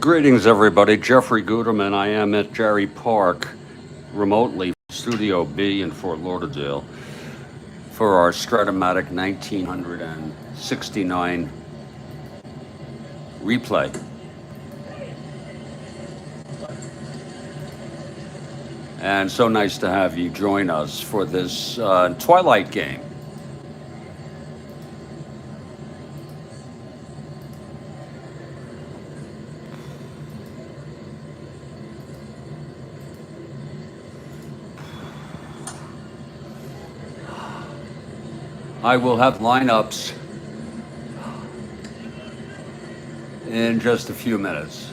Greetings, everybody. Jeffrey Guterman. I am at Jerry Park, remotely, Studio B in Fort Lauderdale, for our Strat-O-Matic 1969 replay. And so nice to have you join us for this Twilight game. I will have lineups in just a few minutes.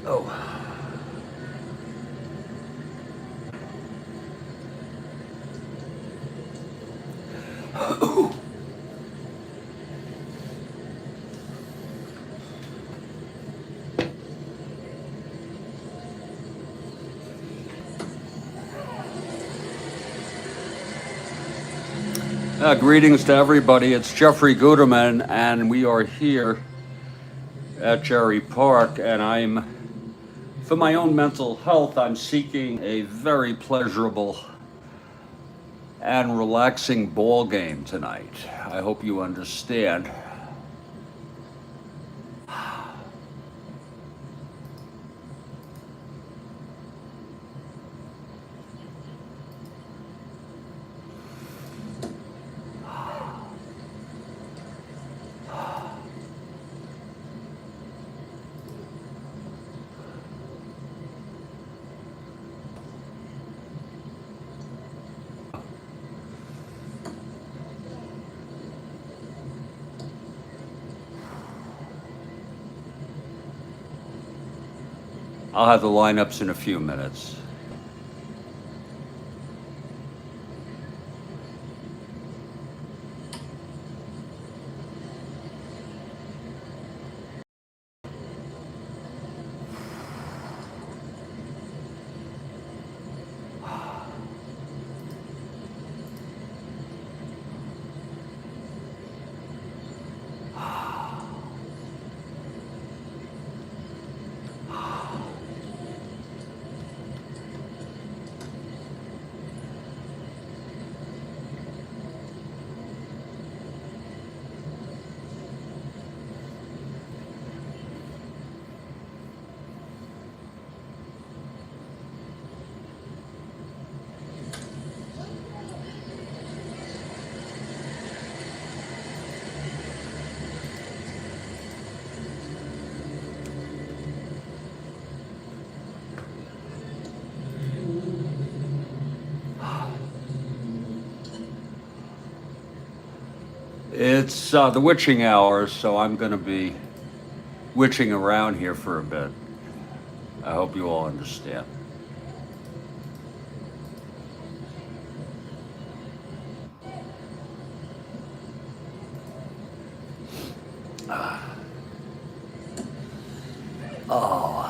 Oh. Greetings to everybody. It's Jeffrey Guterman, and we are here at Jerry Park, and for my own mental health, I'm seeking a very pleasurable and relaxing ball game tonight. I hope you understand. I'll have the lineups in a few minutes. It's the witching hour, so I'm going to be witching around here for a bit. I hope you all understand. Oh.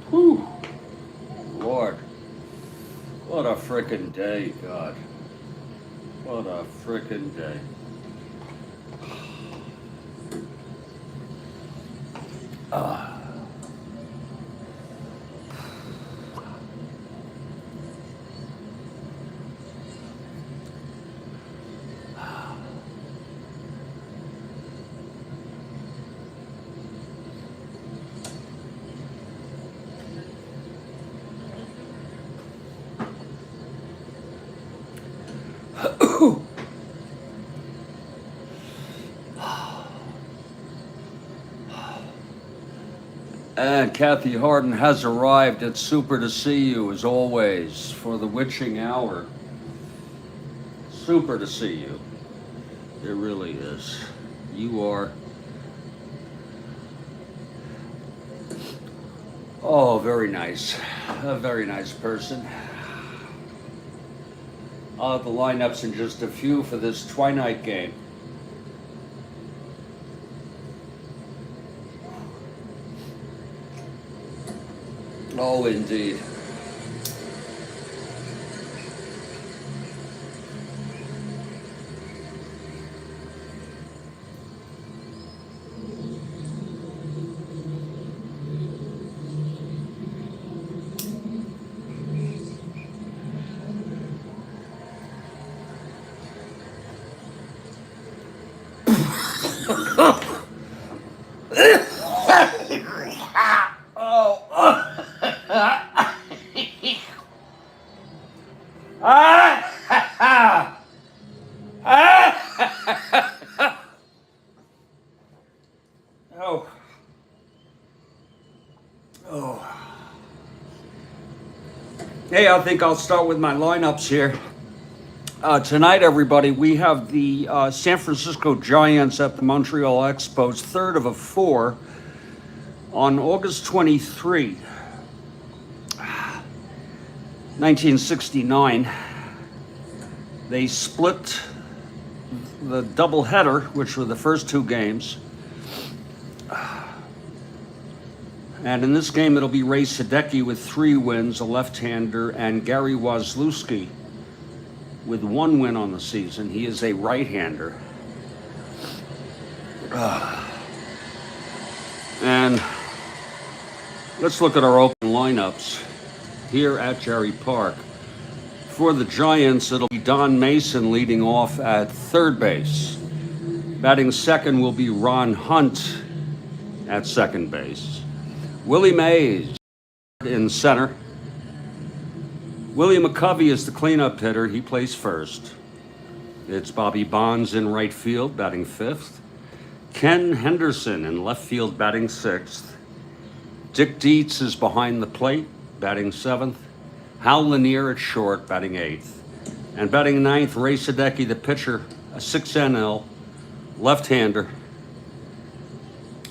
Whew. Lord. What a frickin' day, God. What a frickin' day. And Kathy Harden has arrived. It's super to see you, as always, for the witching hour. Super to see you. It really is. You are... Oh, very nice. A very nice person. I'll have the lineups in just a few for this Twilight game. Oh, indeed. Hey, I think I'll start with my lineups here. Tonight, everybody, we have the San Francisco Giants at the Montreal Expos, third of a four, on August 23, 1969. They split the doubleheader, which were the first two games. And in this game, it'll be Ray Sadecki with 3 wins, a left-hander, and Gary Waslewski with 1 win on the season. He is a right-hander. And let's look at our open lineups here at Jerry Park. For the Giants, it'll be Don Mason leading off at third base. Batting second will be Ron Hunt at second base. Willie Mays in center. Willie McCovey is the cleanup hitter. He plays first. It's Bobby Bonds in right field, batting fifth. Ken Henderson in left field, batting sixth. Dick Dietz is behind the plate, batting seventh. Hal Lanier at short, batting eighth. And batting ninth, Ray Sadecki, the pitcher, a 6NL, left-hander.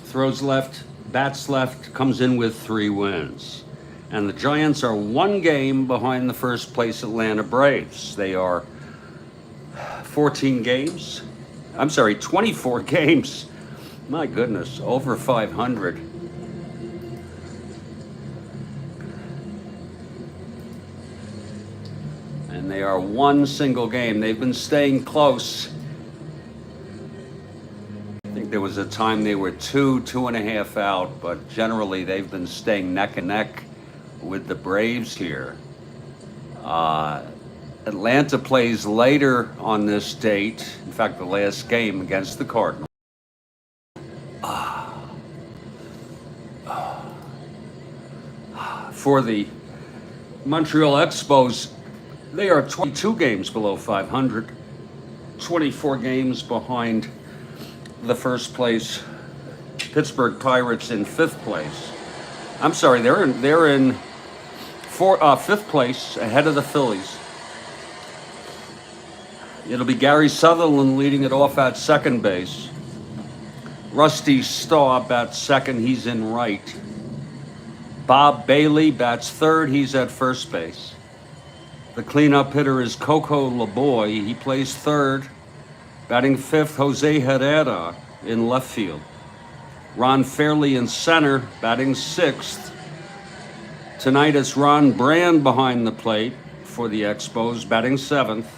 Throws left, bats left, comes in with 3 wins. And the Giants are 1 game behind the first place Atlanta Braves. They are 24 games. My goodness, over 500. And they are 1 single game. They've been staying close. I think there was a time they were 2.5 out, but generally they've been staying neck and neck with the Braves here. Atlanta plays later on this date. In fact, the last game against the Cardinals. For the Montreal Expos, they are 22 games below 500, 24 games behind the first place Pittsburgh Pirates in 5th place. I'm sorry, they're in 5th place, ahead of the Phillies. It'll be Gary Sutherland leading it off at second base. Rusty Staub bats second, he's in right. Bob Bailey bats third, he's at first base. The cleanup hitter is Coco LeBoy, he plays third. Batting fifth, Jose Herrera in left field. Ron Fairley in center, batting sixth. Tonight it's Ron Brand behind the plate for the Expos, batting seventh.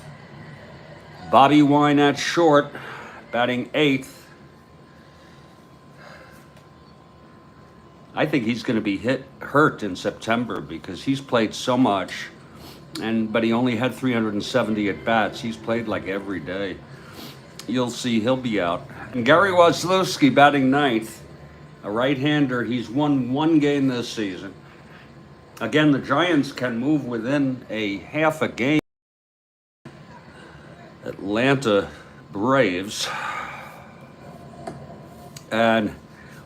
Bobby Wine at short, batting eighth. I think he's going to be hurt in September because he's played so much, but he only had 370 at bats. He's played like every day. You'll see he'll be out. And Gary Waslewski batting ninth, a right-hander. He's won 1 game this season. Again, the Giants can move within a half a game. Atlanta Braves. And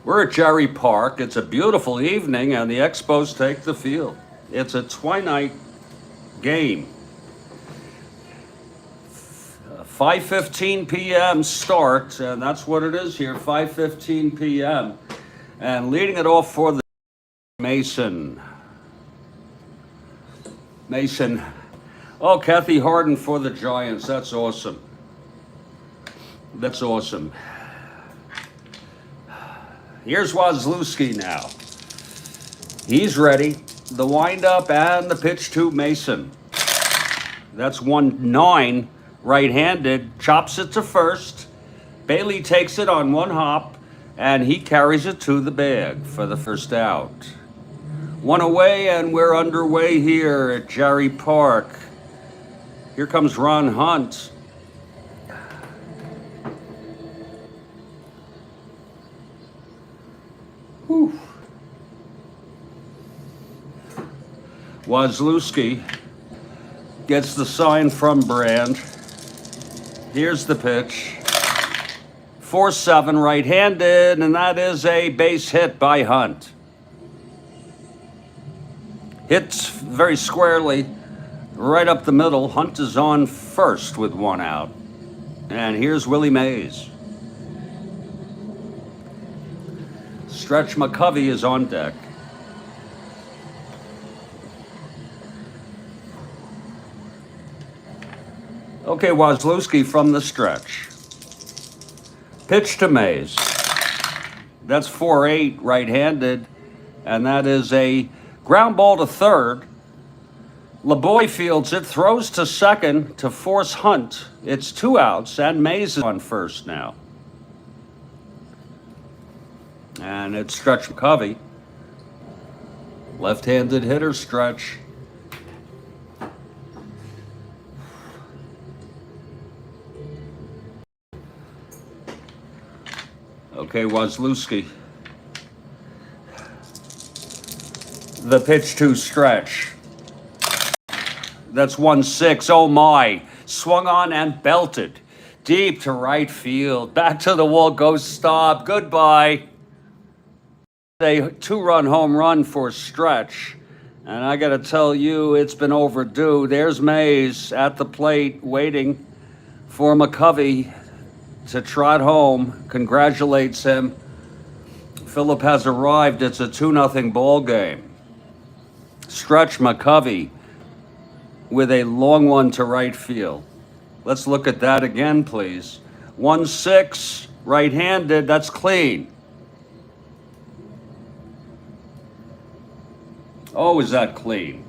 we're at Jerry Park. It's a beautiful evening, and the Expos take the field. It's a twilight game. 5:15 p.m. start, and that's what it is here, 5:15 p.m. And leading it off for the Mason. Oh, Kathy Harden for the Giants. That's awesome. That's awesome. Here's Waslewski now. He's ready. The windup and the pitch to Mason. That's 1-9. Right-handed, chops it to first. Bailey takes it on 1 hop, and he carries it to the bag for the first out. 1 away, and we're underway here at Jerry Park. Here comes Ron Hunt. Waslewski gets the sign from Brand. Here's the pitch. 4-7 right-handed, and that is a base hit by Hunt. Hits very squarely right up the middle. Hunt is on first with one out. And here's Willie Mays. Stretch McCovey is on deck. Okay, Waslewski from the stretch. Pitch to Mays. That's 4-8 right-handed, and that is a ground ball to third. LeBoy fields it, throws to second to force Hunt. It's 2 outs, and Mays is on first now. And it's Stretch McCovey. Left-handed hitter, Stretch. Okay, Waslewski. The pitch to Stretch. That's 1-6. Oh my. Swung on and belted. Deep to right field. Back to the wall goes Staub. Goodbye. A 2-run home run for Stretch. And I got to tell you, it's been overdue. There's Mays at the plate waiting for McCovey to trot home. Congratulates him. Phillip has arrived. It's a 2-0 ball game. Stretch McCovey with a long one to right field. Let's look at that again, please. 1-6, right-handed. That's clean. Oh, is that clean?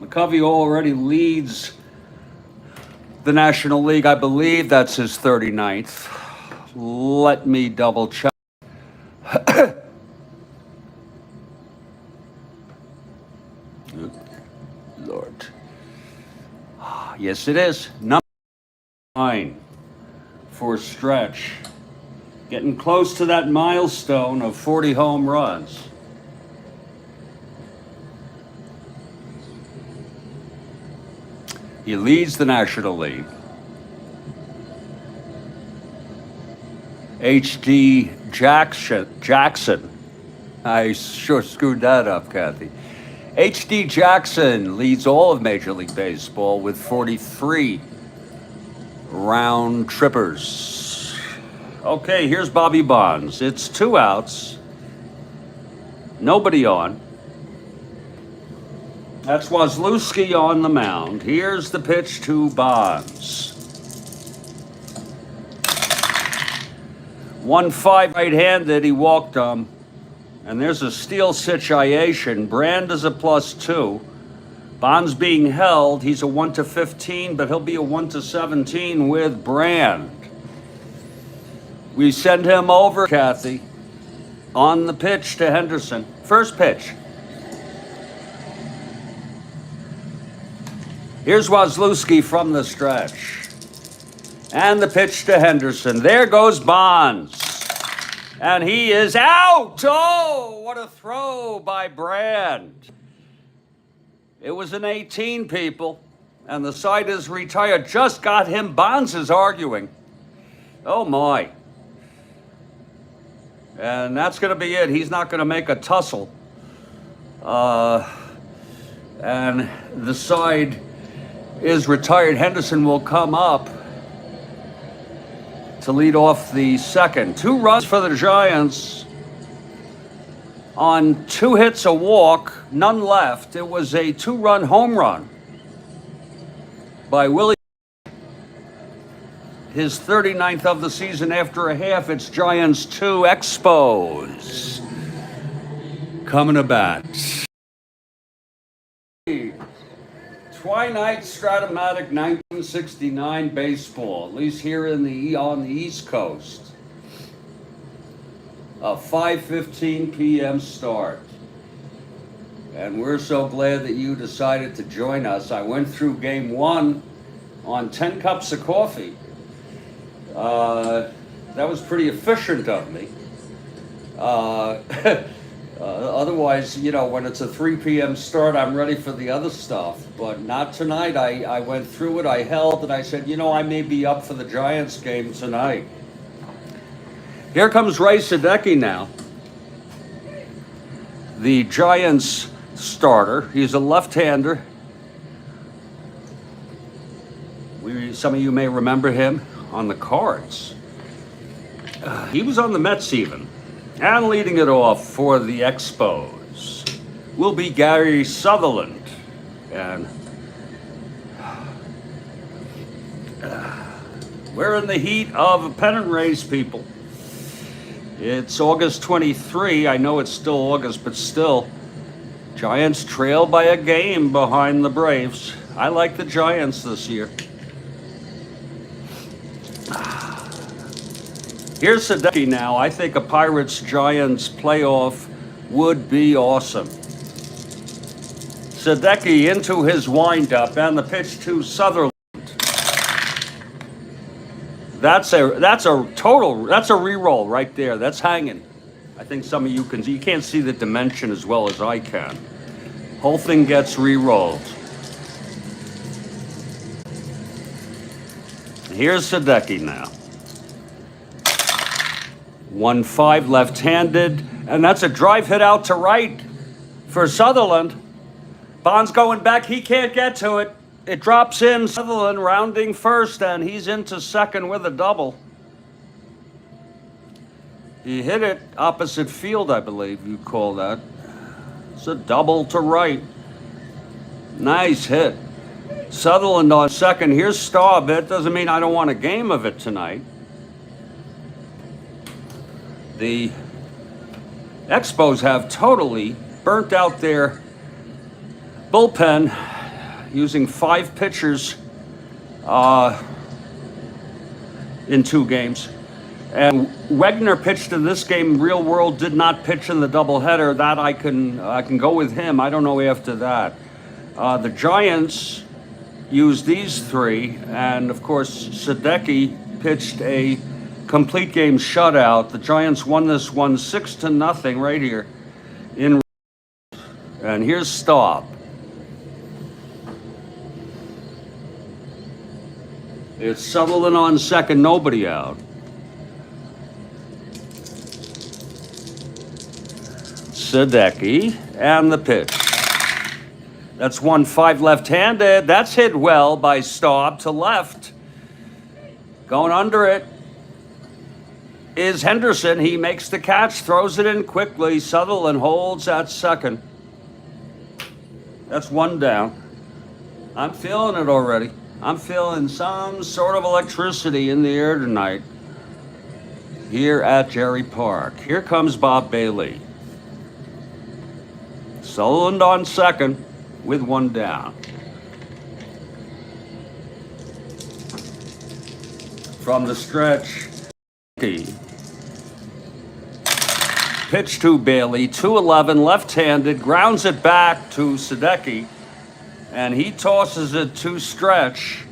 McCovey already leads the National League. I believe that's his 39th. Let me double check. Lord. Yes, it is. Number 9 for Stretch. Getting close to that milestone of 40 home runs. He leads the National League. H.D. Jackson. I sure screwed that up, Kathy. H.D. Jackson leads all of Major League Baseball with 43 round trippers. Okay, here's Bobby Bonds. It's 2 outs. Nobody on. That's Waslewski on the mound. Here's the pitch to Bonds. 1-5 right-handed. He walked him. And there's a steal situation. Brand is a +2. Bonds being held. He's a 1-15, but he'll be a 1-17 with Brand. We send him over, Kathy, on the pitch to Henderson. First pitch. Here's Waslewski from the stretch. And the pitch to Henderson. There goes Bonds. And he is out. Oh, what a throw by Brand. It was an 18, people. And the side is retired. Just got him. Bonds is arguing. Oh, my. And that's going to be it. He's not going to make a tussle. And the side is retired. Henderson will come up to lead off the second. 2 runs for the Giants on 2 hits, a walk, none left. It was a 2-run home run by Willie. His 39th of the season after a half. It's Giants 2 Expos coming to bat. Twilight Strat-O-Matic 1969 baseball, at least here on the East Coast. A 5:15 p.m. start. And we're so glad that you decided to join us. I went through game 1 on 10 cups of coffee. That was pretty efficient of me. Uh, otherwise, when it's a 3 p.m. start, I'm ready for the other stuff. But not tonight. I went through it, I held, and I said, I may be up for the Giants game tonight. Here comes Ray Sadecki now, the Giants starter. He's a left-hander. Some of you may remember him on the Cards. He was on the Mets even. And leading it off for the Expos will be Gary Sutherland. And we're in the heat of a pennant race, people. It's August 23. I know it's still August, but still. Giants trail by a game behind the Braves. I like the Giants this year. Here's Sadecki now. I think a Pirates-Giants playoff would be awesome. Sadecki into his windup and the pitch to Sutherland. That's a re-roll right there. That's hanging. I think some of you can't see the dimension as well as I can. Whole thing gets re-rolled. Here's Sadecki now. 1-5 left-handed, and that's a drive hit out to right for Sutherland. Bond's going back, he can't get to it. It drops in, Sutherland rounding first, and he's into second with a double. He hit it opposite field, I believe you'd call that. It's a double to right. Nice hit. Sutherland on second. Here's Staub. That doesn't mean I don't want a game of it tonight. The Expos have totally burnt out their bullpen using 5 pitchers in 2 games. And Wegner pitched in this game. Real World did not pitch in the doubleheader. That I can go with him. I don't know after that. The Giants used these 3, and of course Sadecki pitched a complete game shutout. The Giants won this one 6-0 right here in. And here's Staub. It's Sutherland on second, nobody out. Sadecki and the pitch. That's 1-5 left-handed. That's hit well by Staub to left. Going under it is Henderson. He makes the catch, throws it in quickly. Sutherland holds at second. That's 1 down. I'm feeling it already. I'm feeling some sort of electricity in the air tonight here at Jerry Park. Here comes Bob Bailey. Sutherland on second with 1 down. From the stretch, pitch to Bailey, 2-11, left-handed, grounds it back to Sadecki, and he tosses it to Stretch.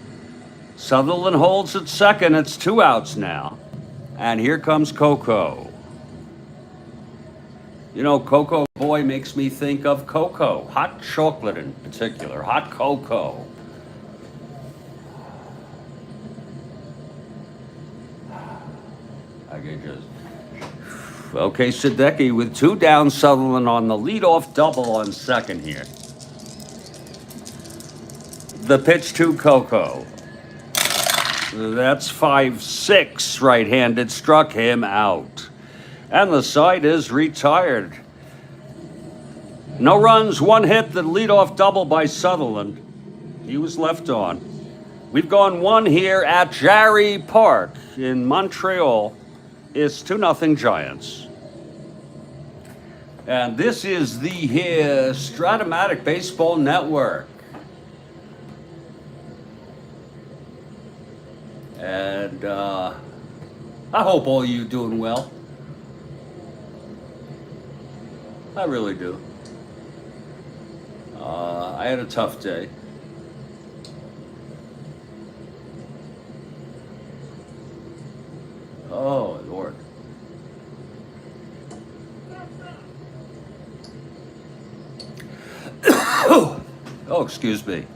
Sutherland holds at second. It's 2 outs now. And here comes Coco. Coco Boy makes me think of cocoa, hot chocolate in particular, hot cocoa. I can just. Okay, Sadecki with 2 down, Sutherland on the leadoff double on second here. The pitch to Coco. That's 5-6 right-handed, struck him out. And the side is retired. No runs, 1 hit, the leadoff double by Sutherland. He was left on. We've gone 1 here at Jerry Park in Montreal. It's 2-0 Giants. And this is the Strat-O-Matic Baseball Network. And I hope all of you doing well. I really do. I had a tough day. Oh, Lord. Oh, excuse me.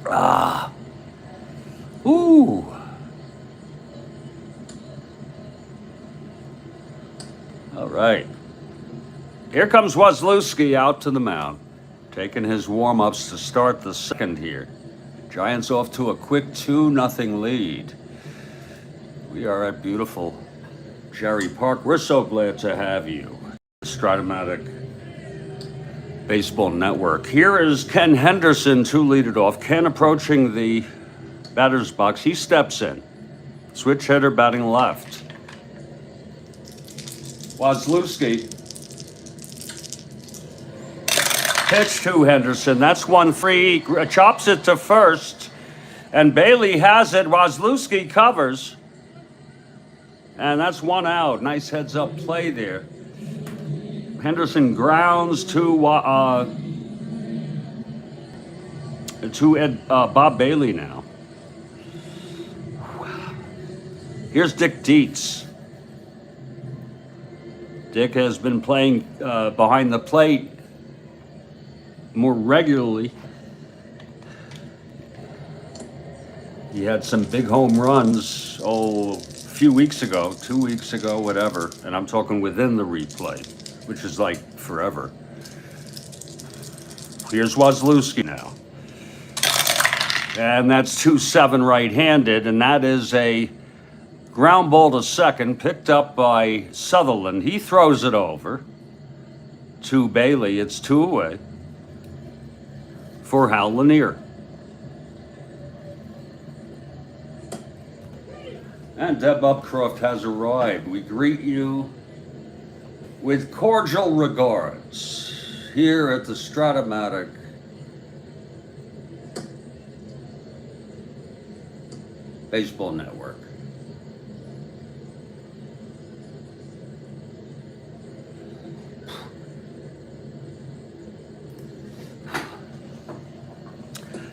Ah. Ooh. All right. Here comes Waslewski out to the mound, taking his warm-ups to start the second here. Giants off to a quick 2-0 lead. We are at beautiful Jerry Park. We're so glad to have you. Strat-O-Matic Baseball Network. Here is Ken Henderson to lead it off. Ken approaching the batter's box. He steps in. Switch hitter batting left. Waslewski. Pitch to Henderson. That's 1-3. Chops it to first. And Bailey has it. Waslewski covers. And that's 1 out. Nice heads-up play there. Henderson grounds to Bob Bailey now. Here's Dick Dietz. Dick has been playing behind the plate more regularly. He had some big home runs, a few weeks ago, 2 weeks ago, whatever. And I'm talking within the replay, which is like forever. Here's Waslewski now. And that's 2-7 right-handed, and that is a ground ball to second, picked up by Sutherland. He throws it over to Bailey. It's 2 away for Hal Lanier. And Deb Upcroft has arrived. We greet you with cordial regards here at the Strat-O-Matic Baseball Network.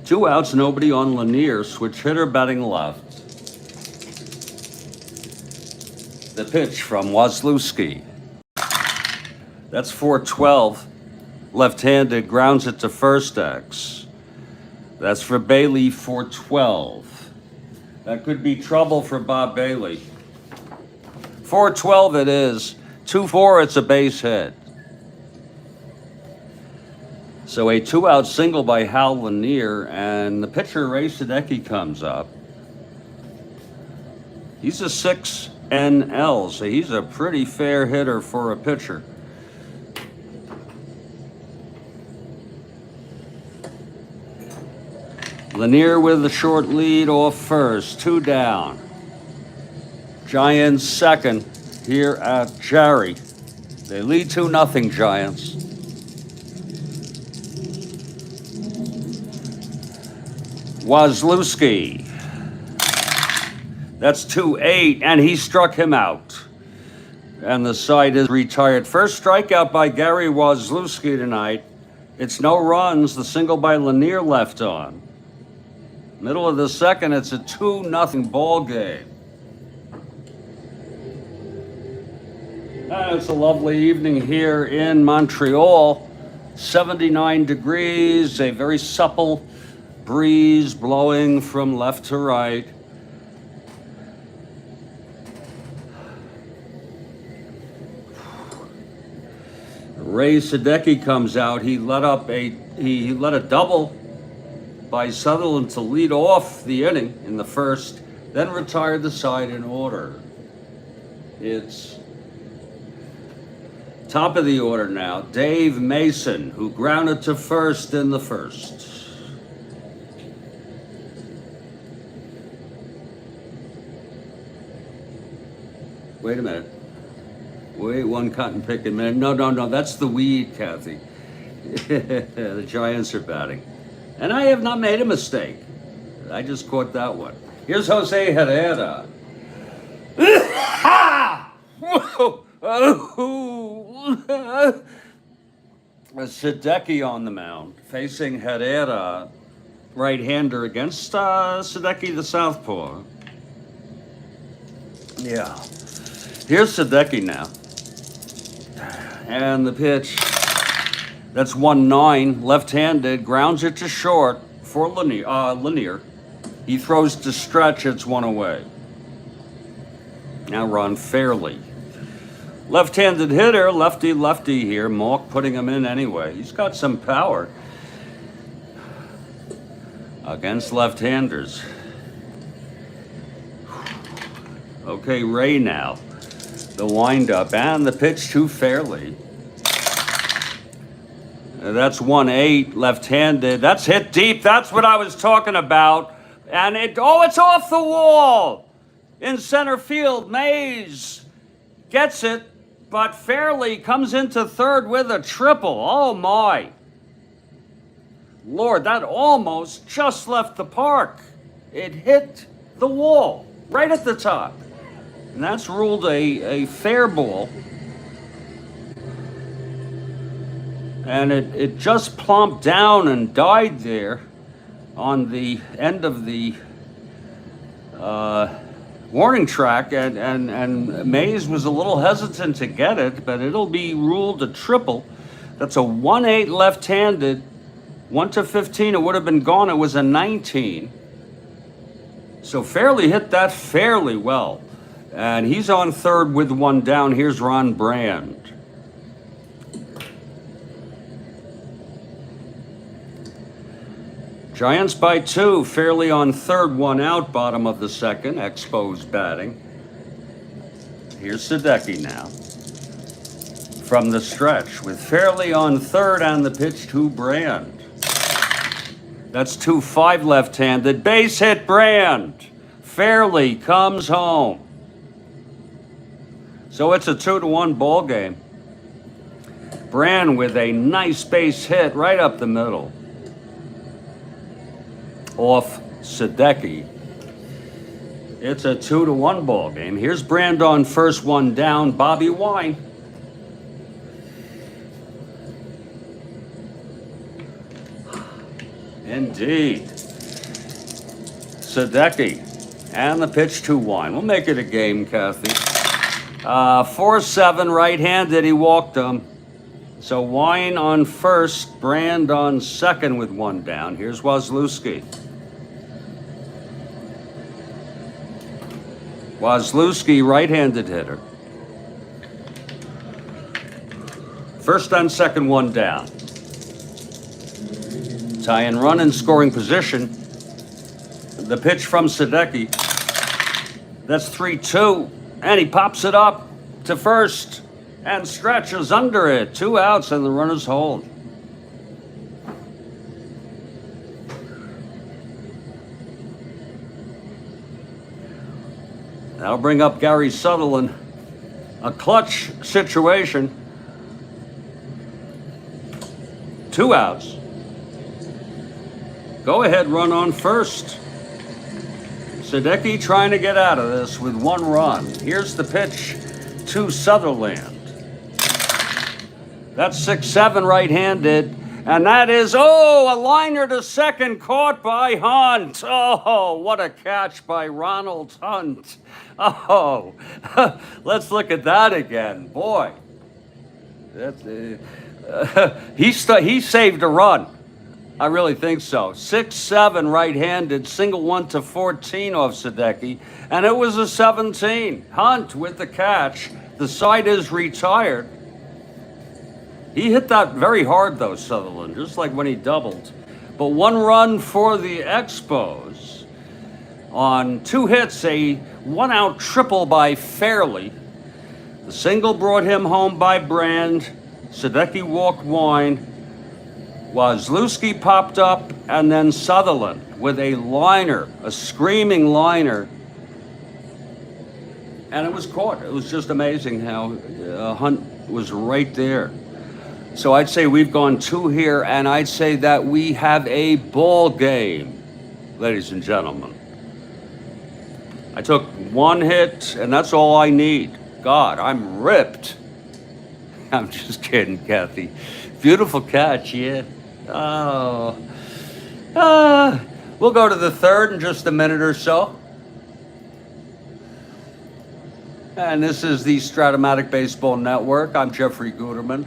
Two outs, nobody on Lanier. Switch hitter batting left. The pitch from Waslewski. That's 4-12. Left-handed, grounds it to first X. That's for Bailey, 4-12. That could be trouble for Bob Bailey. 4-12 it is. 2-4, it's a base hit. So a 2-out single by Hal Lanier, and the pitcher, Sadecki, comes up. He's a 6 NL, so he's a pretty fair hitter for a pitcher. Lanier with a short lead off first, 2 down. Giants second here at Jerry. They lead 2-0, Giants. Waslewski. That's 2-8, and he struck him out. And the side is retired. First strikeout by Gary Waslewski tonight. It's no runs. The single by Lanier left on. Middle of the second, it's a 2-0 ball game. And it's a lovely evening here in Montreal. 79 degrees, a very supple breeze blowing from left to right. Ray Sadecki comes out. He let a double by Sutherland to lead off the inning in the first, then retired the side in order. It's top of the order now. Dave Mason, who grounded to first in the first. Wait a minute. Wait one cotton picking minute. No. That's the weed, Kathy. The Giants are batting. And I have not made a mistake. I just caught that one. Here's Jose Herrera. Sadecki on the mound, facing Herrera, right-hander against Sadecki, the southpaw. Yeah. Here's Sadecki now. And the pitch That's 1-9, left-handed, grounds it to short for Linear. He throws to stretch, it's one away. Now Ron Fairley. Left-handed hitter, lefty here. Malk putting him in anyway. He's got some power against left-handers. Okay, Ray now. The windup and the pitch to Fairley. That's 1-8, left-handed. That's hit deep. That's what I was talking about. And it's off the wall. In center field, Mays gets it, but Fairley comes into third with a triple. Oh my. Lord, that almost just left the park. It hit the wall right at the top. And that's ruled a fair ball. And it just plumped down and died there on the end of the warning track, and Mays was a little hesitant to get it, but it'll be ruled a triple. That's a 1-8 left-handed. 1-15, it would have been gone. It was a 19. So Fairley hit that fairly well. And he's on third with one down. Here's Ron Brand. Giants by 2, Fairley on third, one out, bottom of the second, Expos batting. Here's Sadecki now from the stretch with Fairley on third and the pitch to Brand. That's 2-5 left-handed, base hit Brand. Fairley comes home. So it's a 2-1 ball game. Brand with a nice base hit right up the middle. Off Sadecki. It's a 2-1 ball game. Here's Brand on first, one down. Bobby Wine. Indeed. Sadecki. And the pitch to Wine. We'll make it a game, Kathy. 4-7 right-handed. He walked him. So Wine on first, Brand on second with one down. Here's Waslewski. Waslewski, right-handed hitter. First and second, one down. Tie and run in scoring position. The pitch from Sadecki. That's 3-2. And he pops it up to first and stretches under it. 2 outs and the runners hold. That'll bring up Gary Sutherland. A clutch situation. 2 outs. Go ahead run on first. Sadecki trying to get out of this with 1 run. Here's the pitch to Sutherland. That's 6-7 right-handed. And that is, a liner to second caught by Hunt. Oh, what a catch by Ronald Hunt. Oh, let's look at that again. Boy, he saved a run. I really think so. 6-7 right-handed, single 1-14 off Sadecki, and it was a 17. Hunt with the catch. The side is retired. He hit that very hard, though, Sutherland, just like when he doubled. But 1 run for the Expos on 2 hits, a 1-out triple by Fairley. The single brought him home by Brand. Sadecki walked Wine. Waslewski popped up, and then Sutherland with a liner, a screaming liner. And it was caught. It was just amazing how Hunt was right there. So I'd say we've gone 2 here, and I'd say that we have a ball game, ladies and gentlemen. I took 1 hit, and that's all I need. God, I'm ripped. I'm just kidding, Kathy. Beautiful catch, yeah. Oh. We'll go to the third in just a minute or so. And this is the Strat-O-Matic Baseball Network. I'm Jeffrey Guterman.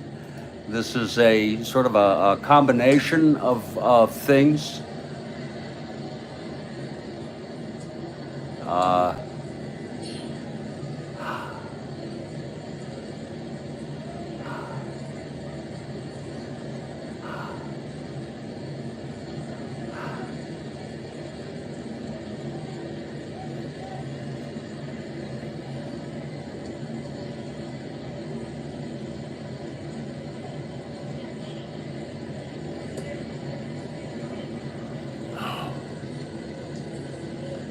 This is a sort of a combination of things. Uh,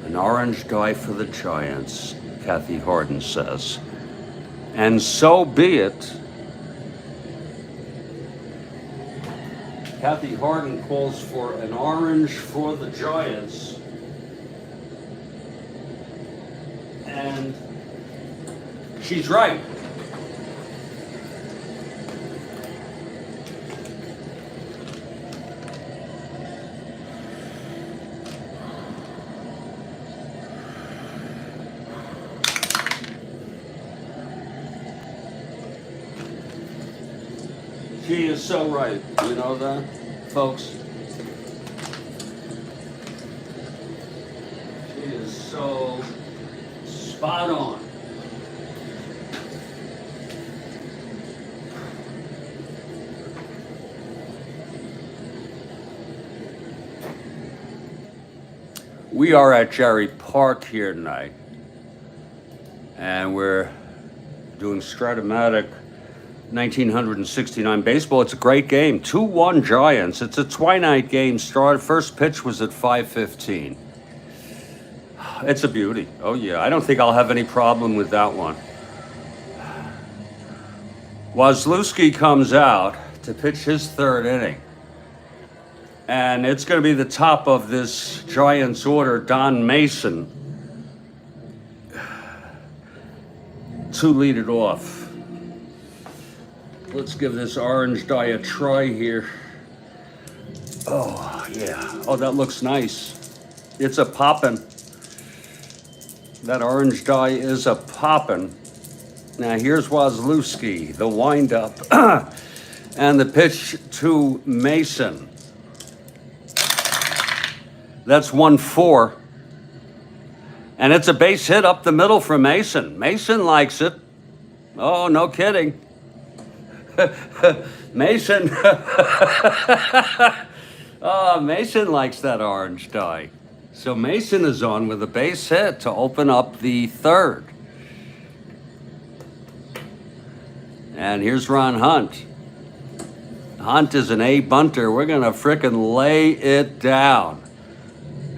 An orange die for the Giants, Kathy Harden says. And so be it. Kathy Harden calls for an orange for the Giants. And she's right. She is so right. You know that, folks? She is so spot on. We are at Jerry Park here tonight, and we're doing Strat-O-Matic 1969 baseball. It's a great game. 2-1 Giants. It's a twilight game. First pitch was at 5:15. It's a beauty. Oh yeah, I don't think I'll have any problem with that one. Waslewski comes out to pitch his third inning. And it's going to be the top of this Giants order, Don Mason, to lead it off. Let's give this orange die a try here. Oh, yeah. Oh, that looks nice. It's a poppin'. That orange die is a poppin'. Now, here's Waslewski, the windup, and the pitch to Mason. That's 1-4. And it's a base hit up the middle for Mason. Mason likes it. Oh, no kidding. Mason. Oh, Mason likes that orange die. So Mason is on with a base hit to open up the third. And here's Ron Hunt. Hunt is an A bunter. We're going to frickin' lay it down.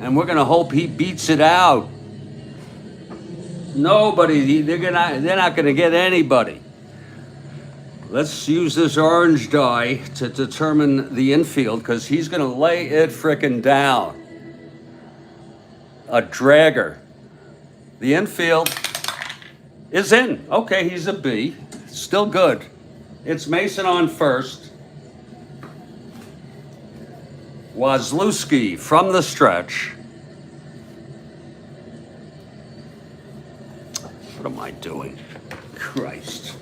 And we're going to hope he beats it out. Nobody, they're not going to get anybody. Let's use this orange die to determine the infield, because he's going to lay it frickin' down. A dragger. The infield is in. Okay, he's a B. Still good. It's Mason on first. Waslewski from the stretch. What am I doing? Christ.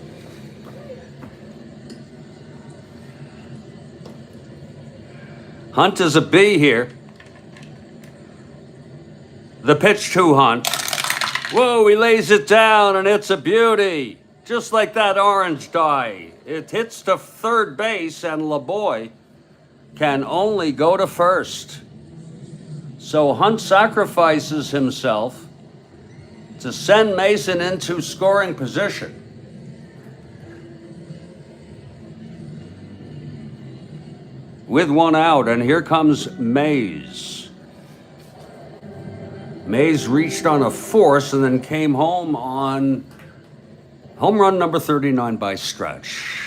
Hunt is a B here. The pitch to Hunt. Whoa, he lays it down, and it's a beauty. Just like that orange die. It hits to third base, and LeBoy can only go to first. So Hunt sacrifices himself to send Mason into scoring position. With one out, and here comes Mays. Mays reached on a force and then came home on home run number 39 by stretch.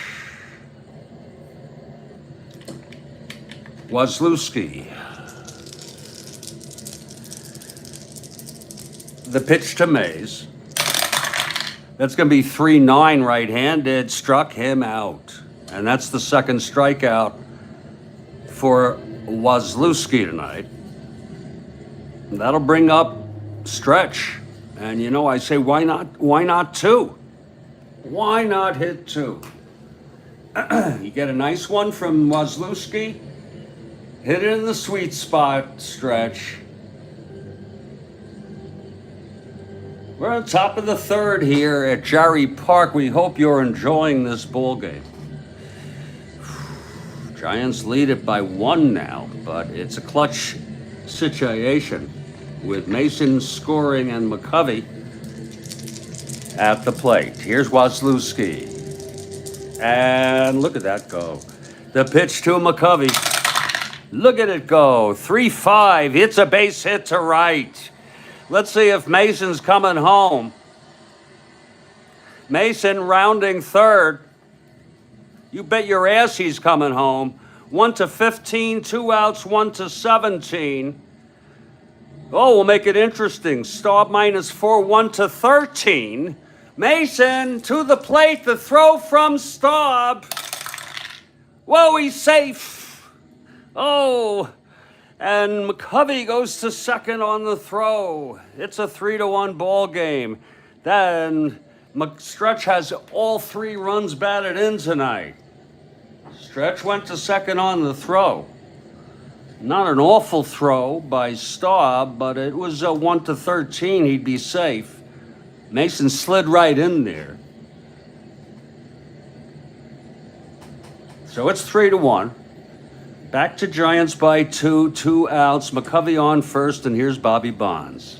Waslewski. The pitch to Mays. That's going to be 3-9 right-handed. Struck him out. And that's the second strikeout for Waslewski tonight. That'll bring up stretch. And you know, I say, why not two? Why not hit two? You get a nice one from Waslewski. Hit it in the sweet spot, Stretch. We're on top of the third here at Jarry Park. We hope you're enjoying this ball game. Giants lead it by 1 now, but it's a clutch situation with Mason scoring and McCovey at the plate. Here's Waslewski. And look at that go. The pitch to McCovey. Look at it go. 3-5. It's a base hit to right. Let's see if Mason's coming home. Mason rounding third. You bet your ass he's coming home. 1-15, 2 outs, 1-17. Oh, we'll make it interesting. Staub -4, 1-13. Mason to the plate. The throw from Staub. Whoa, he's safe. Oh, and McCovey goes to second on the throw. It's a 3-1 ball game. Then Stretch has all 3 runs batted in tonight. Stretch went to second on the throw. Not an awful throw by Staub, but it was a 1-13. He'd be safe. Mason slid right in there. So it's 3-1. Back to Giants by 2, 2 outs. McCovey on first, and here's Bobby Bonds.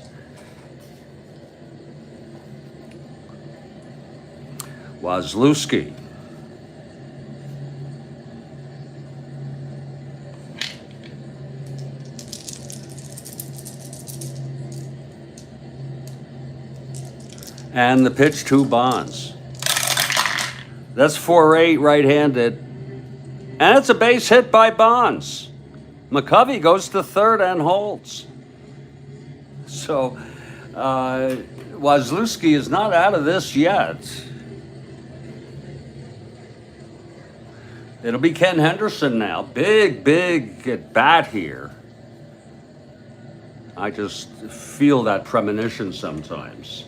Waslewski. And the pitch to Bonds. That's 4-8 right-handed. And it's a base hit by Bonds. McCovey goes to third and holds. So Waslewski is not out of this yet. It'll be Ken Henderson now. Big at bat here. I just feel that premonition sometimes.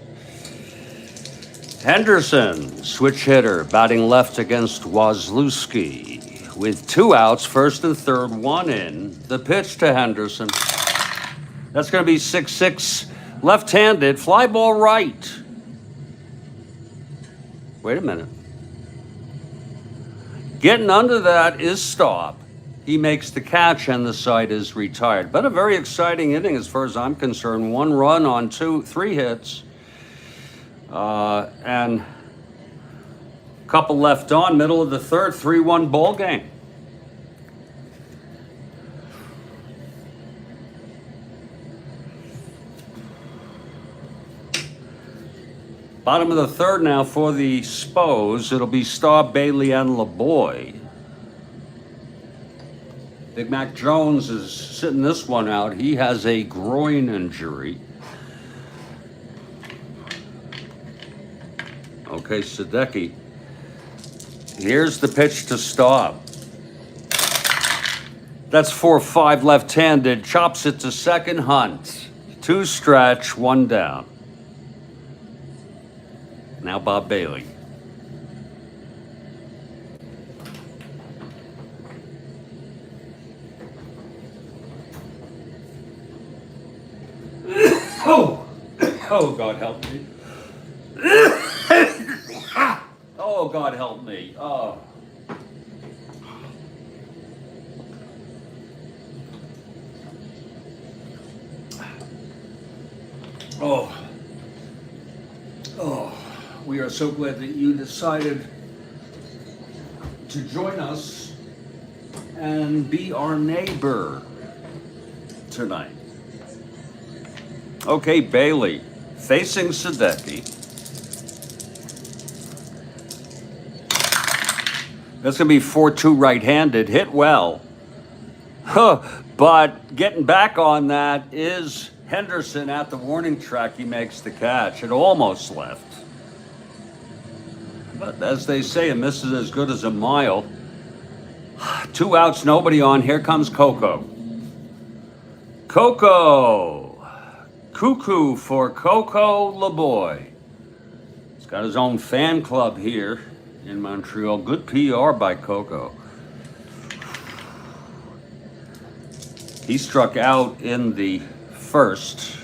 Henderson, switch hitter, batting left against Waslewski. With 2 outs, first and third, 1 in. The pitch to Henderson. That's going to be 6-6, left-handed, fly ball right. Wait a minute. Getting under that is Staub. He makes the catch and the side is retired. But a very exciting inning as far as I'm concerned. 1 run on 3 hits. And a couple left on, middle of the third, 3-1 ball game. Bottom of the third now for the Spos. It'll be Staub, Bailey, and LeBoy. Big Mac Jones is sitting this one out. He has a groin injury. Okay, Sadecki. Here's the pitch to Staub. That's 4-5 left-handed. Chops it to second. Hunt. 2 stretch, 1 down. Now Bob Bailey. Oh, God help me. Oh, God help me. Oh. Oh. Oh. We are so glad that you decided to join us and be our neighbor tonight. Okay, Bailey, facing Sadecki. That's going to be 4-2 right-handed. Hit well. But getting back on that is Henderson at the warning track. He makes the catch. It almost left. But as they say, a miss is as good as a mile. 2 outs, nobody on. Here comes Coco. Coco. Cuckoo for Coco LeBoy. He's got his own fan club here in Montreal. Good PR by Coco. He struck out in the first.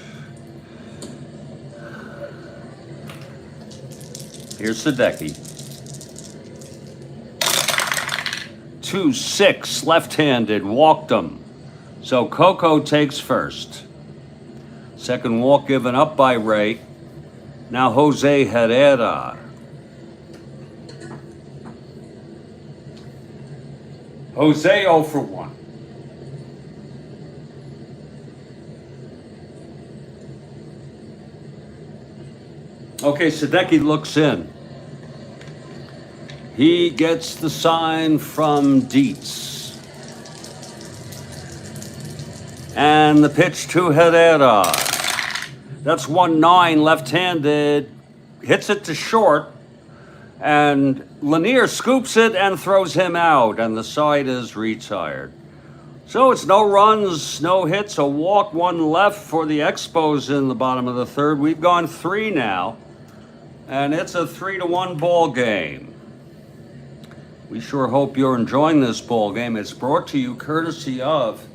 Here's Sadecki. 2-6, left-handed, walked him. So Coco takes first. Second walk given up by Ray. Now Jose Herrera. Jose 0 for 1. Okay, Sadecki looks in. He gets the sign from Dietz. And the pitch to Herrera. That's 1-9, left-handed. Hits it to short. And Lanier scoops it and throws him out. And the side is retired. So it's no runs, no hits, a walk, one left for the Expos in the bottom of the third. We've gone 3 now. And it's a 3-1 ball game. We sure hope you're enjoying this ball game. It's brought to you courtesy of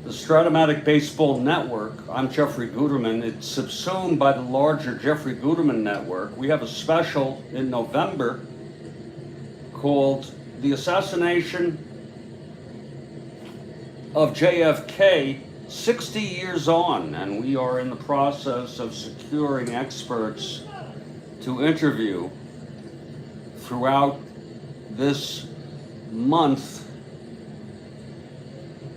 the Strat-O-Matic Baseball Network. I'm Jeffrey Guterman. It's subsumed by the larger Jeffrey Guterman Network. We have a special in November called The Assassination of JFK, 60 years on, and we are in the process of securing experts to interview throughout this month,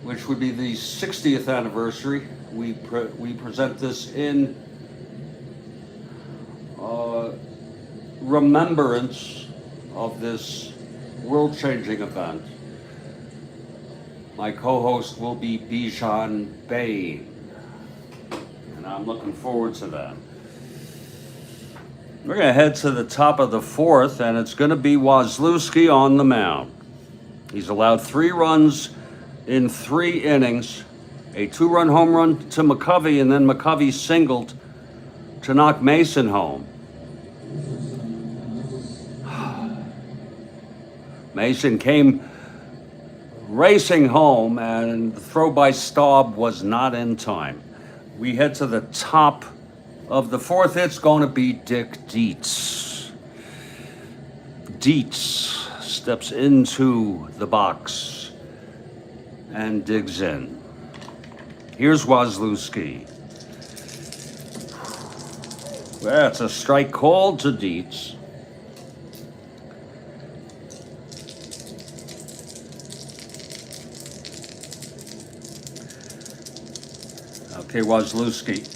which would be the 60th anniversary. We present this in remembrance of this world-changing event. My co-host will be Bijan Bain, and I'm looking forward to that. We're going to head to the top of the fourth, and it's going to be Waslewski on the mound. He's allowed 3 runs in 3 innings, a 2-run home run to McCovey, and then McCovey singled to knock Mason home. Mason came racing home, and the throw by Staub was not in time. We head to the top of the fourth. It's going to be Dick Dietz. Dietz steps into the box and digs in. Here's Waslewski. That's a strike called to Dietz. Okay, Waslewski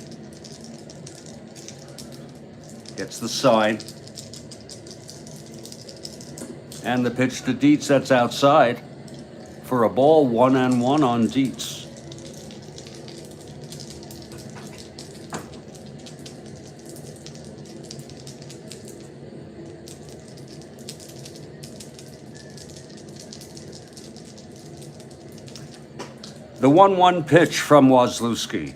gets the side. And the pitch to Dietz, that's outside for a ball. 1-1 on Dietz. The 1-1 pitch from Waslewski.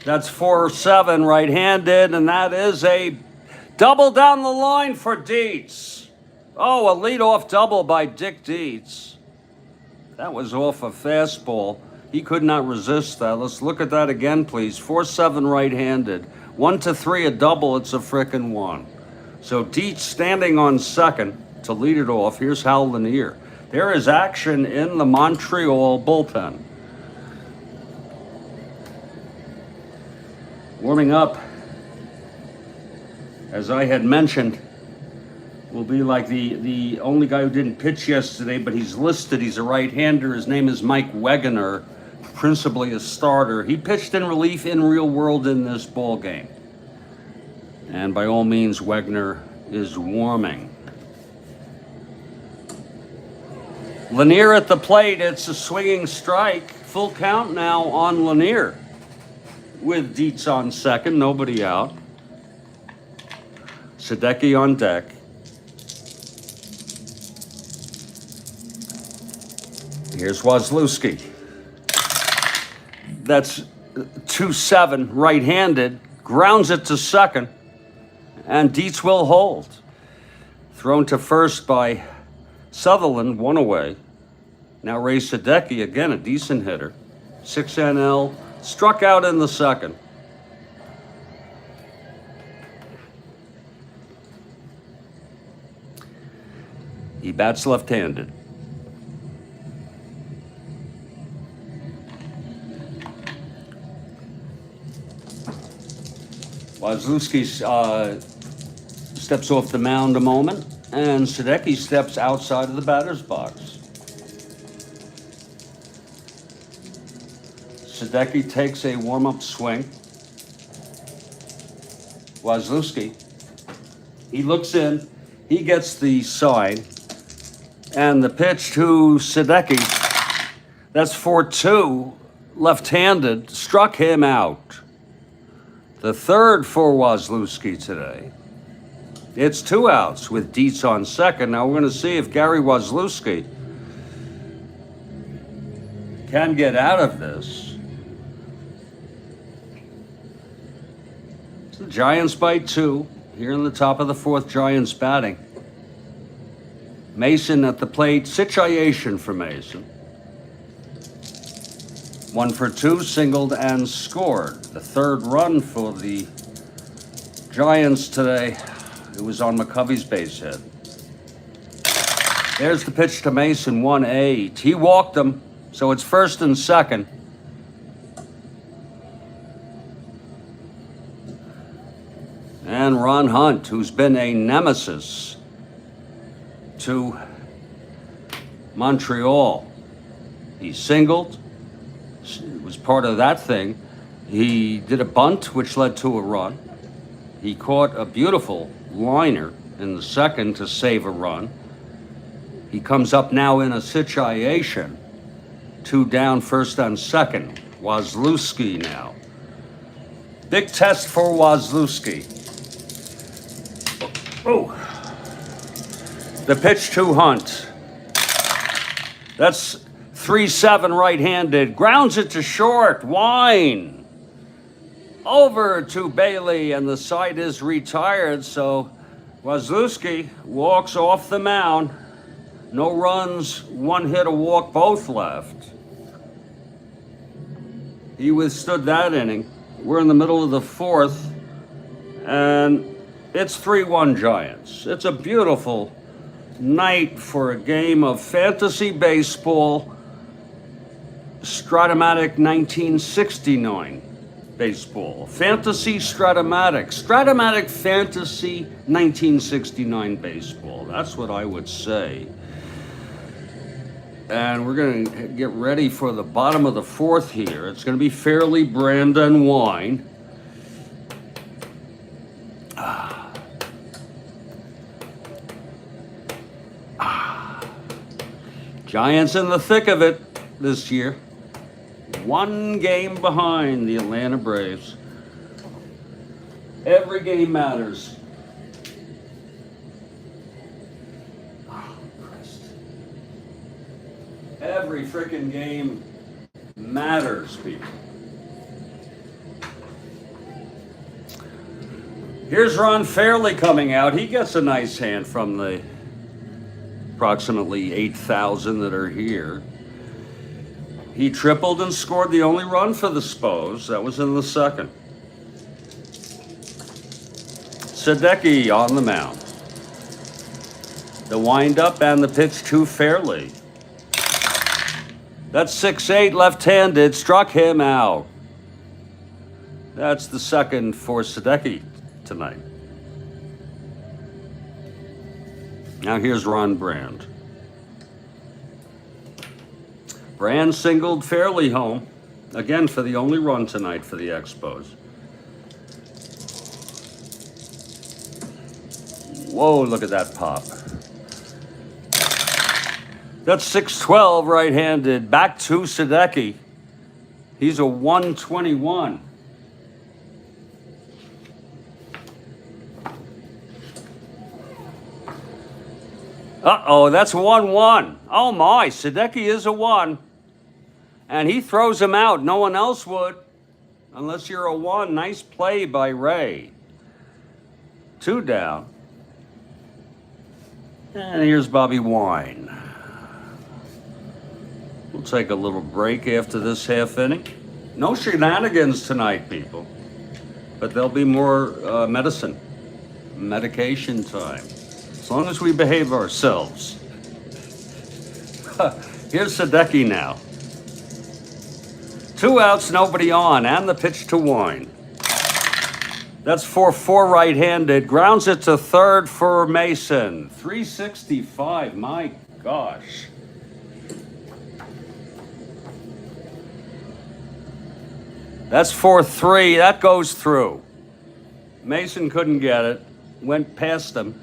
That's 4-7 right-handed, and that is a double down the line for Dietz. Oh, a leadoff double by Dick Dietz. That was off a fastball. He could not resist that. Let's look at that again, please. 4-7 right-handed. 1-3 a double, it's a frickin' 1. So Dietz standing on second to lead it off. Here's Hal Lanier. There is action in the Montreal bullpen. Warming up, as I had mentioned, will be like the only guy who didn't pitch yesterday, but he's listed. He's a right-hander. His name is Mike Wegener, principally a starter. He pitched in relief in real world in this ball game. And by all means, Wegener is warming. Lanier at the plate. It's a swinging strike. Full count now on Lanier. With Dietz on second, nobody out. Sadecki on deck. Here's Waslewski. That's 2-7 right-handed. Grounds it to second. And Dietz will hold. Thrown to first by Sutherland, one away. Now Ray Sadecki, again a decent hitter. 6 NL, struck out in the second. He bats left-handed. Waslewski steps off the mound a moment, and Sadecki steps outside of the batter's box. Sadecki takes a warm-up swing. Waslewski, he looks in, he gets the sign, and the pitch to Sadecki, that's 4-2, left-handed, struck him out. The third for Waslewski today. It's 2 outs with Dietz on second. Now we're going to see if Gary Waslewski can get out of this. It's the Giants by 2. Here in the top of the fourth, Giants batting. Mason at the plate. Situation for Mason. 1 for 2, singled and scored. The third run for the Giants today. It was on McCovey's base hit. There's the pitch to Mason, 1-8. He walked him, so it's first and second. And Ron Hunt, who's been a nemesis to Montreal. He singled. It was part of that thing. He did a bunt, which led to a run. He caught a beautiful liner in the second to save a run. He comes up now in a situation. 2 down, first and second. Waslewski now. Big test for Waslewski. Oh. The pitch to Hunt. That's 3-7 right-handed. Grounds it to short. Wine. Over to Bailey, and the side is retired, so Waslewski walks off the mound. No runs, 1 hit, a walk, both left. He withstood that inning. We're in the middle of the fourth, and it's 3-1 Giants. It's a beautiful night for a game of fantasy baseball. Strat-O-Matic 1969 baseball. Fantasy Strat-O-Matic. Strat-O-Matic Fantasy 1969 baseball. That's what I would say. And we're going to get ready for the bottom of the fourth here. It's going to be fairly brand and wine. Giants in the thick of it this year. 1 game behind the Atlanta Braves. Every game matters. Oh, Christ. Every freaking game matters, people. Here's Ron Fairley coming out. He gets a nice hand from the approximately 8,000 that are here. He tripled and scored the only run for the Spos. That was in the second. Sadecki on the mound. The windup and the pitch to Fairley. That's 6-8 left-handed. Struck him out. That's the second for Sadecki tonight. Now here's Ron Brand. Brand singled Fairley home, again for the only run tonight for the Expos. Whoa, look at that pop. That's 6-12 right-handed, back to Sadecki. He's a 121. Uh-oh, that's 1-1. Oh my, Sadecki is a 1. And he throws him out. No one else would, unless you're a 1. Nice play by Ray. 2 down. And here's Bobby Wine. We'll take a little break after this half inning. No shenanigans tonight, people. But there'll be more medication time. As long as we behave ourselves. Here's Sadecki now. 2 outs, nobody on, and the pitch to Wine. That's for 4 right-handed. Grounds it to third for Mason. 365, my gosh. That's 4-3, that goes through. Mason couldn't get it, went past him.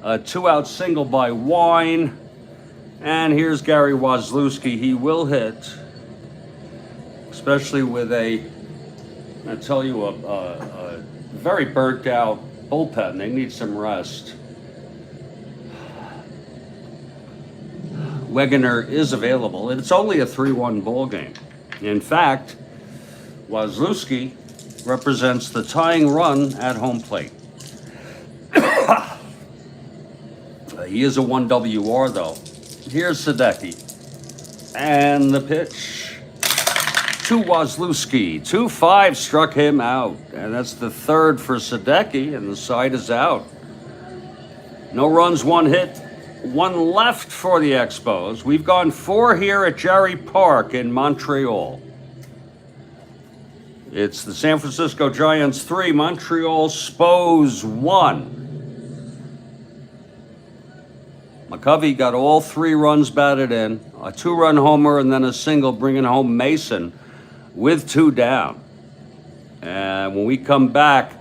A 2-out single by Wine. And here's Gary Waslewski, he will hit. Especially with I tell you, a very burnt out bullpen. They need some rest. Wegener is available, and it's only a 3-1 ball game. In fact, Waslewski represents the tying run at home plate. He is a 1 WR though. Here's Sadecki. And the pitch to Waslewski. 2-5 struck him out. And that's the third for Sadecki, and the side is out. No runs, 1 hit, 1 left for the Expos. We've gone 4 here at Jerry Park in Montreal. It's the San Francisco Giants 3, Montreal Spos 1. McCovey got all 3 runs batted in, a 2-run homer, and then a single bringing home Mason with 2 down. And when we come back,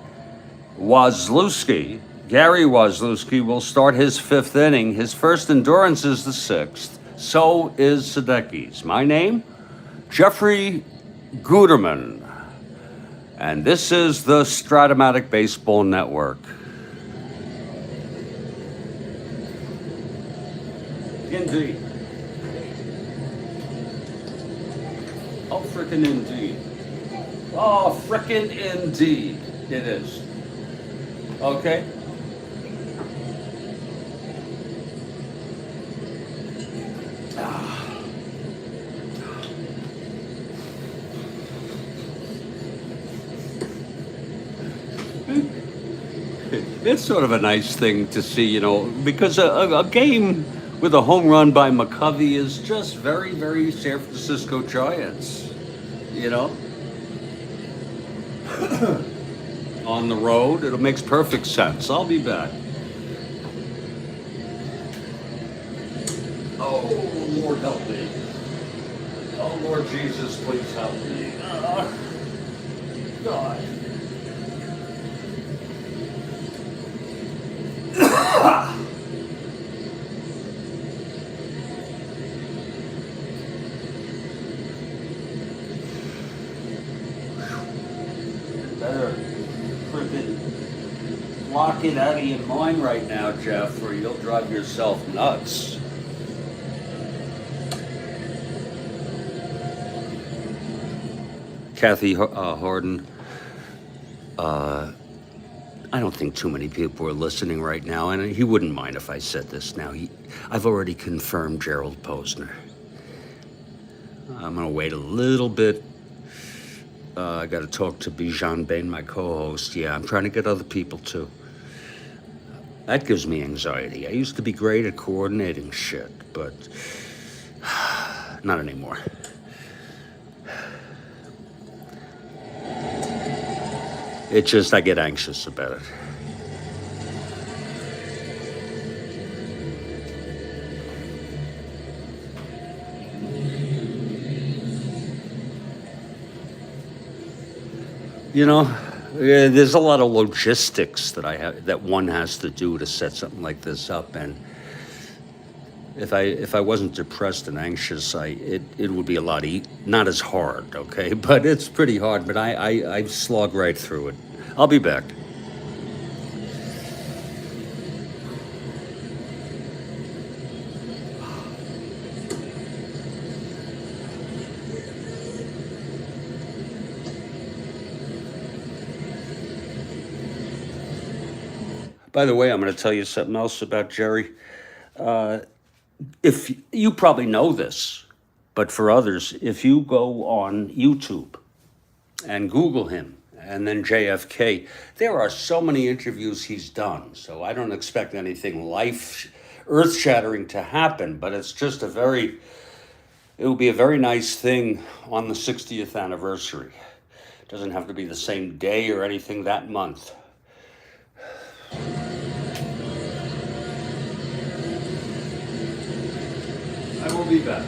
Waslewski, Gary Waslewski, will start his 5th inning. His first endurance is the 6th. So is Sadecki's. My name, Jeffrey Guterman. And this is the Strat-O-Matic Baseball Network. Indeed. Oh, frickin' indeed. Oh, frickin' indeed. It is. Okay. It's sort of a nice thing to see, you know, because a game with a home run by McCovey is just very, very San Francisco Giants, you know? On the road, it makes perfect sense. I'll be back. Oh, Lord help me. Oh, Lord Jesus, please help me. God. Better freaking lock it out of your mind right now, Jeff, or you'll drive yourself nuts. Kathy Harden, I don't think too many people are listening right now, and he wouldn't mind if I said this now. I've already confirmed Gerald Posner. I'm going to wait a little bit. I got to talk to Bijan Bain, my co-host. Yeah, I'm trying to get other people too. That gives me anxiety. I used to be great at coordinating shit, but not anymore. It's just I get anxious about it. You know, there's a lot of logistics that one has to do to set something like this up, and if I wasn't depressed and anxious, it would be a lot not as hard, okay? But it's pretty hard. But I slog right through it. I'll be back. By the way, I'm going to tell you something else about Jerry. If you probably know this, but for others, if you go on YouTube and Google him and then JFK, there are so many interviews he's done. So I don't expect anything earth shattering to happen, but it's just it will be a very nice thing on the 60th anniversary. It doesn't have to be the same day or anything that month. I will be back.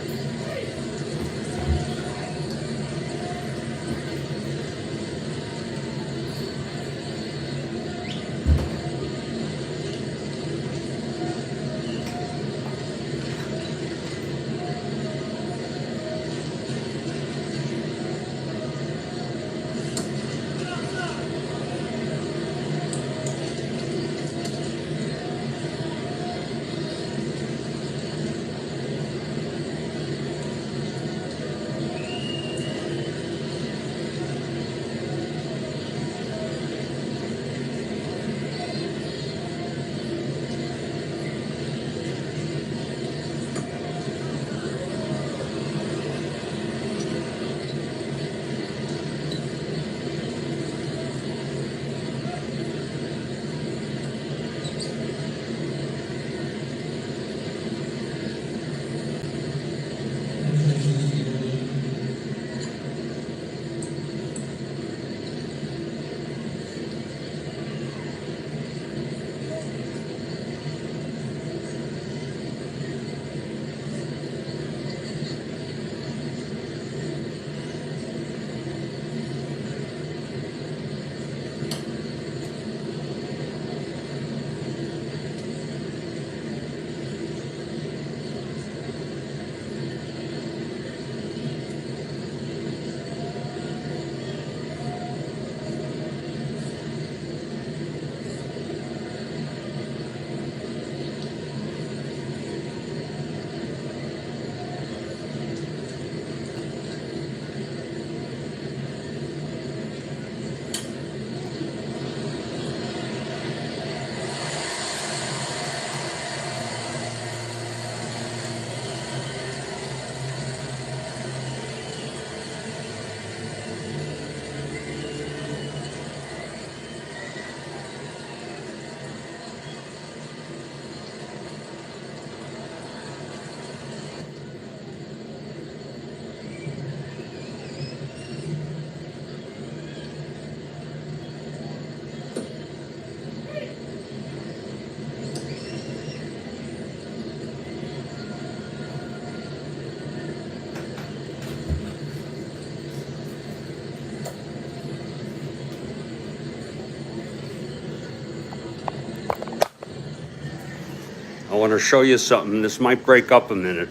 I want to show you something. This might break up a minute.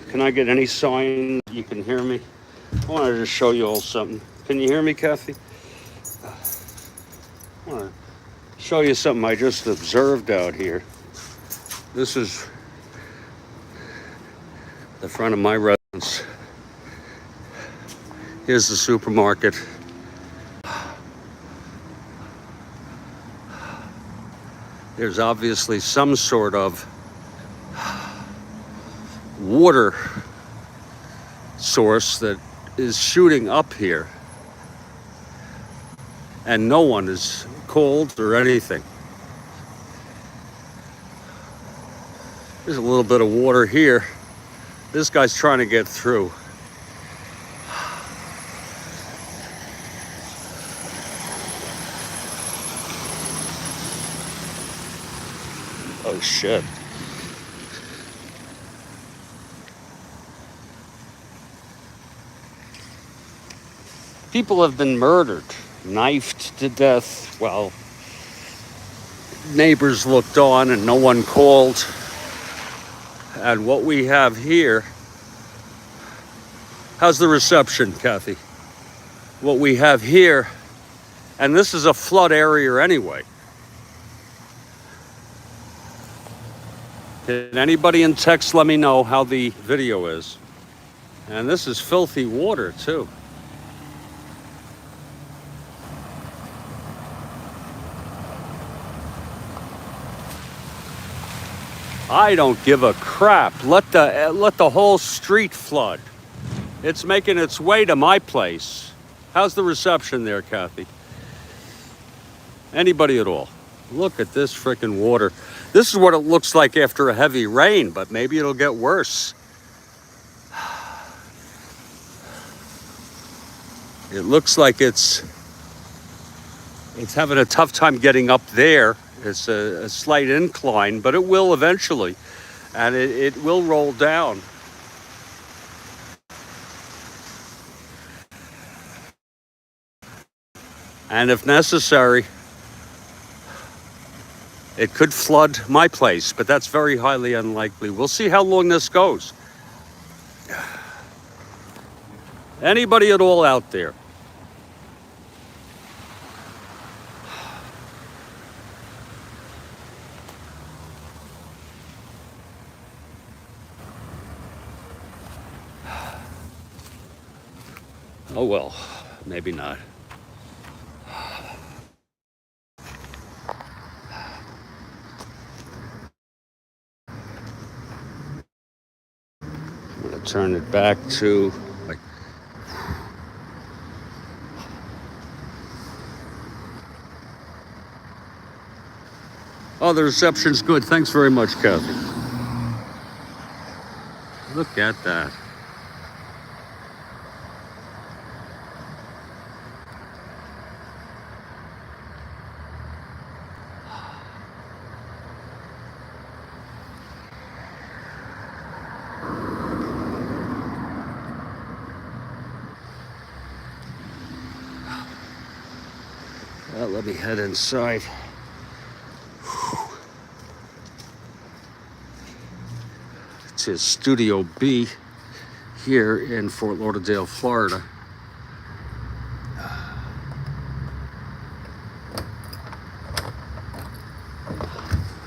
Can I get any sign you can hear me? I wanted to show you all something. Can you hear me, Kathy? I want to show you something I just observed out here. This is the front of my residence. Here's the supermarket. There's obviously some sort of water source that is shooting up here, and no one is called or anything. There's a little bit of water here. This guy's trying to get through. Oh shit. People have been murdered, knifed to death. Well, neighbors looked on and no one called. And what we have here, how's the reception, Kathy? What we have here, and this is a flood area anyway. Can anybody in text let me know how the video is? And this is filthy water too. I don't give a crap. Let the whole street flood. It's making its way to my place. How's the reception there, Kathy? Anybody at all? Look at this frickin' water. This is what it looks like after a heavy rain, but maybe it'll get worse. It looks like it's having a tough time getting up there. It's a slight incline, but it will eventually, and it will roll down. And if necessary, it could flood my place, but that's very highly unlikely. We'll see how long this goes. Anybody at all out there? Oh well, maybe not. I'm gonna turn it back to like. Oh, the reception's good. Thanks very much, Kathy. Look at that. Well, let me head inside. It's his Studio B here in Fort Lauderdale, Florida.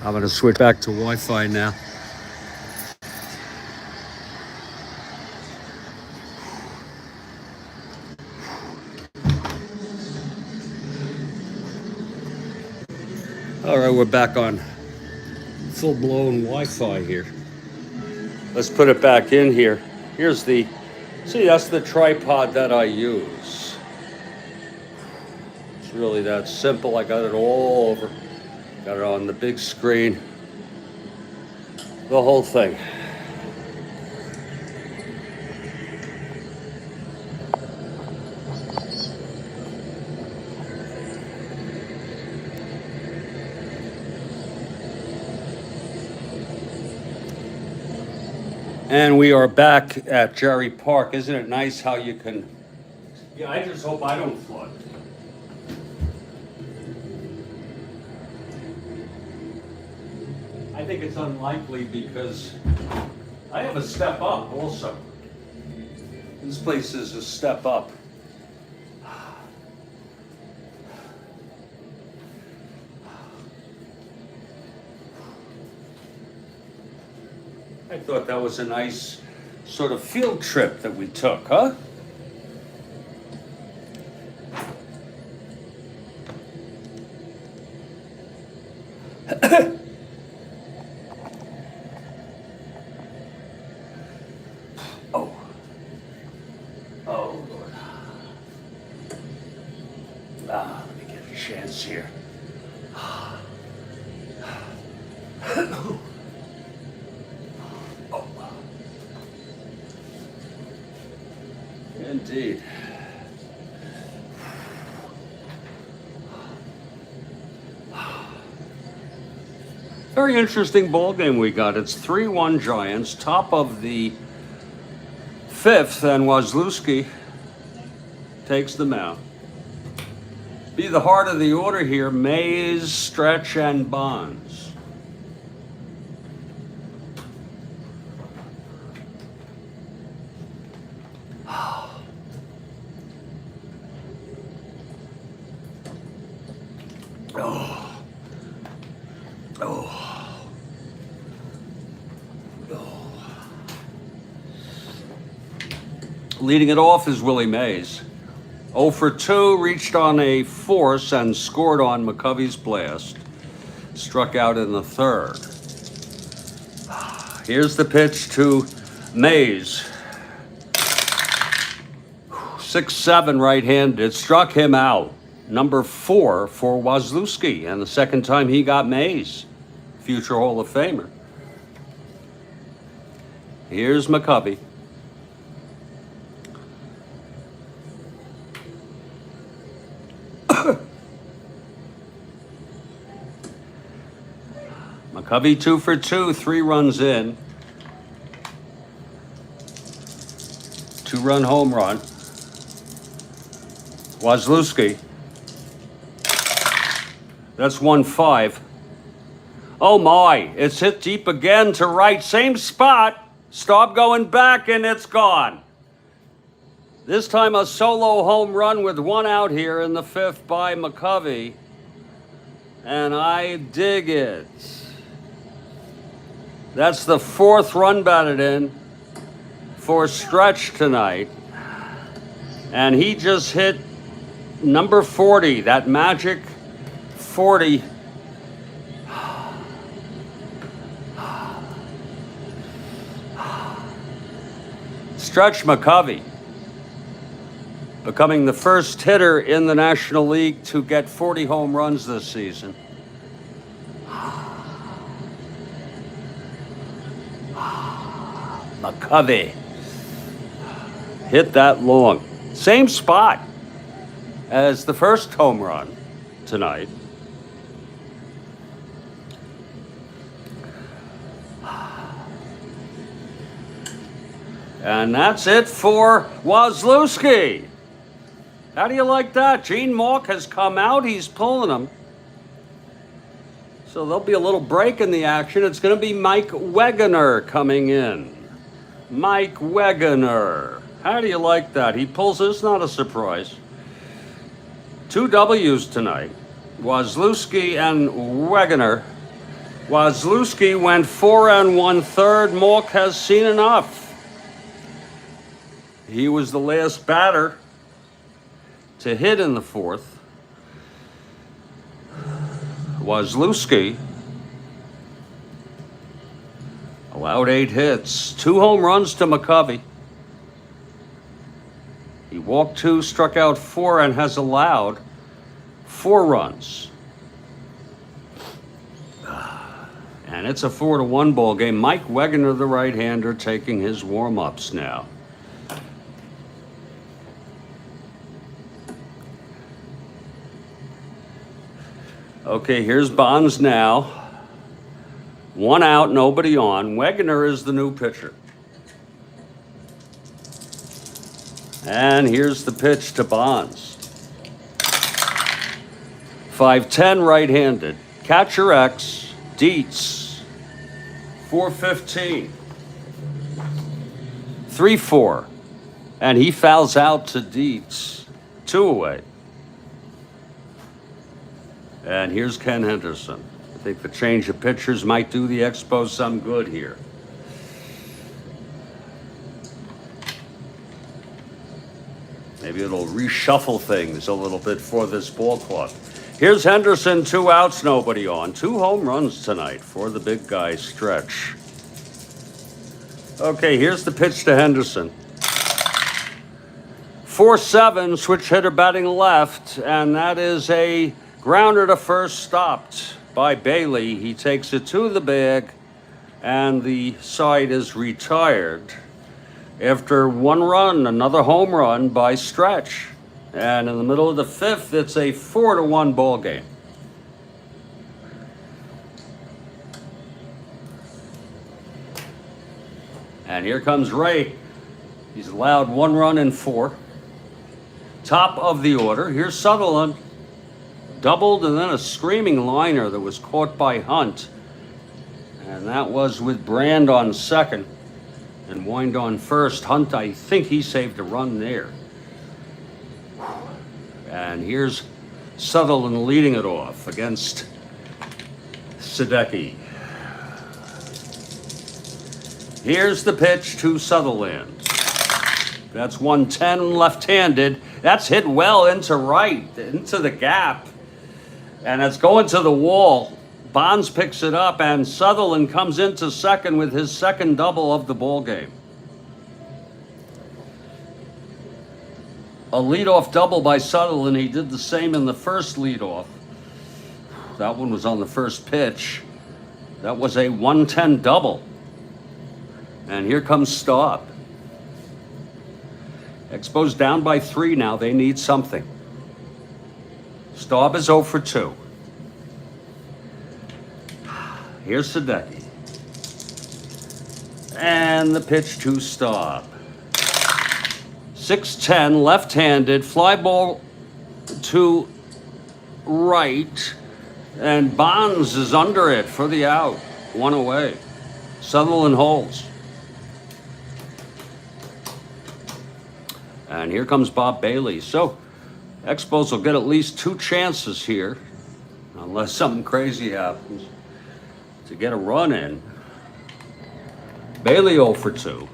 I'm going to switch back to Wi-Fi now. All right, we're back on full-blown Wi-Fi here. Let's put it back in here. Here's the, see, that's the tripod that I use. It's really that simple. I got it all over. Got it on the big screen. The whole thing. And we are back at Jerry Park. Isn't it nice how you can... Yeah, I just hope I don't flood. I think it's unlikely because I have a step up also. This place is a step up. I thought that was a nice sort of field trip that we took, huh? Oh. Oh, Lord. Let me get a chance here. Indeed. Very interesting ball game we got. It's 3-1 Giants, top of the fifth, and Waslewski takes the mound. Be the heart of the order here: Mays, Stretch, and Bonds. Leading it off is Willie Mays. 0 for 2, reached on a force and scored on McCovey's blast. Struck out in the third. Here's the pitch to Mays. 6-7 right-handed. Struck him out. Number 4 for Waslewski. And the second time he got Mays. Future Hall of Famer. Here's McCovey. McCovey 2 for 2, 3 runs in. 2-run home run. Waslewski. That's 1-5. Oh my, it's hit deep again to right. Same spot. Stop going back and it's gone. This time a solo home run with 1 out here in the 5th by McCovey. And I dig it. That's the 4th run batted in for Stretch tonight. And he just hit number 40, that magic 40. Stretch McCovey, becoming the first hitter in the National League to get 40 home runs this season. McCovey hit that long. Same spot as the first home run tonight. And that's it for Waslewski. How do you like that? Gene Mauch has come out. He's pulling him. So there'll be a little break in the action. It's going to be Mike Wegener coming in. Mike Wegener. How do you like that? He pulls this, not a surprise. 2 W's tonight. Waslewski and Wegener. Waslewski went 4 1/3. Mauch has seen enough. He was the last batter to hit in the 4th. Waslewski allowed 8 hits, 2 home runs to McCovey. He walked 2, struck out 4, and has allowed 4 runs. And it's a 4-1 ball game. Mike Wegener, the right-hander, taking his warm-ups now. Okay, here's Bonds now. 1 out, nobody on. Wegener is the new pitcher. And here's the pitch to Bonds. 5'10", right-handed. Catcher X, Dietz. 415. 3-4. And he fouls out to Dietz. 2 away. And here's Ken Henderson. I think the change of pitchers might do the Expos some good here. Maybe it'll reshuffle things a little bit for this ball club. Here's Henderson, 2 outs, nobody on. 2 home runs tonight for the big guy Stretch. Okay, here's the pitch to Henderson. 4-7, switch hitter batting left, and that is a grounder to first, stopped by Bailey. He takes it to the bag, and the side is retired. After 1 run, another home run by Stretch. And in the middle of the 5th, it's a 4-1 ball game. And here comes Ray. He's allowed 1 run in 4. Top of the order. Here's Sutherland. Doubled and then a screaming liner that was caught by Hunt. And that was with Brand on second and Wind on first. Hunt, I think he saved a run there. And here's Sutherland leading it off against Sadecki. Here's the pitch to Sutherland. That's 110 left-handed. That's hit well into right, into the gap. And it's going to the wall. Bonds picks it up, and Sutherland comes into second with his second double of the ball game. A leadoff double by Sutherland. He did the same in the first leadoff. That one was on the first pitch. That was a 110 double. And here comes Staub. Expos down by 3 now. They need something. Staub is 0 for 2. Here's Sadecki. And the pitch to Staub. 6-10, left-handed, fly ball to right, and Bonds is under it for the out. 1 away. Sutherland holds. And here comes Bob Bailey. So, Expos will get at least 2 chances here, unless something crazy happens, to get a run in. Bailey 0 for 2.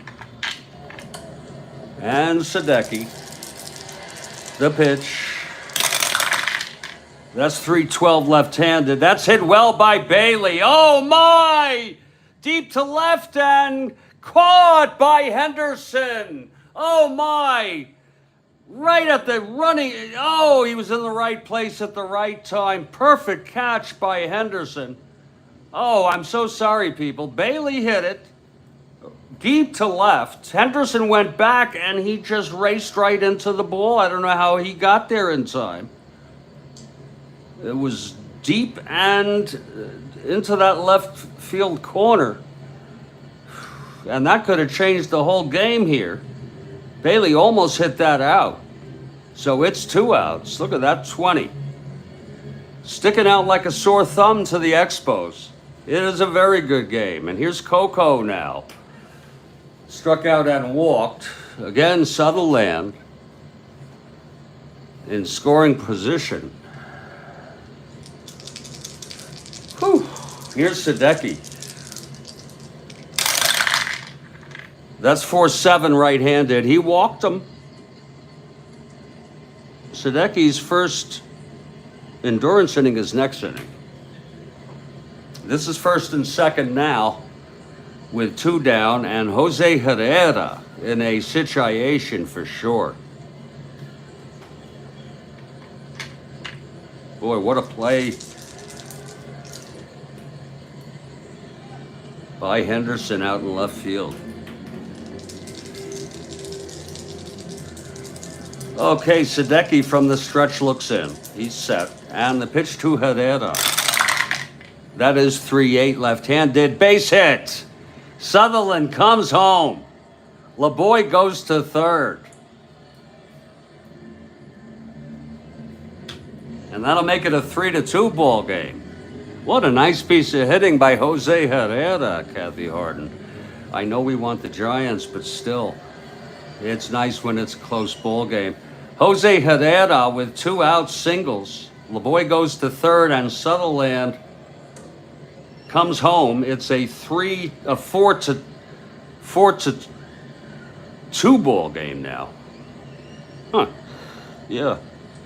And Sadecki, the pitch. That's 312 left-handed. That's hit well by Bailey. Oh my! Deep to left and caught by Henderson. Oh my! Right at the running. Oh, he was in the right place at the right time. Perfect catch by Henderson. Oh, I'm so sorry, people. Bailey hit it deep to left. Henderson went back and he just raced right into the ball. I don't know how he got there in time. It was deep and into that left field corner. And that could have changed the whole game here. Bailey almost hit that out. So it's 2 outs. Look at that 20. Sticking out like a sore thumb to the Expos. It is a very good game. And here's Coco now. Struck out and walked. Again, Sutherland in scoring position. Whew. Here's Sadecki. That's 4-7 right-handed. He walked him. Sadecki's first endurance inning is next inning. This is first and second now with 2 down, and Jose Herrera in a situation for sure. Boy, what a play by Henderson out in left field. Okay, Sadecki from the stretch looks in. He's set. And the pitch to Herrera. That is 3-8 left-handed. Base hit. Sutherland comes home. LeBoy goes to third. And that'll make it a 3-2 ball game. What a nice piece of hitting by Jose Herrera, Kathy Harden. I know we want the Giants, but still, it's nice when it's a close ball game. Jose Herrera with 2 out singles. LeBoy goes to third, and Sutherland comes home. It's a 4-2 ball game now. Huh. Yeah.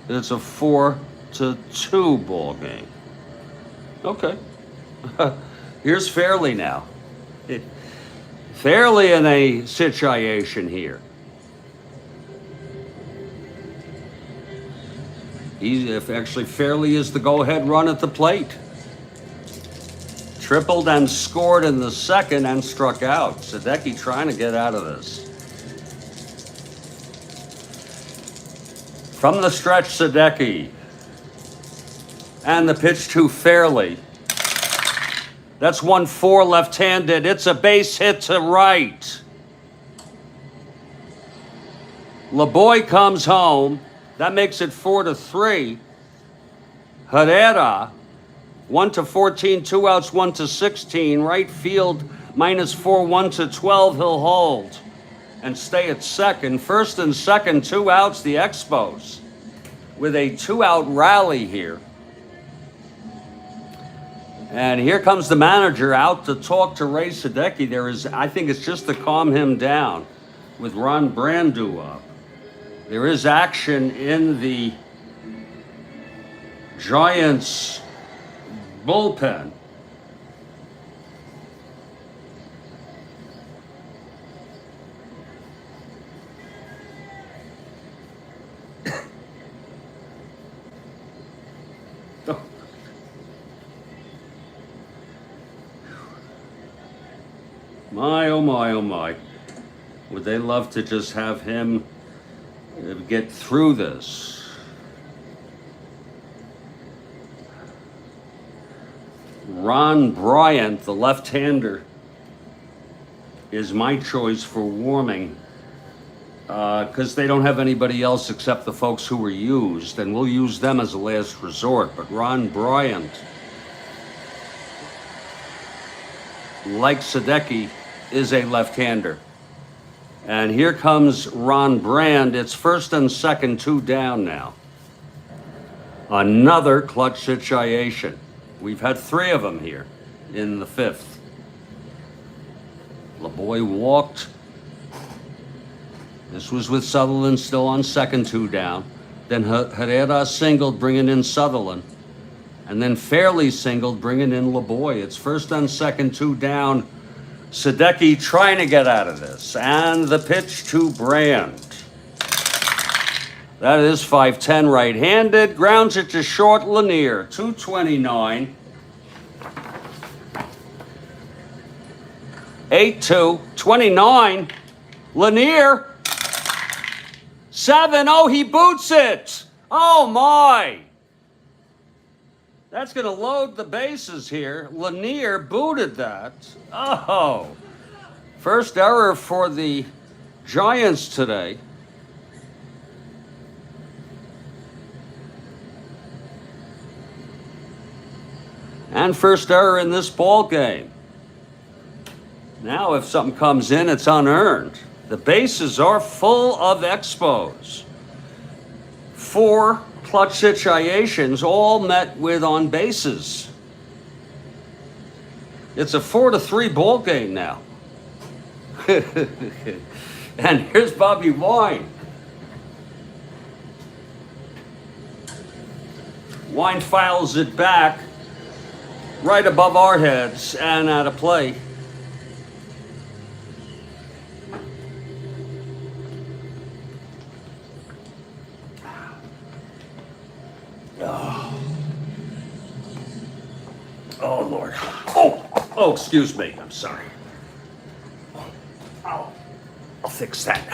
It's a 4-2 ball game. Okay. Here's Fairley now. Fairley in a situation here. Actually, Fairley is the go-ahead run at the plate. Tripled and scored in the second and struck out. Sadecki trying to get out of this. From the stretch, Sadecki. And the pitch to Fairley. That's 1-4 left-handed. It's a base hit to right. LeBoy comes home. That makes it 4-3. Herrera, 1-14, 2 outs, 1-16. Right field, -4, 1-12. He'll hold and stay at second. First and second, 2 outs, the Expos, with a 2-out rally here. And here comes the manager out to talk to Ray Sadecki. I think it's just to calm him down with Ron Brandu up. There is action in the Giants bullpen. My, oh my, oh my. Would they love to just have him get through this? Ron Bryant, the left-hander, is my choice for warming because they don't have anybody else except the folks who were used, and we'll use them as a last resort. But Ron Bryant, like Sadecki, is a left-hander. And here comes Ron Brand. It's first and second, 2 down now. Another clutch situation. We've had 3 of them here in the 5th. LeBoy walked. This was with Sutherland still on second, 2 down. Then Herrera singled, bringing in Sutherland. And then Fairley singled, bringing in LeBoy. It's first and second, 2 down. Sadecki trying to get out of this. And the pitch to Brand. That is 5'10", right-handed. Grounds it to short. Lanier, 229. 8-2, 29. Lanier. 7. Oh, he boots it. Oh, my. That's going to load the bases here. Lanier booted that. Oh. First error for the Giants today. And first error in this ball game. Now if something comes in, it's unearned. The bases are full of expos. 4 clutch situations, all met with on bases. It's a 4-3 ball game now. And here's Bobby Wine. Wine fouls it back right above our heads and out of play. Oh, Lord. Oh, excuse me. I'm sorry. I'll fix that.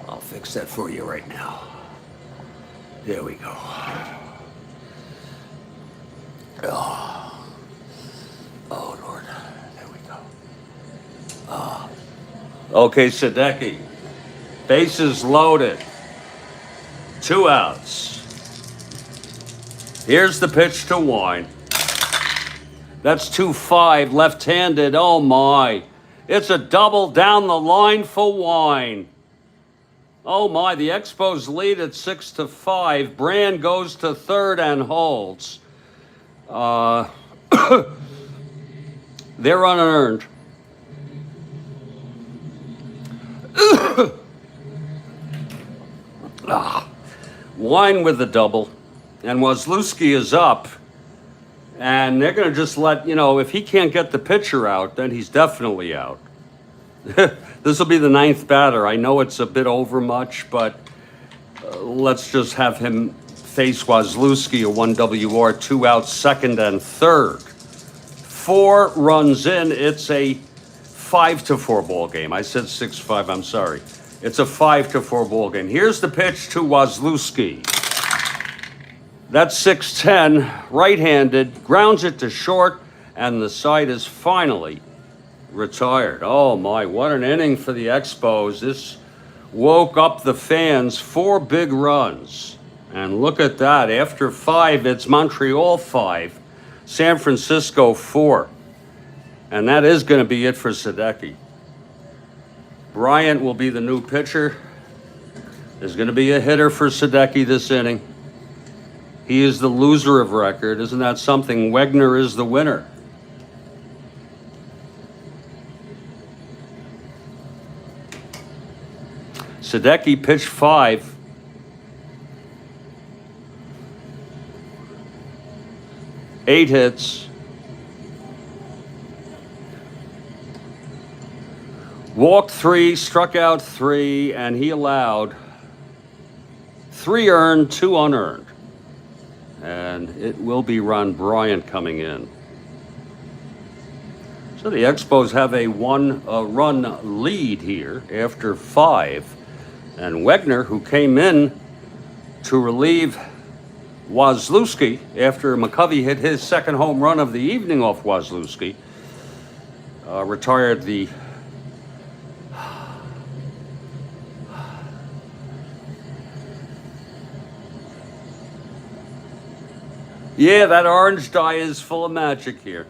I'll fix that for you right now. There we go. Oh, Lord. There we go. Okay, Sadecki. Bases loaded. 2 outs. Here's the pitch to Wine. That's 2-5, left-handed. Oh, my. It's a double down the line for Wine. Oh, my. The Expos lead at 6-5. Brand goes to third and holds. They're unearned. Wine with the double. And Waslewski is up. And they're going to just let, if he can't get the pitcher out, then he's definitely out. This will be the 9th batter. I know it's a bit over much, but let's just have him face Waslewski, a 1 WR, 2 outs, second and third. 4 runs in. It's a 5-4 ball game. I said 6-5. I'm sorry. It's a 5-4 ball game. Here's the pitch to Waslewski. That's 6'10", right-handed, grounds it to short, and the side is finally retired. Oh, my, what an inning for the Expos. This woke up the fans. 4 big runs. And look at that. After 5, it's Montreal 5, San Francisco 4. And that is going to be it for Sadecki. Bryant will be the new pitcher. There's going to be a hitter for Sadecki this inning. He is the loser of record. Isn't that something? Wegner is the winner. Sadecki pitched 5. Eight hits. Walked 3, struck out 3, and he allowed 3 earned, 2 unearned. And it will be Ron Bryant coming in. So the Expos have a one-run lead here after 5. And Wegner, who came in to relieve Waslewski after McCovey hit his second home run of the evening off Waslewski, retired the Yeah, that orange dye is full of magic here.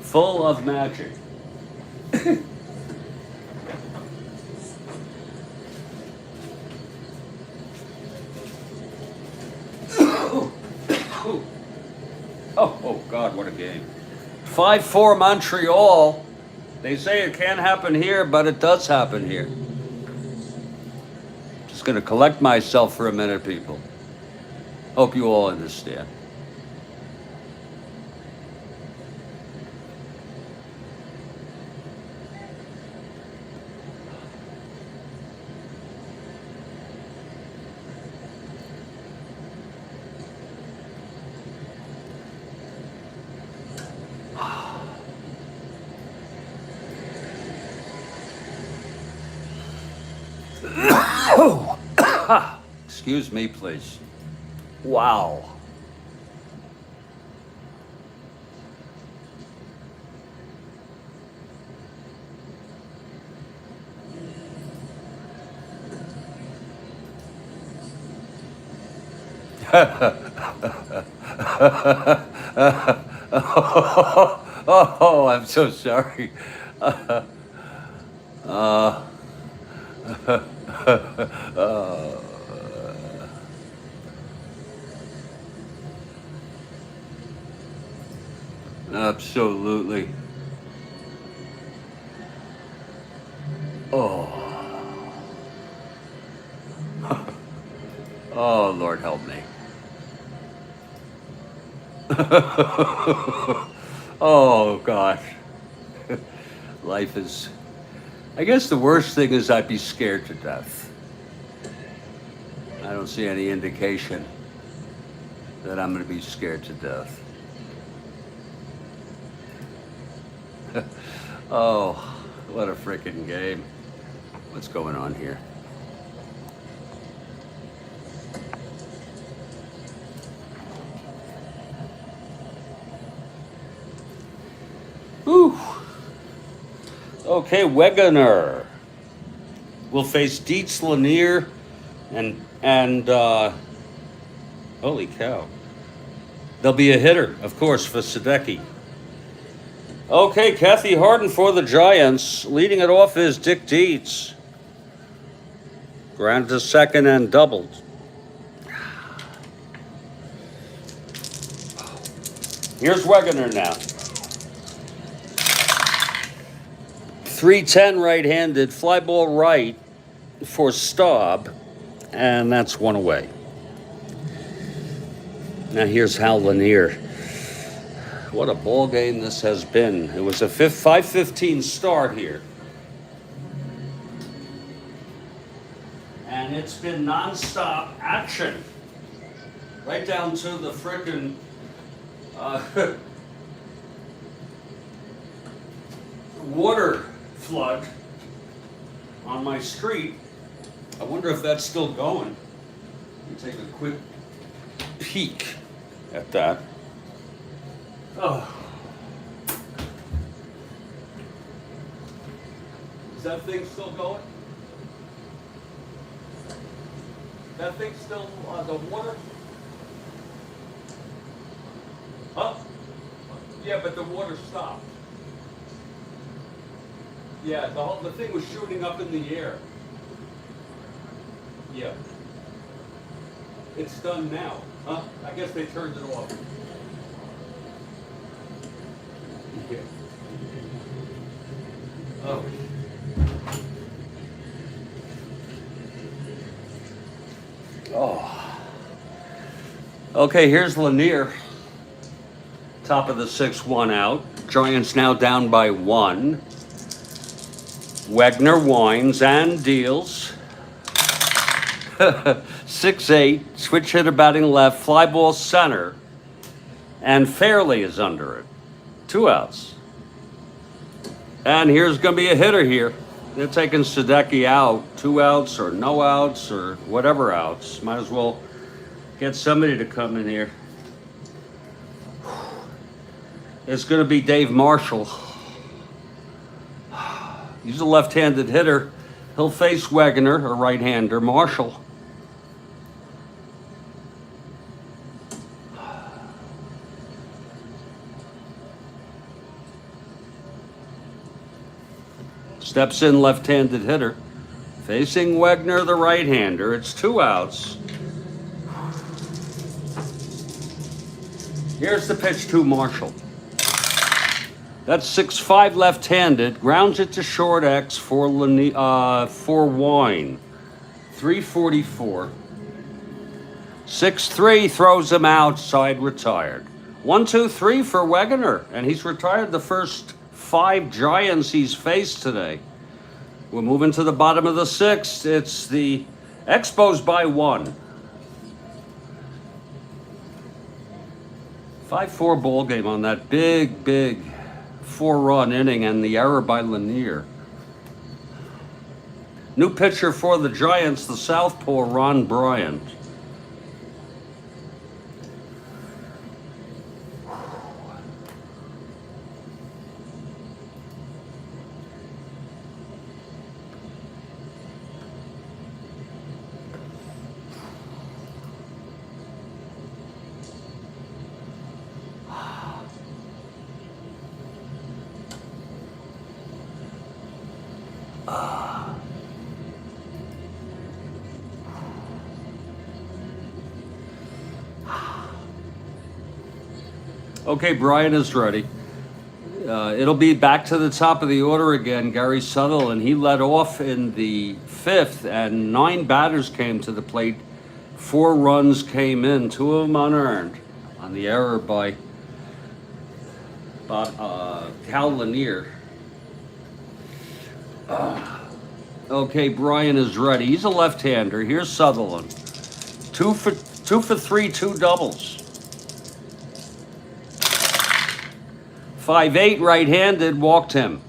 Full of magic. Oh, God, what a game. 5-4 Montreal. They say it can't happen here, but it does happen here. Just going to collect myself for a minute, people. Hope you all understand. Excuse me, please. Wow. Oh, I'm so sorry. Absolutely. Oh. Oh, Lord help me. Oh, gosh. Life is... I guess the worst thing is I'd be scared to death. I don't see any indication that I'm going to be scared to death. Oh, what a freaking game. What's going on here? Whew. Okay, Wegener will face Dietz, Lanier, and holy cow. There'll be a hitter, of course, for Sadecki. Okay, Kathy Harden for the Giants. Leading it off is Dick Dietz. Grounded to second and doubled. Here's Wegener now. 310 right-handed, fly ball right for Staub, and that's one away. Now here's Hal Lanier. What a ball game this has been. It was a 5:15 start here. And it's been nonstop action. Right down to the frickin' water flood on my street. I wonder if that's still going. Let me take a quick peek at that. Oh. Is that thing still going? That thing still on the water? Huh? Yeah, but the water stopped. Yeah, the thing was shooting up in the air. Yeah. It's done now. Huh? I guess they turned it off. Yeah. Oh. Oh. Okay, here's Lanier. Top of the 6-1 out. Giants now down by 1. Wegner winds and deals. 6-8, switch hitter batting left, fly ball center. And Fairley is under it. 2 outs. And here's going to be a hitter here. They're taking Sadecki out. 2 outs or no outs or whatever outs. Might as well get somebody to come in here. It's going to be Dave Marshall. He's a left-handed hitter. He'll face Wegener, a right-hander. Marshall. Steps in, left-handed hitter. Facing Wegener, the right-hander. It's 2 outs. Here's the pitch to Marshall. That's 6-5 left-handed. Grounds it to short X for Wine. 344. 6-3 throws him outside, retired. 1-2-3 for Wegener, and he's retired the first 5 Giants he's faced today. We're moving to the bottom of the 6th. It's the Expos by 1. 5-4 ball game on that big 4-run inning and the error by Lanier. New pitcher for the Giants, the southpaw Ron Bryant. Okay, Brian is ready. It'll be back to the top of the order again. Gary Sutherland, he led off in the 5th, and 9 batters came to the plate. 4 runs came in, 2 of them unearned on the error by Cal Lanier. Okay, Brian is ready. He's a left-hander. Here's Sutherland. 2 for 3, 2 doubles. 5-8 right-handed, walked him.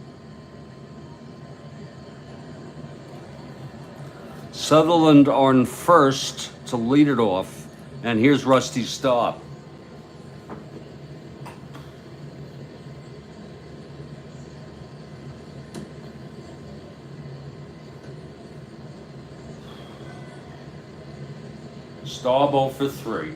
Sutherland on first to lead it off, and here's Rusty Staub. Staub 0 for 3.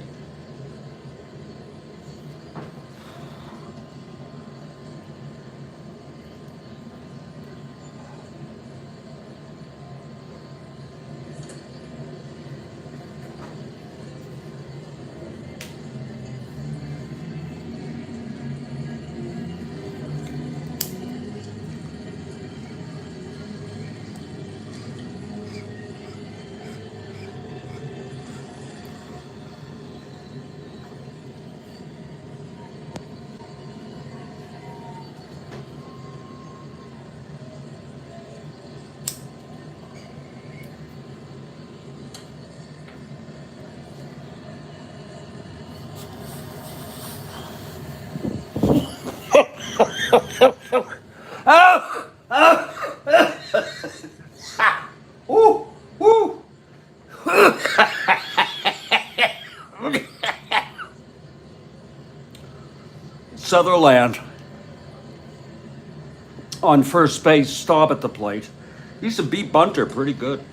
Ooh, ooh. Sutherland on first base, Staub at the plate. He used to beat Bunter pretty good.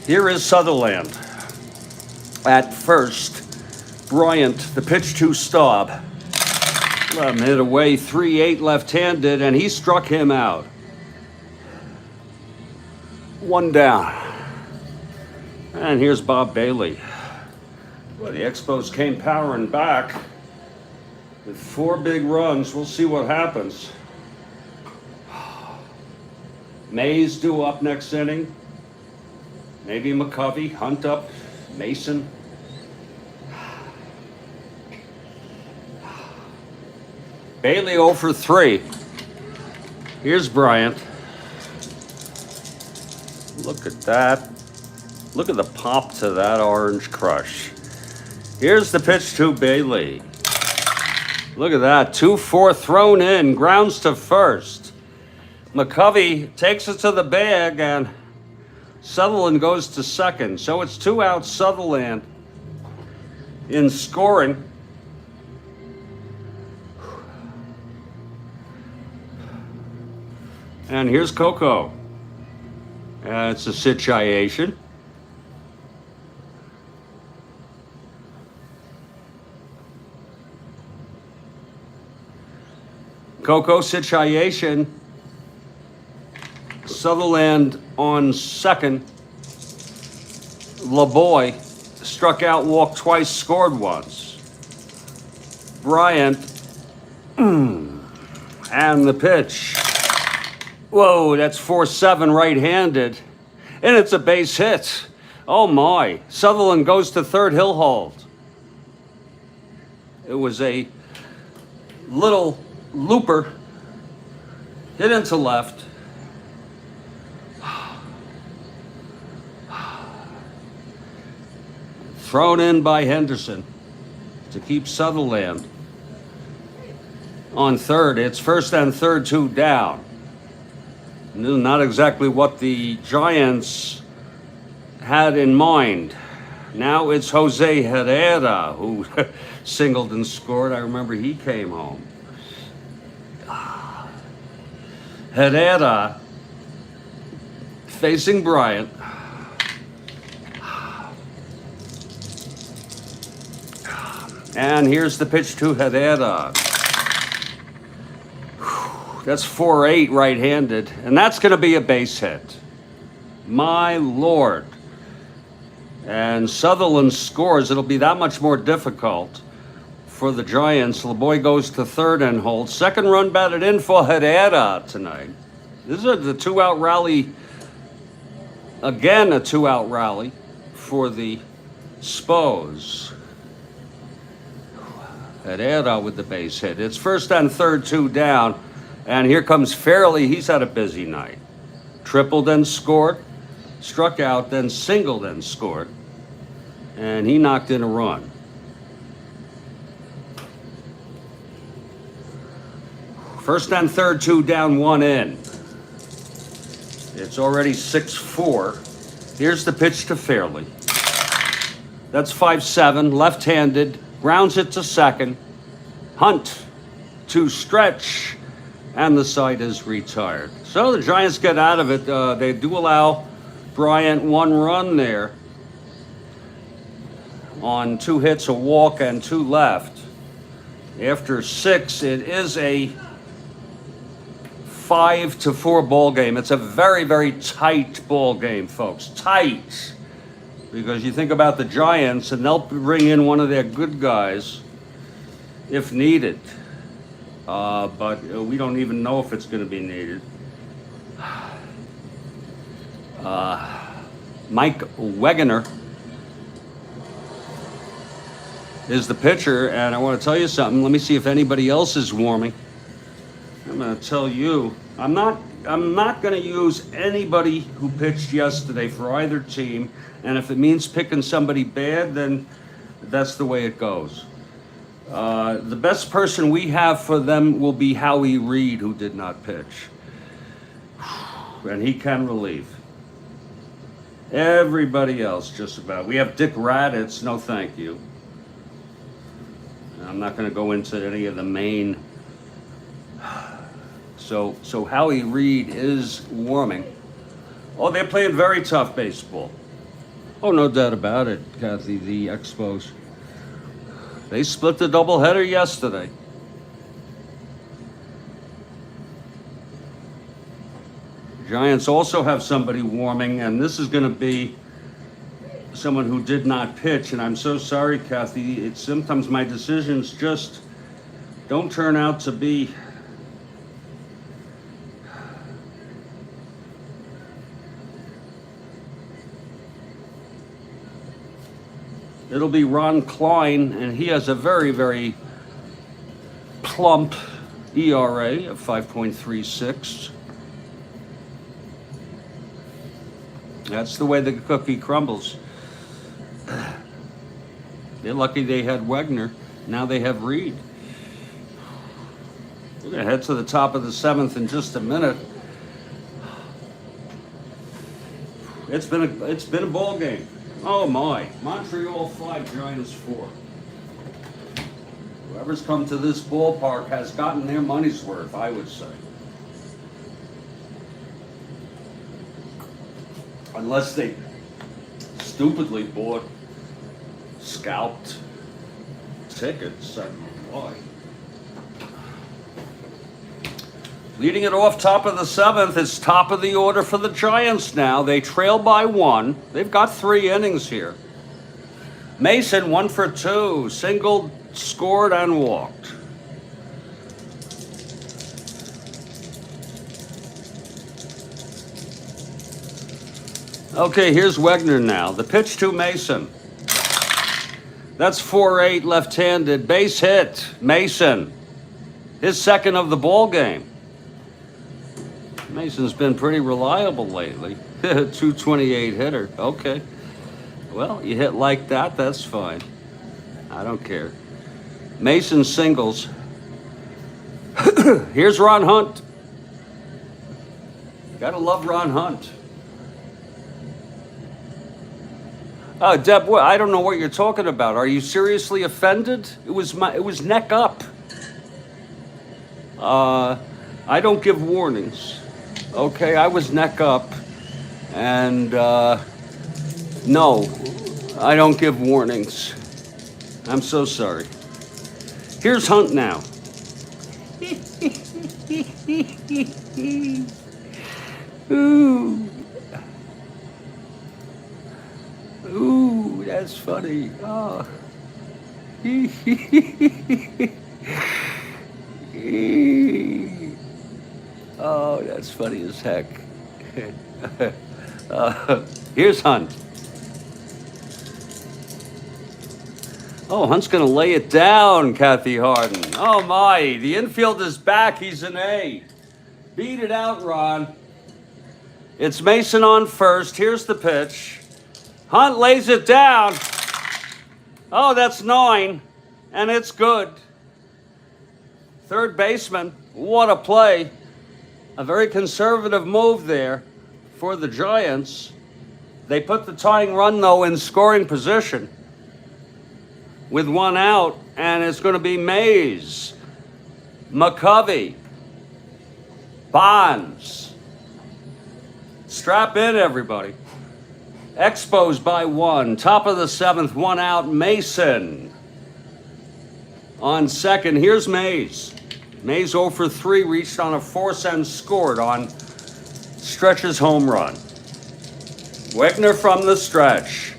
Here is Sutherland at first. Bryant, the pitch to Staub. Let him hit away, 3-8 left-handed, and he struck him out. 1 down. And here's Bob Bailey. Well, the Expos came powering back with 4 big runs. We'll see what happens. Mays due up next inning. Maybe McCovey, Hunt up, Mason. Bailey 0 for 3. Here's Bryant. Look at that. Look at the pop to that orange crush. Here's the pitch to Bailey. Look at that, 2-4 thrown in, grounds to first. McCovey takes it to the bag, and Sutherland goes to second. So it's 2 out Sutherland in scoring. And here's Coco. It's a situation. Coco situation. Sutherland on second. LeBoy struck out, walked twice, scored once. Bryant. And the pitch. Whoa, that's 4-7 right-handed. And it's a base hit. Oh my. Sutherland goes to third, he'll hold. It was a little looper. Hit into left. Thrown in by Henderson to keep Sutherland on third. It's first and third, 2 down. Not exactly what the Giants had in mind. Now it's Jose Herrera who singled and scored. I remember he came home. Herrera facing Bryant. And here's the pitch to Herrera. That's 4-8 right-handed, and that's going to be a base hit. My Lord. And Sutherland scores. It'll be that much more difficult for the Giants. LeBoy goes to third and holds. Second run batted in for Herrera tonight. This is the 2-out rally. Again, a 2-out rally for the Spos. Herrera with the base hit. It's first and third, 2 down. And here comes Fairley. He's had a busy night. Tripled and scored. Struck out, then singled and scored. And he knocked in a run. First and third, 2 down, 1 in. It's already 6-4. Here's the pitch to Fairley. That's 5-7, left-handed. Grounds it to second. Hunt to stretch. And the side is retired. So the Giants get out of it. They do allow Bryant 1 run there on 2 hits, a walk, and 2 left. After 6, it is a 5-4 ball game. It's a very, very tight ball game, folks. Tight. Because you think about the Giants, and they'll bring in one of their good guys if needed. But we don't even know if it's going to be needed. Mike Wegener is the pitcher, and I want to tell you something. Let me see if anybody else is warming. I'm going to tell you, I'm not going to use anybody who pitched yesterday for either team, and if it means picking somebody bad, then that's the way it goes. The best person we have for them will be Howie Reed, who did not pitch. And he can relieve. Everybody else, just about. We have Dick Raditz, no thank you. I'm not going to go into any of the main. So Howie Reed is warming. Oh, they're playing very tough baseball. Oh, no doubt about it, Kathy, the Expos. They split the doubleheader yesterday. Giants also have somebody warming, and this is going to be someone who did not pitch. And I'm so sorry, Kathy. It's sometimes my decisions just don't turn out to be It'll be Ron Klein, and he has a very, very plump ERA of 5.36. That's the way the cookie crumbles. They're lucky they had Wegner. Now they have Reed. We're going to head to the top of the 7th in just a minute. It's been a ball game. Oh my! Montreal 5, Giants 4. Whoever's come to this ballpark has gotten their money's worth, I would say. Unless they stupidly bought scalped tickets. I don't know why. Leading it off top of the 7th is top of the order for the Giants now. They trail by 1. They've got 3 innings here. Mason 1 for 2, singled, scored, and walked. Okay, here's Wegner now. The pitch to Mason. That's 4-8 left-handed. Base hit. Mason. His second of the ball game. Mason's been pretty reliable lately. 228 hitter. Okay. Well, you hit like that, that's fine. I don't care. Mason singles. Here's Ron Hunt. Gotta love Ron Hunt. Deb, I don't know what you're talking about. Are you seriously offended? It was neck up. I don't give warnings. Okay, I was neck up, and no, I don't give warnings. I'm so sorry. Here's Hunt now. Ooh. Ooh, that's funny. Oh. Oh, that's funny as heck. Here's Hunt. Oh, Hunt's going to lay it down, Kathy Harden. Oh, my. The infield is back. He's an A. Beat it out, Ron. It's Mason on first. Here's the pitch. Hunt lays it down. Oh, that's 9. And it's good. Third baseman. What a play. A very conservative move there for the Giants. They put the tying run, though, in scoring position with 1 out, and it's going to be Mays, McCovey, Bonds. Strap in, everybody. Expos by 1. Top of the 7th, 1 out, Mason. On second, here's Mays. Mays 0 for 3, reached on a force and scored on Stretch's home run. Wegner from the stretch.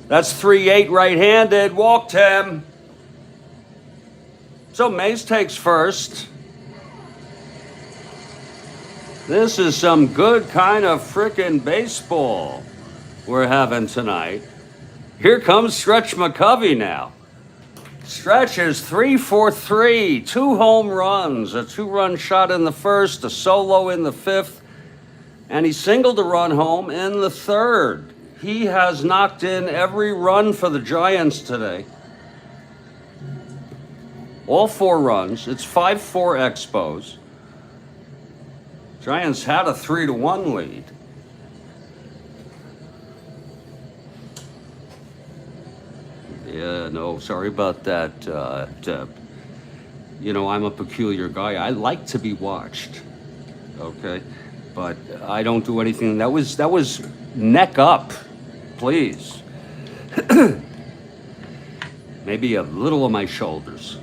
That's 3-8 right-handed, walked him. So Mays takes first. This is some good kind of frickin' baseball we're having tonight. Here comes Stretch McCovey now. Stretch is 3 for 3, 2 home runs, a 2-run shot in the first, a solo in the 5th, and he singled a run home in the 3rd. He has knocked in every run for the Giants today. All 4 runs. It's 5-4 Expos. Giants had a 3-1 lead. Yeah, no, sorry about that, Deb. You know, I'm a peculiar guy. I like to be watched, okay? But I don't do anything. That was neck up, please. Maybe a little on my shoulders.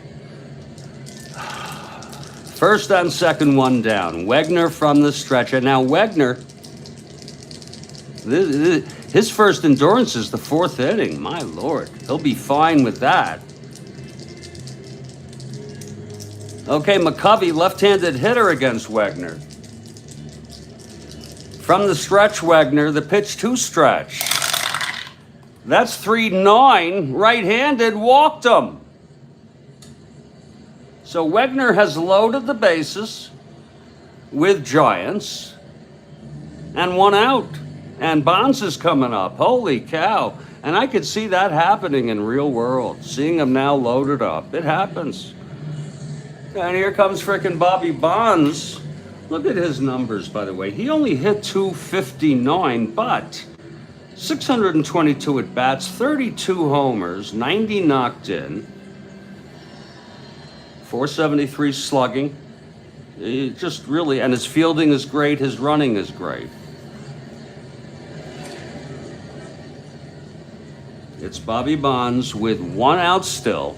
First and second, 1 down. Wegner from the stretch. And now Wegner, his first endurance is the 4th inning. My Lord, he'll be fine with that. Okay, McCovey, left-handed hitter against Wegner. From the stretch, Wegner, the pitch to Stretch. That's 3-9, right-handed, walked him. So Wegner has loaded the bases with Giants. and one out. And Bonds is coming up. Holy cow. And I could see that happening in real world. Seeing him now loaded up. It happens. And here comes frickin' Bobby Bonds. Look at his numbers, by the way. He only hit 259, but 622 at bats, 32 homers, 90 knocked in, 473 slugging. He just really, and his fielding is great, his running is great. It's Bobby Bonds with one out still,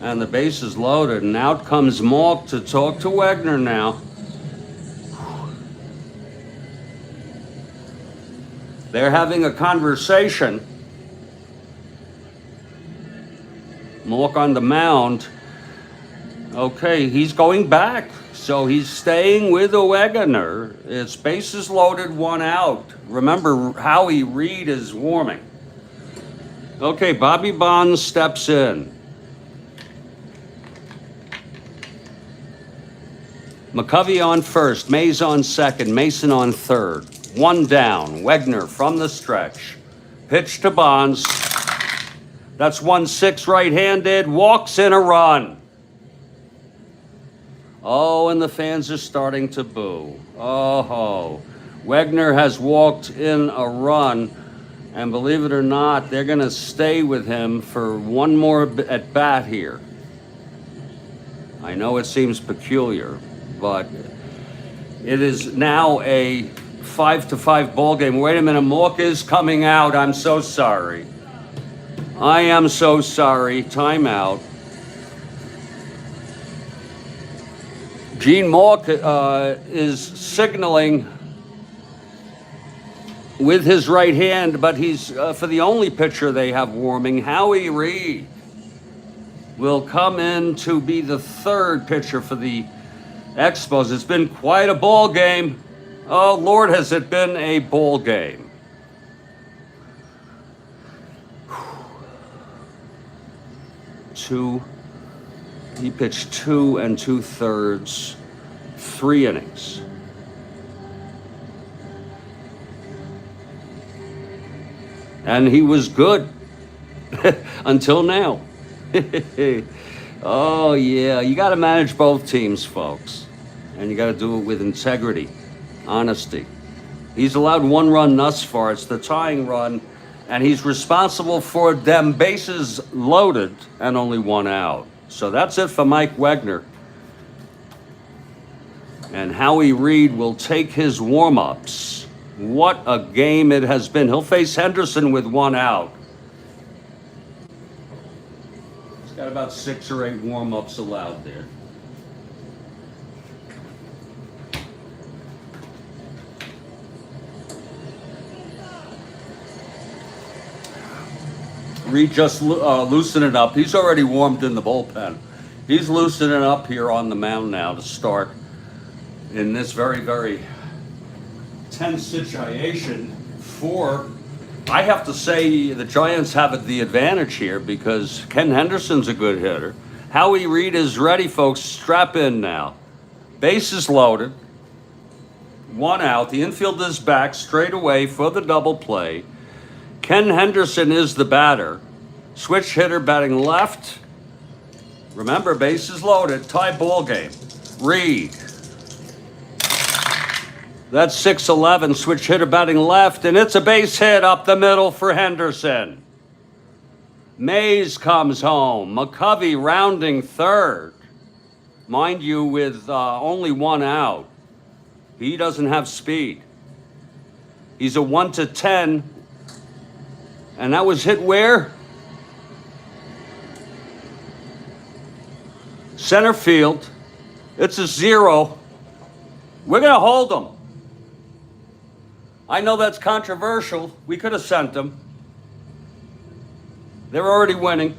and the base is loaded, and out comes Malk to talk to Wegner now. They're having a conversation. Malk on the mound. Okay, he's going back. So he's staying with Wegner. It's bases loaded, one out. Remember, Howie Reed is warming. Okay, Bobby Bonds steps in. McCovey on first, Mays on second, Mason on third. One down, Wegner from the stretch. Pitch to Bonds. That's 1-6 right-handed, walks in a run. Oh, and the fans are starting to boo. Oh, Wegner has walked in a run, and believe it or not, they're going to stay with him for one more at bat here. I know it seems peculiar, but it is now a 5-5 ball game. Wait a minute, Malk is coming out. I'm so sorry. I am so sorry. Timeout. Gene Malk is signaling with his right hand, but he's for the only pitcher they have warming. Howie Reed will come in to be the third pitcher for the Expos. It's been quite a ball game. Oh, Lord, has it been a ball game. He pitched 2 2/3, 3 innings. And he was good until now. Oh, yeah, you got to manage both teams, folks. And you got to do it with integrity, honesty. He's allowed one run thus far. It's the tying run, and he's responsible for them bases loaded and only one out. So that's it for Mike Wegner. And Howie Reed will take his warm-ups. What a game it has been. He'll face Henderson with one out. He's got about 6 or 8 warm-ups allowed there. Reed just loosening up. He's already warmed in the bullpen. He's loosening up here on the mound now to start in this very, very tense situation for, I have to say, the Giants have the advantage here because Ken Henderson's a good hitter. Howie Reed is ready, folks. Strap in now. Bases loaded. One out. The infield is back straight away for the double play. Ken Henderson is the batter. Switch hitter batting left. Remember, bases loaded. Tie ball game. Reed. That's 6-11. Switch hitter batting left, and it's a base hit up the middle for Henderson. Mays comes home. McCovey rounding third. Mind you, with only one out. He doesn't have speed. He's a 1-10. And that was hit where? Center field. It's a 0. We're going to hold them. I know that's controversial. We could have sent them. They're already winning.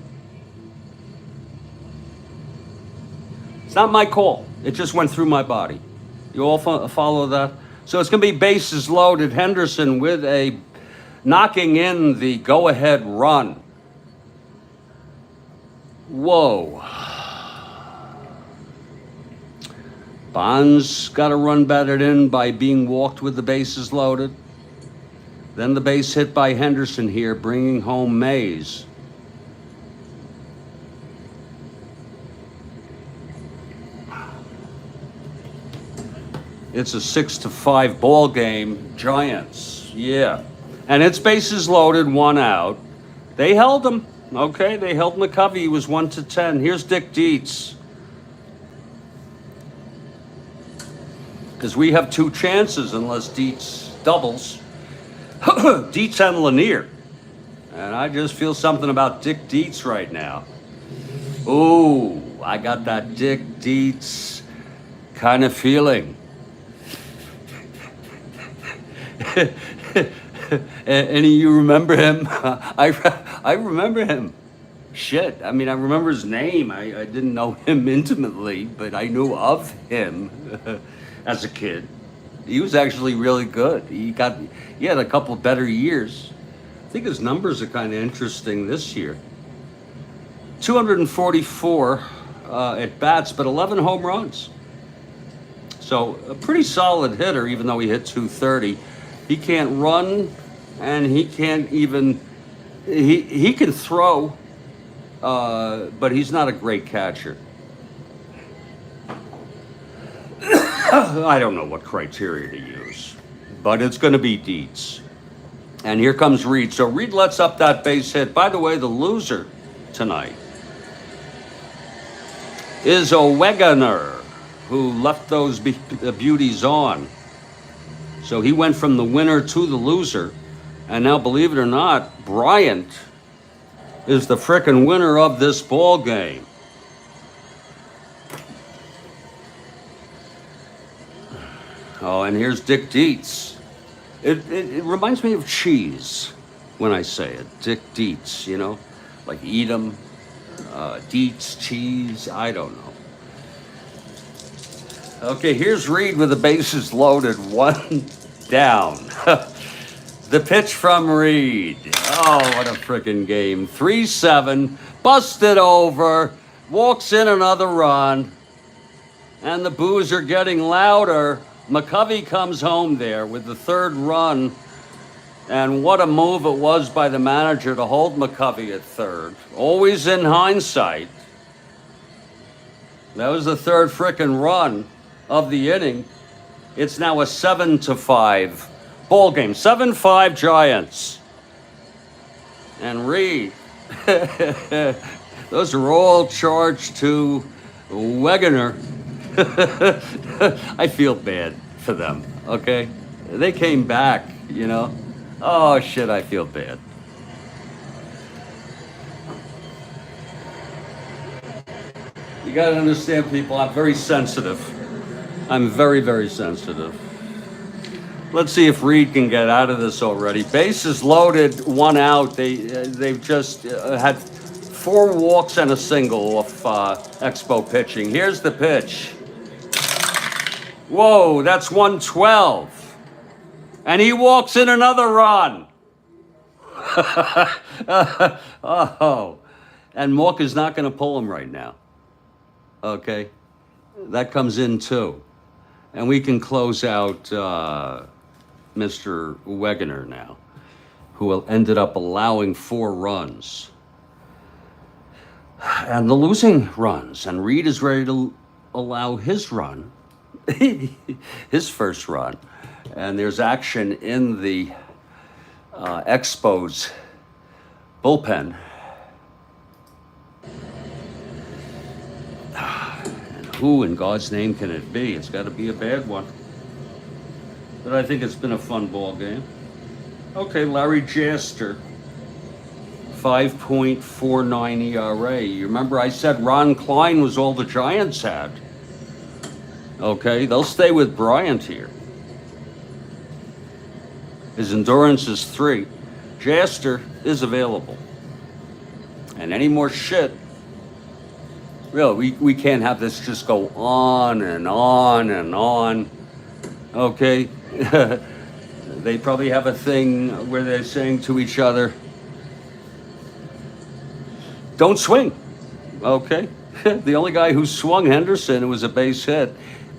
It's not my call. It just went through my body. You all follow that? So it's going to be bases loaded. Henderson with a knocking in the go-ahead run. Whoa. Bonds got a run batted in by being walked with the bases loaded. Then the base hit by Henderson here, bringing home Mays. It's a 6-5 ball game. Giants, yeah. And it's bases loaded, 1 out. They held him, okay? They held McCovey. He was 1-10. Here's Dick Dietz. Because we have 2 chances unless Dietz doubles. Dietz and Lanier. And I just feel something about Dick Dietz right now. Ooh, I got that Dick Dietz kind of feeling. Any of you remember him? I remember him. Shit, I mean, I remember his name. I didn't know him intimately, but I knew of him as a kid. He was actually really good. He had a couple better years. I think his numbers are kind of interesting this year. 244 at bats, but 11 home runs. So a pretty solid hitter, even though he hit 230. He can't run, and he can't even, he can throw, but he's not a great catcher. I don't know what criteria to use, but it's going to be Dietz. And here comes Reed. So Reed lets up that base hit. By the way, the loser tonight is Wegener, who left those beauties on. So he went from the winner to the loser. And now, believe it or not, Bryant is the frickin' winner of this ball game. Oh, and here's Dick Dietz. It reminds me of cheese when I say it. Dick Dietz, you know, like Edam, Dietz, cheese, I don't know. Okay, here's Reed with the bases loaded, 1 down. The pitch from Reed. Oh, what a frickin' game. 3-7, busted over, walks in another run, and the boos are getting louder. McCovey comes home there with the 3rd run, and what a move it was by the manager to hold McCovey at 3rd. Always in hindsight. That was the 3rd frickin' run of the inning. It's now a 7-5 ball game. 7-5 Giants. And Reed, those are all charged to Wegener. I feel bad for them, okay? They came back, you know? Oh, shit, I feel bad. You gotta understand, people, I'm very sensitive. I'm very, very sensitive. Let's see if Reed can get out of this already. Bases loaded, 1 out. They've just had 4 walks and a single off Expo pitching. Here's the pitch. Whoa, that's 112. And he walks in another run. Oh, and Mork is not going to pull him right now. Okay, that comes in too. And we can close out Mr. Wegener now, who ended up allowing 4 runs. And the losing runs. And Reed is ready to allow his run, his first run. And there's action in the Expos bullpen. And who in God's name can it be? It's got to be a bad one. But I think it's been a fun ball game. Okay, Larry Jaster, 5.49 ERA. You remember I said Ron Klein was all the Giants had. Okay, they'll stay with Bryant here. His endurance is 3. Jaster is available. And any more shit, really, we can't have this just go on and on and on. Okay? They probably have a thing where they're saying to each other, don't swing. Okay? The only guy who swung Henderson, it was a base hit.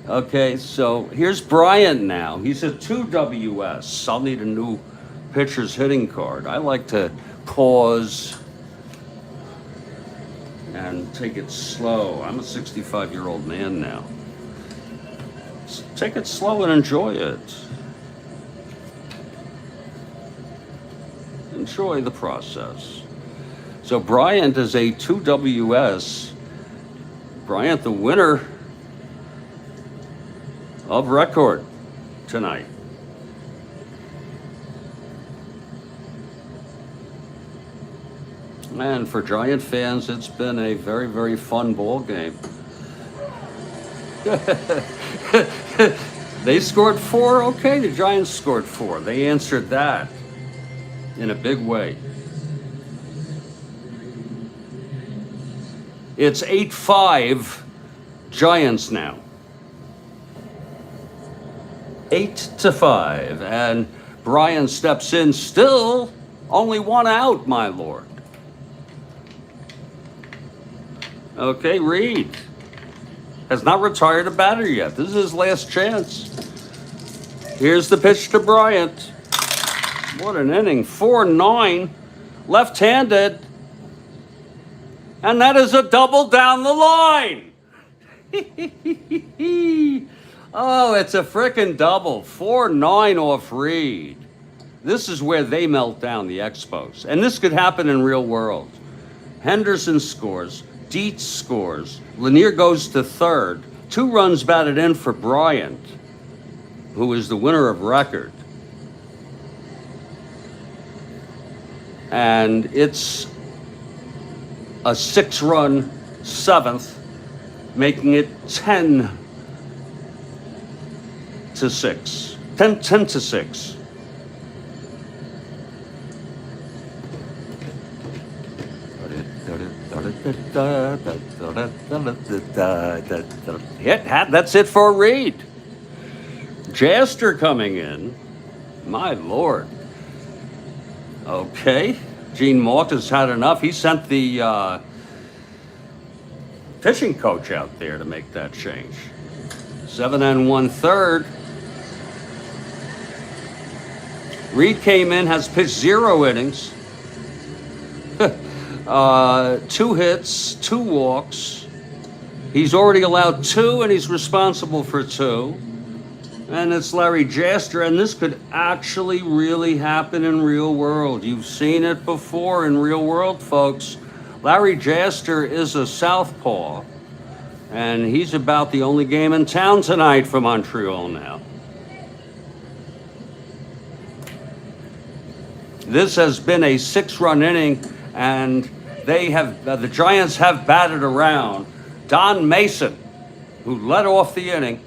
Okay, so here's Bryant now. He's a 2 WS. I'll need a new pitcher's hitting card. I like to pause and take it slow. I'm a 65-year-old man now. Take it slow and enjoy it. Enjoy the process. So Bryant is a 2 WS. Bryant, the winner of record tonight. And for Giant fans, it's been a very, very fun ball game. They scored 4. Okay, the Giants scored 4. They answered that in a big way. It's 8-5 Giants now. 8-5. And Brian steps in, still only 1 out, my lord. Okay, Reed has not retired a batter yet. This is his last chance. Here's the pitch to Bryant. What an inning. 4-9, left-handed. And that is a double down the line. Oh, it's a frickin' double. 4-9 off Reed. This is where they melt down, the Expos. And this could happen in real world. Henderson scores. Dietz scores. Lanier goes to third. 2 runs batted in for Bryant, who is the winner of record. And it's a 6-run 7th, making it 10-6. 10-6. That's it for Reed. Jaster coming in. My lord. Okay. Gene Malt has had enough. He sent the pitching coach out there to make that change. 7 1/3. Reed came in, has pitched 0 innings. 2 hits, 2 walks. He's already allowed 2, and he's responsible for 2. And it's Larry Jaster, and this could actually really happen in real world. You've seen it before in real world, folks. Larry Jaster is a southpaw, and he's about the only game in town tonight for Montreal now. This has been a 6-run inning, and they have the Giants have batted around. Don Mason, who led off the inning,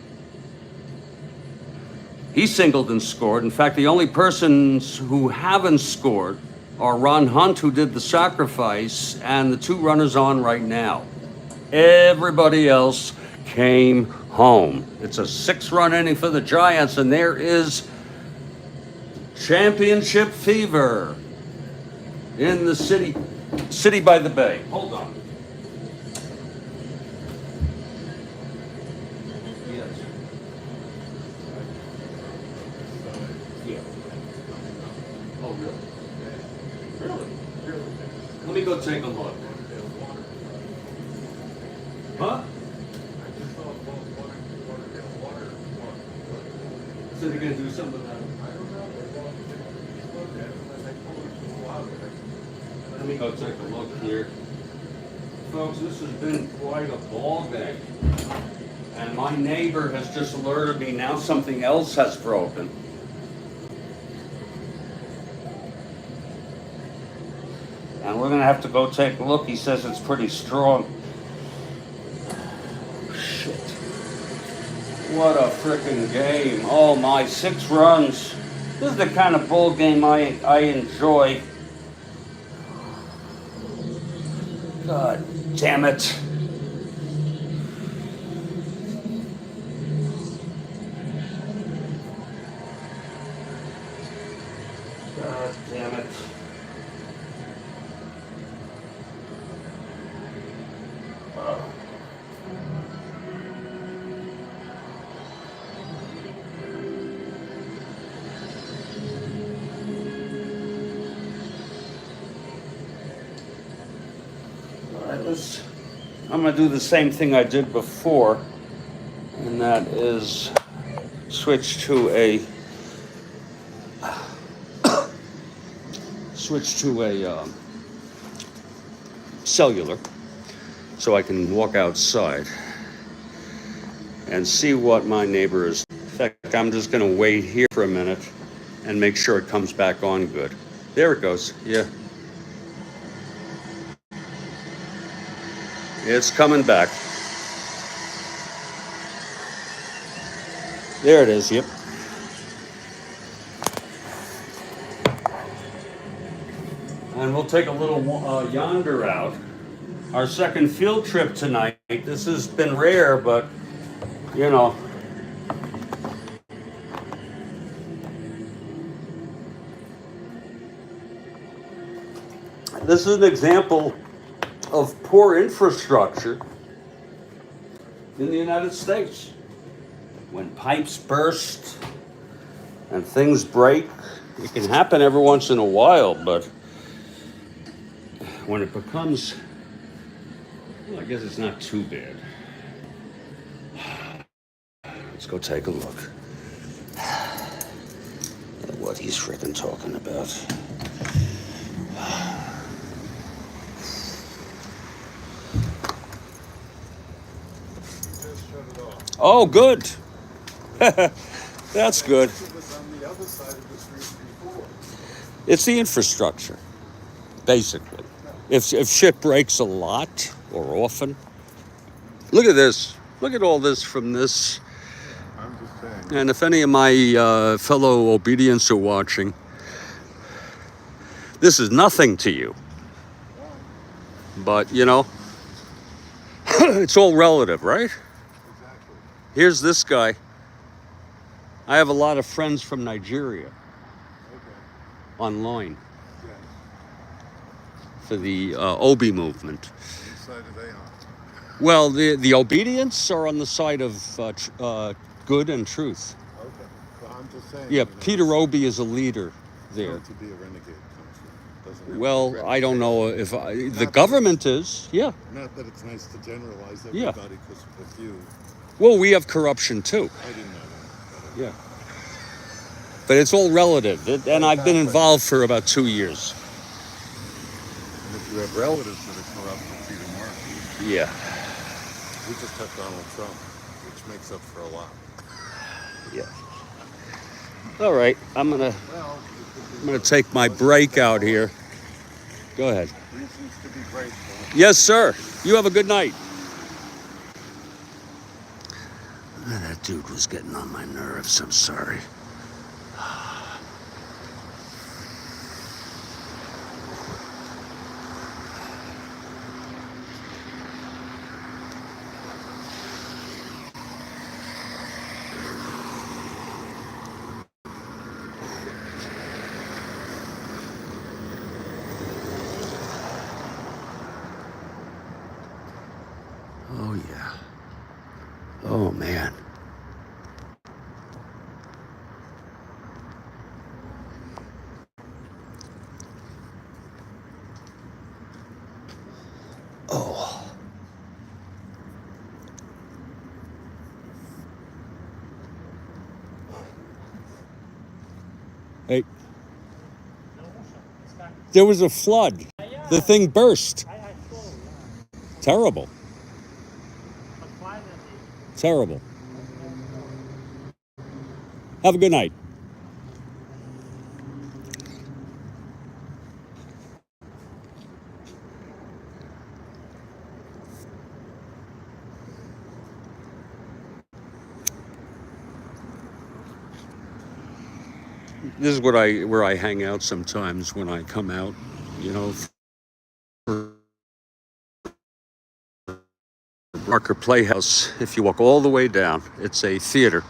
he singled and scored. In fact, the only persons who haven't scored are Ron Hunt, who did the sacrifice, and the 2 runners on right now. Everybody else came home. It's a 6-run inning for the Giants, and there is championship fever in the city by the bay. Hold on. Yes. Yeah. Oh, really? Really? Let me go take a look. Huh? So they're going to do something about it? Let me go take a look here. Folks, this has been quite a ball game. And my neighbor has just alerted me now something else has broken. And we're going to have to go take a look. He says it's pretty strong. Shit. What a frickin' game. Oh my, 6 runs. This is the kind of ball game I enjoy. God damn it. God damn it. right, I'm gonna do the same thing I did before, and that is switch to a cellular, so I can walk outside and see what my neighbor is. In fact, I'm just gonna wait here for a minute and make sure it comes back on good. There it goes. Yeah. It's coming back. There it is. Yep. And we'll take a little yonder out. Our second field trip tonight. This has been rare, but you know. This is an example of poor infrastructure in the United States. When pipes burst and things break, it can happen every once in a while, but when it becomes, well, I guess it's not too bad. Let's go take a look at what he's freaking talking about. Oh, good. That's good. It's the infrastructure, basically. If shit breaks a lot or often. Look at this. Look at all this from this. I'm just saying. And if any of my fellow obedience are watching, this is nothing to you. But, you know, it's all relative, right? Here's this guy. I have a lot of friends from Nigeria online for the Obi movement. Which side are they on? Well, the obedience are on the side of good and truth. Okay, so I'm just saying. Yeah, Peter Obi is a leader there. To be a renegade country. Well, I don't know if the government is. Yeah. Not that it's nice to generalize everybody, because with you. Well, we have corruption too. I didn't know that. Yeah. But it's all relative, and I've been involved for about 2 years. And if you have relatives that are corrupt, it's even worse. Yeah. We just have Donald Trump, which makes up for a lot. Yeah. All right, I'm gonna take my break out here. Go ahead. Reasons to be grateful. Yes, sir. You have a good night. That dude was getting on my nerves. I'm sorry. Oh, yeah. Oh, man. Oh. Hey. There was a flood. The thing burst. Terrible. Terrible. Have a good night. This is where I hang out sometimes when I come out, you know, for Barker Playhouse. If you walk all the way down, it's a theater.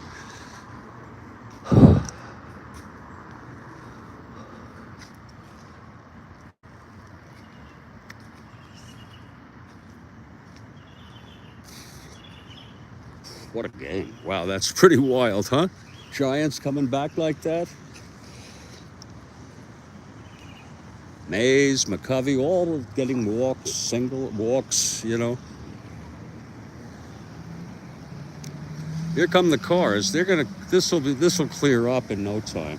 What a game. Wow, that's pretty wild, huh? Giants coming back like that. Mays, McCovey, all getting walks, single walks, you know. Here come the cars. This will clear up in no time.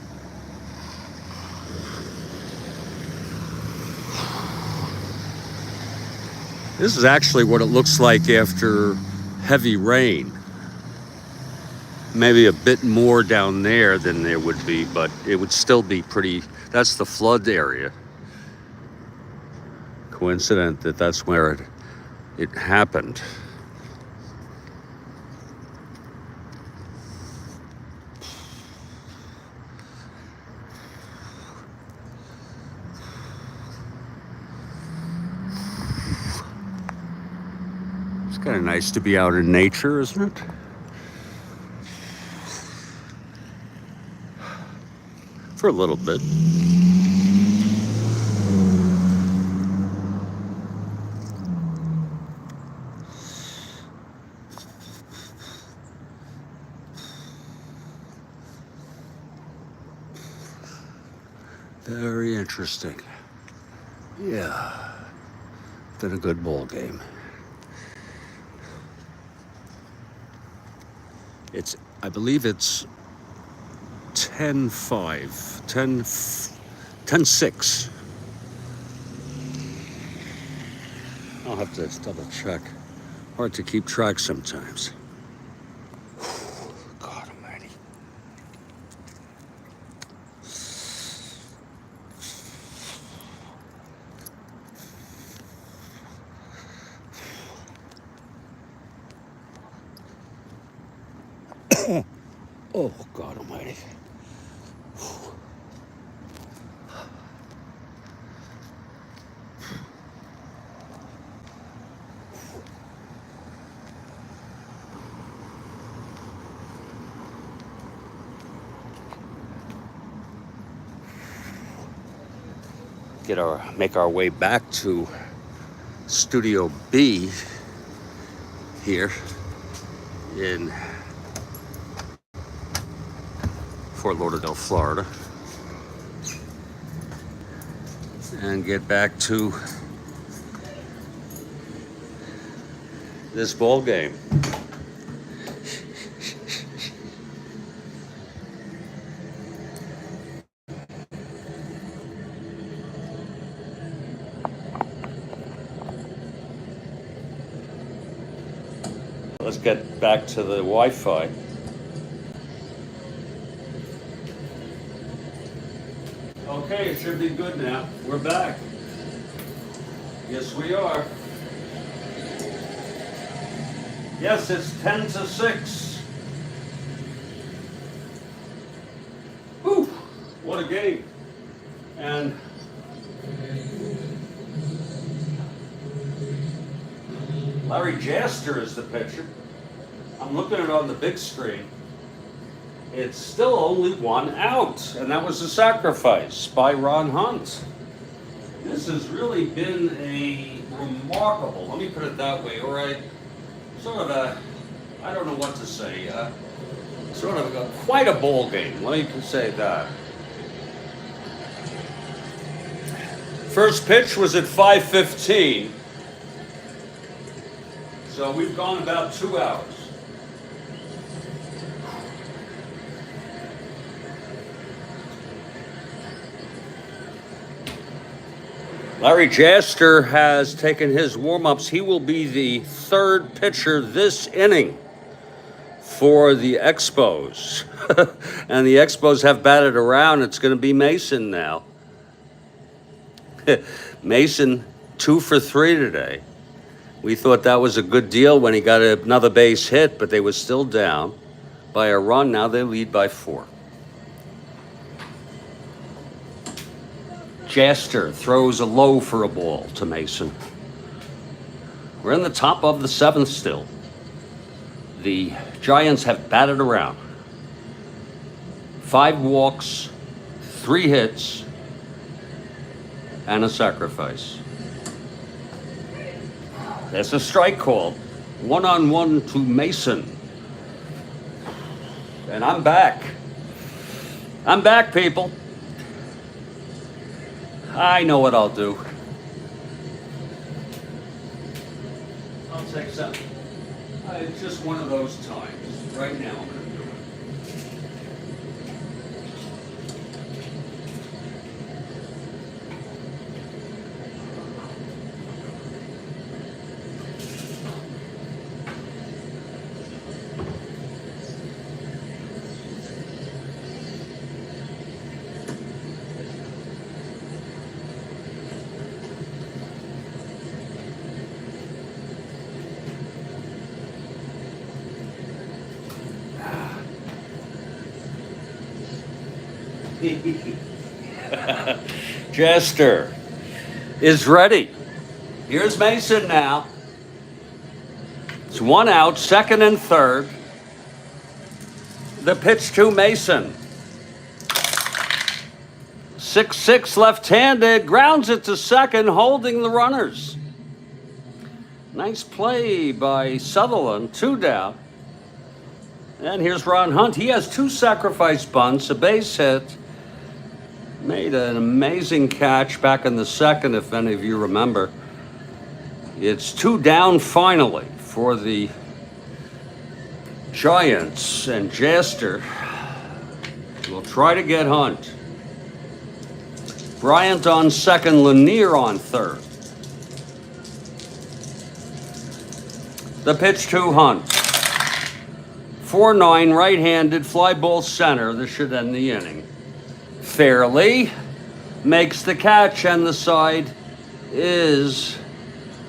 This is actually what it looks like after heavy rain. Maybe a bit more down there than there would be, but it would still be pretty. That's the flood area. Coincident that that's where it happened. It's kind of nice to be out in nature, isn't it? For a little bit. Very interesting. Yeah, been a good ball game. I believe it's 10-5, 10-6. I'll have to double check. Hard to keep track sometimes. God almighty. Oh, God almighty. Make our way back to Studio B here in Fort Lauderdale, Florida, and get back to this ball game. Let's get back to the Wi-Fi. Okay, it should be good now. We're back. Yes, we are. Yes, it's 10-6. Whew, what a game. And Larry Jaster is the pitcher. I'm looking at it on the big screen. It's still only one out, and that was a sacrifice by Ron Hunt. This has really been a remarkable, let me put it that way, or I don't know what to say, quite a ball game, let me say that. First pitch was at 5:15, so we've gone about 2 hours. Larry Jaster has taken his warm-ups. He will be the third pitcher this inning for the Expos. And the Expos have batted around. It's going to be Mason now. Mason, 2 for 3 today. We thought that was a good deal when he got another base hit, but they were still down by a run. Now they lead by 4. Jaster throws a low for a ball to Mason. We're in the top of the 7th still. The Giants have batted around. 5 walks, 3 hits, and a sacrifice. There's a strike call. 1-on-1 to Mason. And I'm back. I'm back, people. I know what I'll do. I'll take some. It's just one of those times. Right now, I'm going to do it. Jester is ready. Here's Mason now. It's one out, second and third. The pitch to Mason. 6-6 left-handed, grounds it to second, holding the runners. Nice play by Sutherland, 2 down. And here's Ron Hunt. He has 2 sacrifice bunts, a base hit. Made an amazing catch back in the second, if any of you remember. It's 2 down finally for the Giants, and Jester will try to get Hunt. Bryant on second, Lanier on third. The pitch to Hunt. 4-9, right-handed, fly ball center. This should end the inning. Fairly makes the catch, and the side is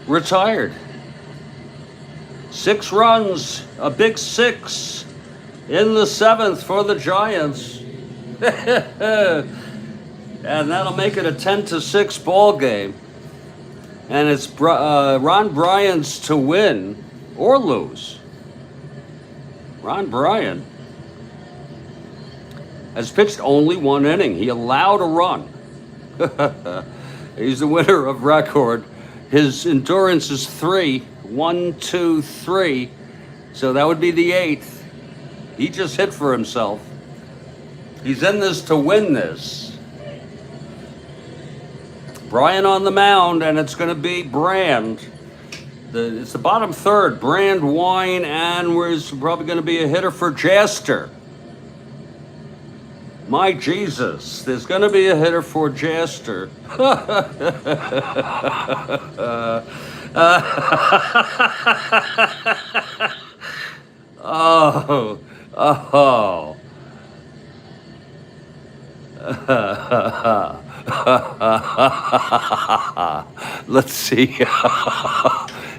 retired. 6 runs, a big 6 in the 7th for the Giants. And that'll make it a 10-6 ball game. And it's Ron Bryant's to win or lose. Ron Bryant has pitched only 1 inning. He allowed a run. He's the winner of record. His endurance is 3. 1, 2, 3. So that would be the 8th. He just hit for himself. He's in this to win this. Bryant on the mound, and it's going to be Brand. It's the bottom third. Brand, Wine, and there's probably going to be a hitter for Jester. My Jesus, there's going to be a hitter for Jester. Oh. Let's see.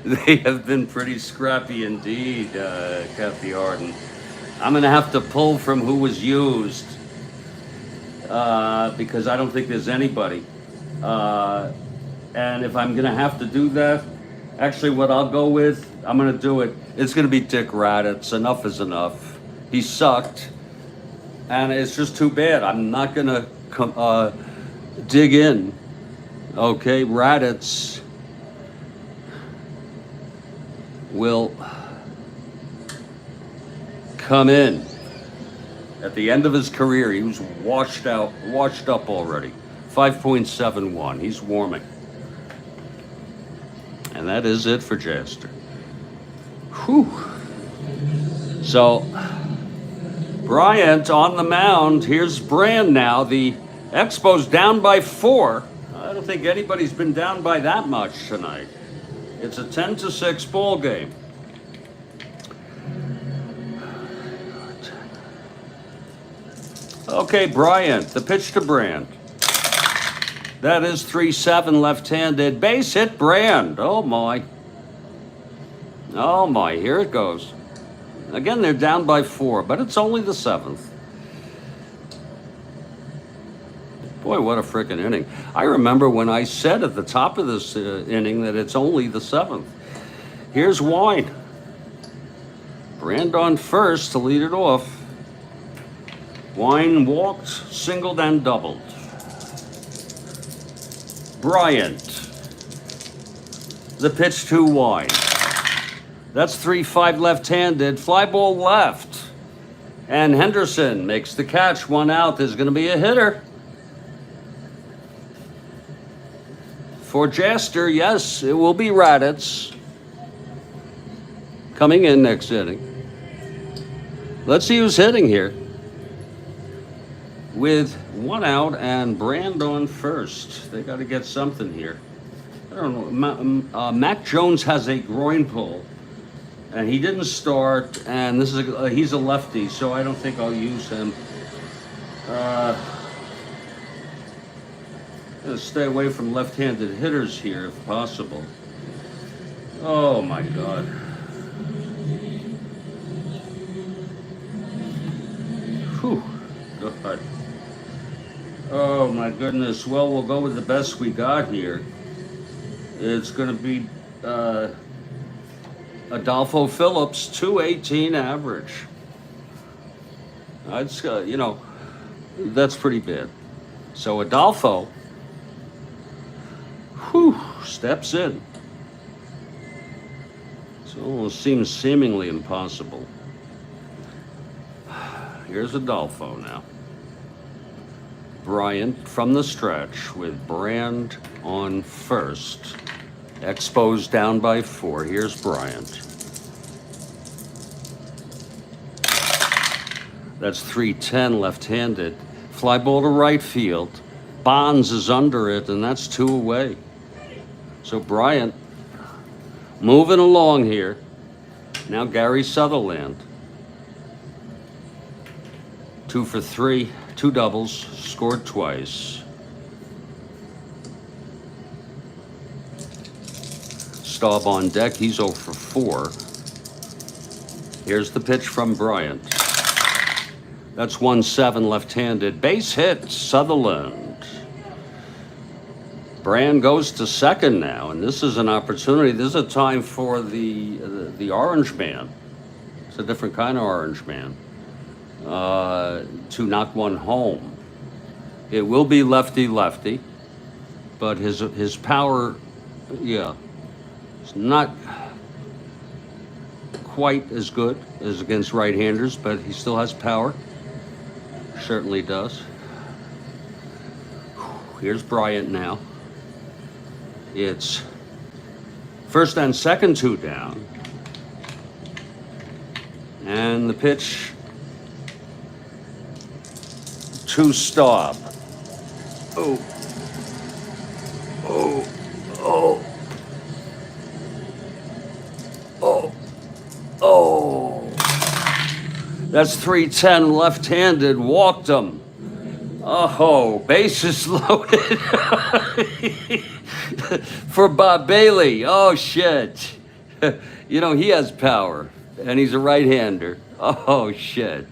They have been pretty scrappy indeed, Kathy Arden. I'm going to have to pull from who was used because I don't think there's anybody. And if I'm going to have to do that, actually what I'll go with, I'm going to do it. It's going to be Dick Raditz. Enough is enough. He sucked. And it's just too bad. I'm not going to dig in. Okay, Raditz will come in. At the end of his career, he was washed up already. 5.71. He's warming. And that is it for Jester. Whew. So, Bryant on the mound. Here's Brand now. The Expos down by 4. I don't think anybody's been down by that much tonight. It's a 10-6 ball game. Okay, Bryant, the pitch to Brand. That is 3-7 left-handed. Base hit Brand. Oh my. Oh my, here it goes. Again, they're down by 4, but it's only the 7th. Boy, what a freaking inning. I remember when I said at the top of this inning that it's only the 7th. Here's Wine. Brand on first to lead it off. Wine walked, singled, and doubled. Bryant. The pitch to Wine. That's 3-5 left-handed. Fly ball left. And Henderson makes the catch. 1 out. There's going to be a hitter. For Jaster, yes, it will be Raditz coming in next inning. Let's see who's hitting here. With one out and Brand on first. They got to get something here. I don't know. Mac Jones has a groin pull, and he didn't start. And this is he's a lefty, so I don't think I'll use him. Gonna stay away from left-handed hitters here if possible. Oh my God. Whew. God. Oh my goodness. Well, we'll go with the best we got here. It's going to be Adolfo Phillips, 218 average. It's you know, that's pretty bad. So Adolfo, steps in. So it seems seemingly impossible. Here's Adolfo now. Bryant from the stretch with Brand on first. Expos down by 4. Here's Bryant. That's 310 left-handed. Fly ball to right field. Bonds is under it, and that's 2 away. So Bryant moving along here. Now Gary Sutherland. 2 for 3, 2 doubles, scored twice. Staub on deck, he's 0 for 4. Here's the pitch from Bryant. That's 1-7 left-handed. Base hit, Sutherland. Brand goes to second now, and this is an opportunity. This is a time for the orange man. It's a different kind of orange man. To knock one home. It will be lefty-lefty, but his power, yeah, it's not quite as good as against right-handers, but he still has power. Certainly does. Here's Bryant now. It's first and second, 2 down. And the pitch to Staub. Oh. That's 310 left-handed, walked him. Oh, bases loaded for Bob Bailey. Oh, shit. You know, he has power, and he's a right-hander. Oh, shit.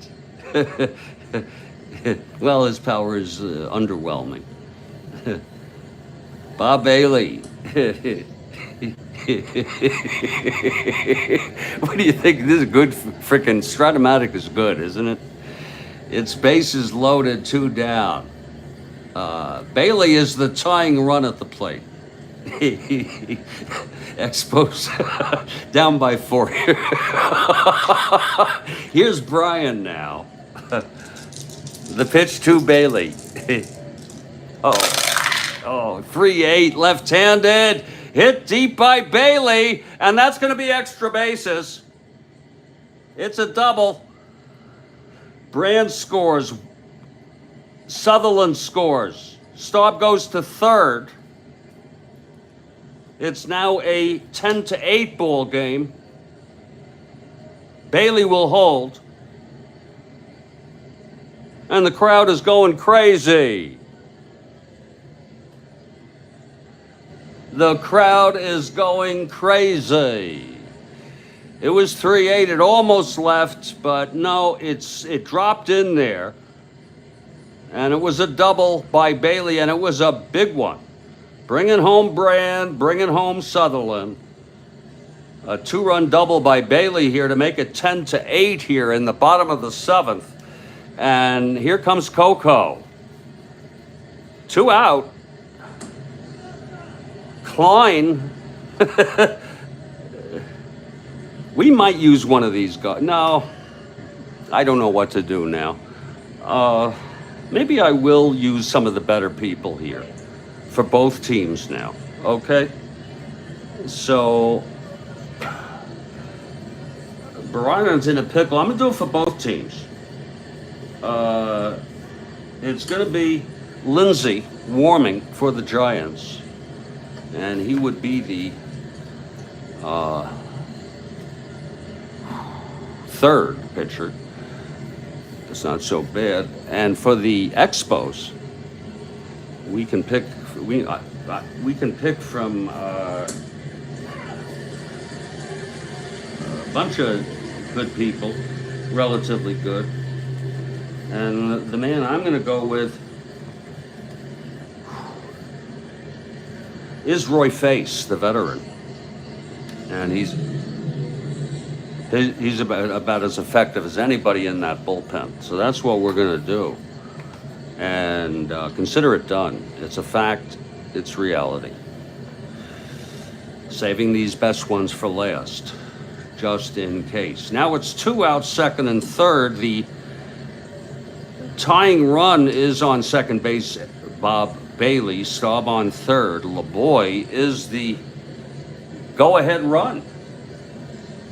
Well, his power is underwhelming. Bob Bailey. What do you think? This is good. Frickin' Strat-O-Matic is good, isn't it? It's bases loaded, 2 down. Bailey is the tying run at the plate. Expos down by 4. Here's Brian now. The pitch to Bailey. 3-8 left-handed. Hit deep by Bailey, and that's going to be extra bases. It's a double. Brand scores. Sutherland scores. Staub goes to third. It's now a 10-8 ball game. Bailey will hold. And the crowd is going crazy. The crowd is going crazy. It was 3-8. It almost left, but no, it dropped in there. And it was a double by Bailey, and it was a big one. Bringing home Brand, bringing home Sutherland. A 2-run double by Bailey here to make it 10-8 here in the bottom of the 7th. And here comes Coco. 2 out. Klein. We might use one of these guys. No, I don't know what to do now. Maybe I will use some of the better people here for both teams now. Okay? So, Brian's in a pickle. I'm going to do it for both teams. It's going to be Lindsay warming for the Giants. And he would be the third pitcher. It's not so bad. And for the Expos, we can pick from a bunch of good people, relatively good. And the man I'm going to go with is Roy Face, the veteran. And he's about as effective as anybody in that bullpen. So that's what we're going to do. And consider it done. It's a fact. It's reality. Saving these best ones for last, just in case. Now it's 2 outs, second and third. The tying run is on second base, Bob Bailey. Staub on third. LeBoy is the go-ahead run,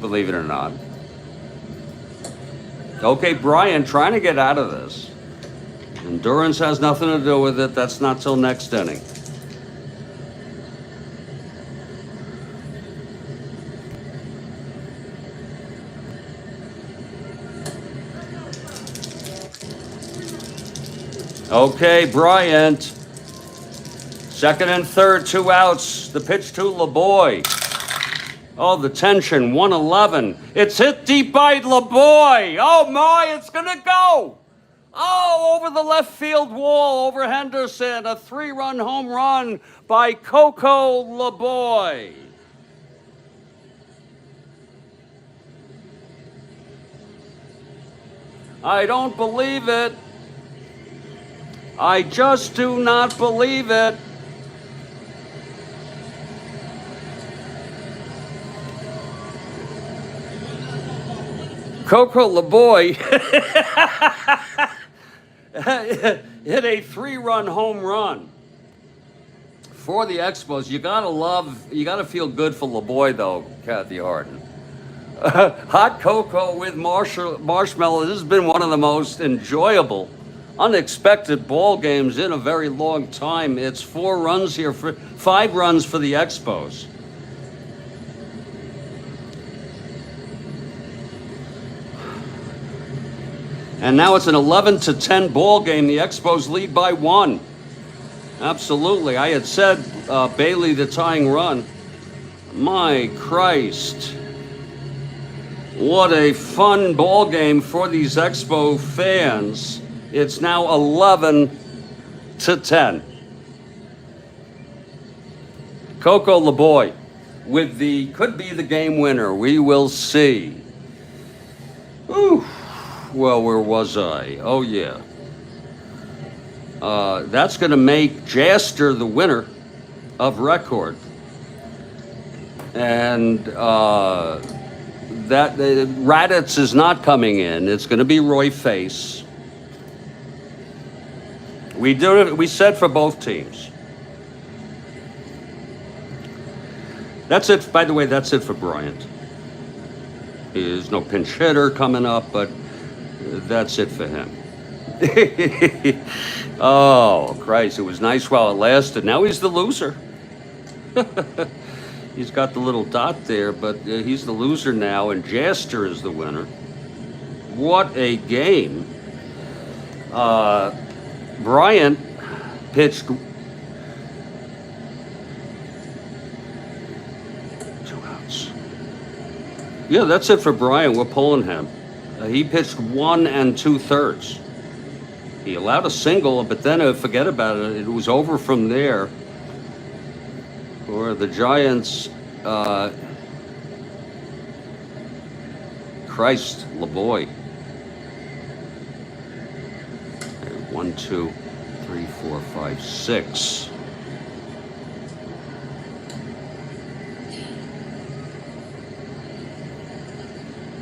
believe it or not. Okay, Brian, trying to get out of this. Endurance has nothing to do with it. That's not till next inning. Okay, Bryant. Second and third, 2 outs. The pitch to LeBoy. Oh, the tension, 111. It's hit deep by LeBoy. Oh, my, it's going to go. Oh, over the left field wall, over Henderson. A 3-run home run by Coco LeBoy. I don't believe it. I just do not believe it. Coco LeBoy hit a 3-run home run for the Expos. You gotta feel good for LeBoy though, Kathy Harden. Hot cocoa with marshmallow. This has been one of the most enjoyable, unexpected ball games in a very long time. It's 5 runs for the Expos. And now it's an 11-10 ball game. The Expos lead by 1. Absolutely. I had said Bailey the tying run. My Christ. What a fun ball game for these Expo fans. It's now 11-10. Coco LeBoy with could be the game winner. We will see. Ooh. Well, where was I? Oh, yeah. That's going to make Jaster the winner of record. And Raditz is not coming in. It's going to be Roy Face. We said for both teams. That's it. By the way, that's it for Bryant. There's no pinch hitter coming up, but that's it for him. Oh, Christ. It was nice while it lasted. Now he's the loser. He's got the little dot there, but he's the loser now, and Jaster is the winner. What a game. Bryant pitched 2 outs. Yeah, that's it for Bryant. We're pulling him. He pitched 1 2/3. He allowed a single, but then forget about it. It was over from there. For the Giants, Christ, LeBoy. 1, 2, 3, 4, 5, 6.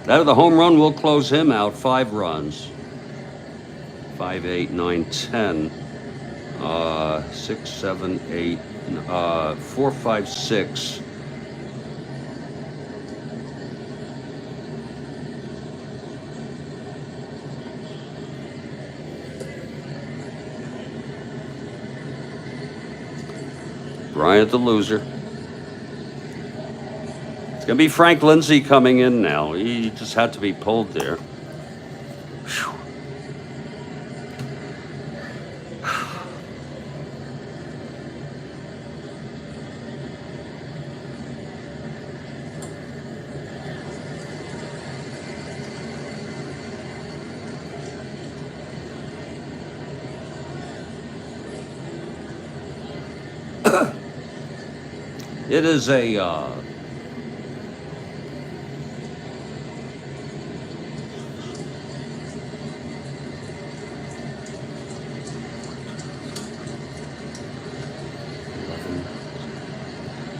That of the home run will close him out. 5 runs. 5, 8, 9, 10. 6, 7, 8. 4, 5, 6. Bryant the loser. It's going to be Frank Lindsay coming in now. He just had to be pulled there. Whew. It is a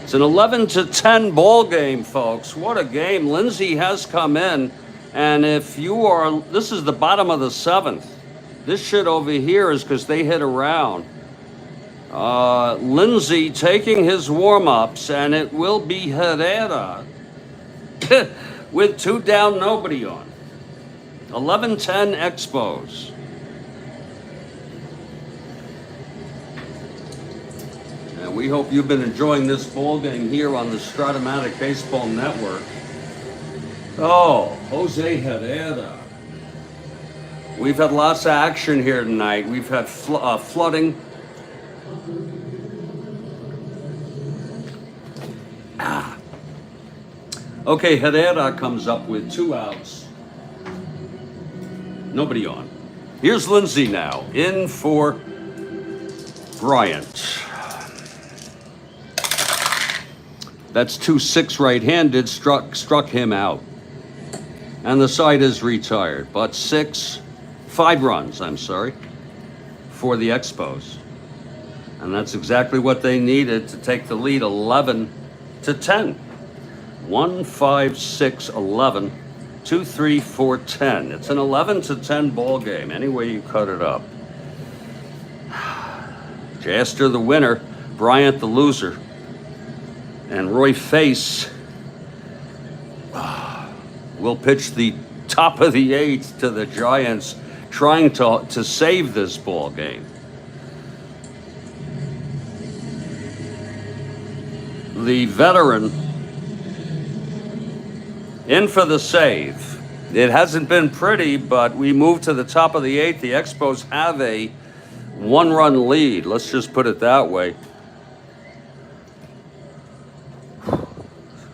it's an 11-10 ball game, folks. What a game. Lindsay has come in, and if you are, this is the bottom of the 7th. This shit over here is because they hit around. Lindsay taking his warm-ups, and it will be Herrera with 2 down, nobody on. 11-10 Expos. And we hope you've been enjoying this ball game here on the Strat-O-Matic Baseball Network. Oh, Jose Herrera. We've had lots of action here tonight. We've had flooding. Okay, Herrera comes up with 2 outs. Nobody on. Here's Lindsay now, in for Bryant. That's 2-6 right-handed, struck him out. And the side is retired, but 5 runs, I'm sorry, for the Expos. And that's exactly what they needed to take the lead, 11-10. 1, 5, 6, 11, 2, 3, 4, 10. It's an 11-10 ball game, any way you cut it up. Jaster the winner, Bryant the loser. And Roy Face will pitch the top of the 8th to the Giants, trying to save this ball game. The veteran in for the save. It hasn't been pretty, but we move to the top of the 8th. The Expos have a 1-run lead. Let's just put it that way.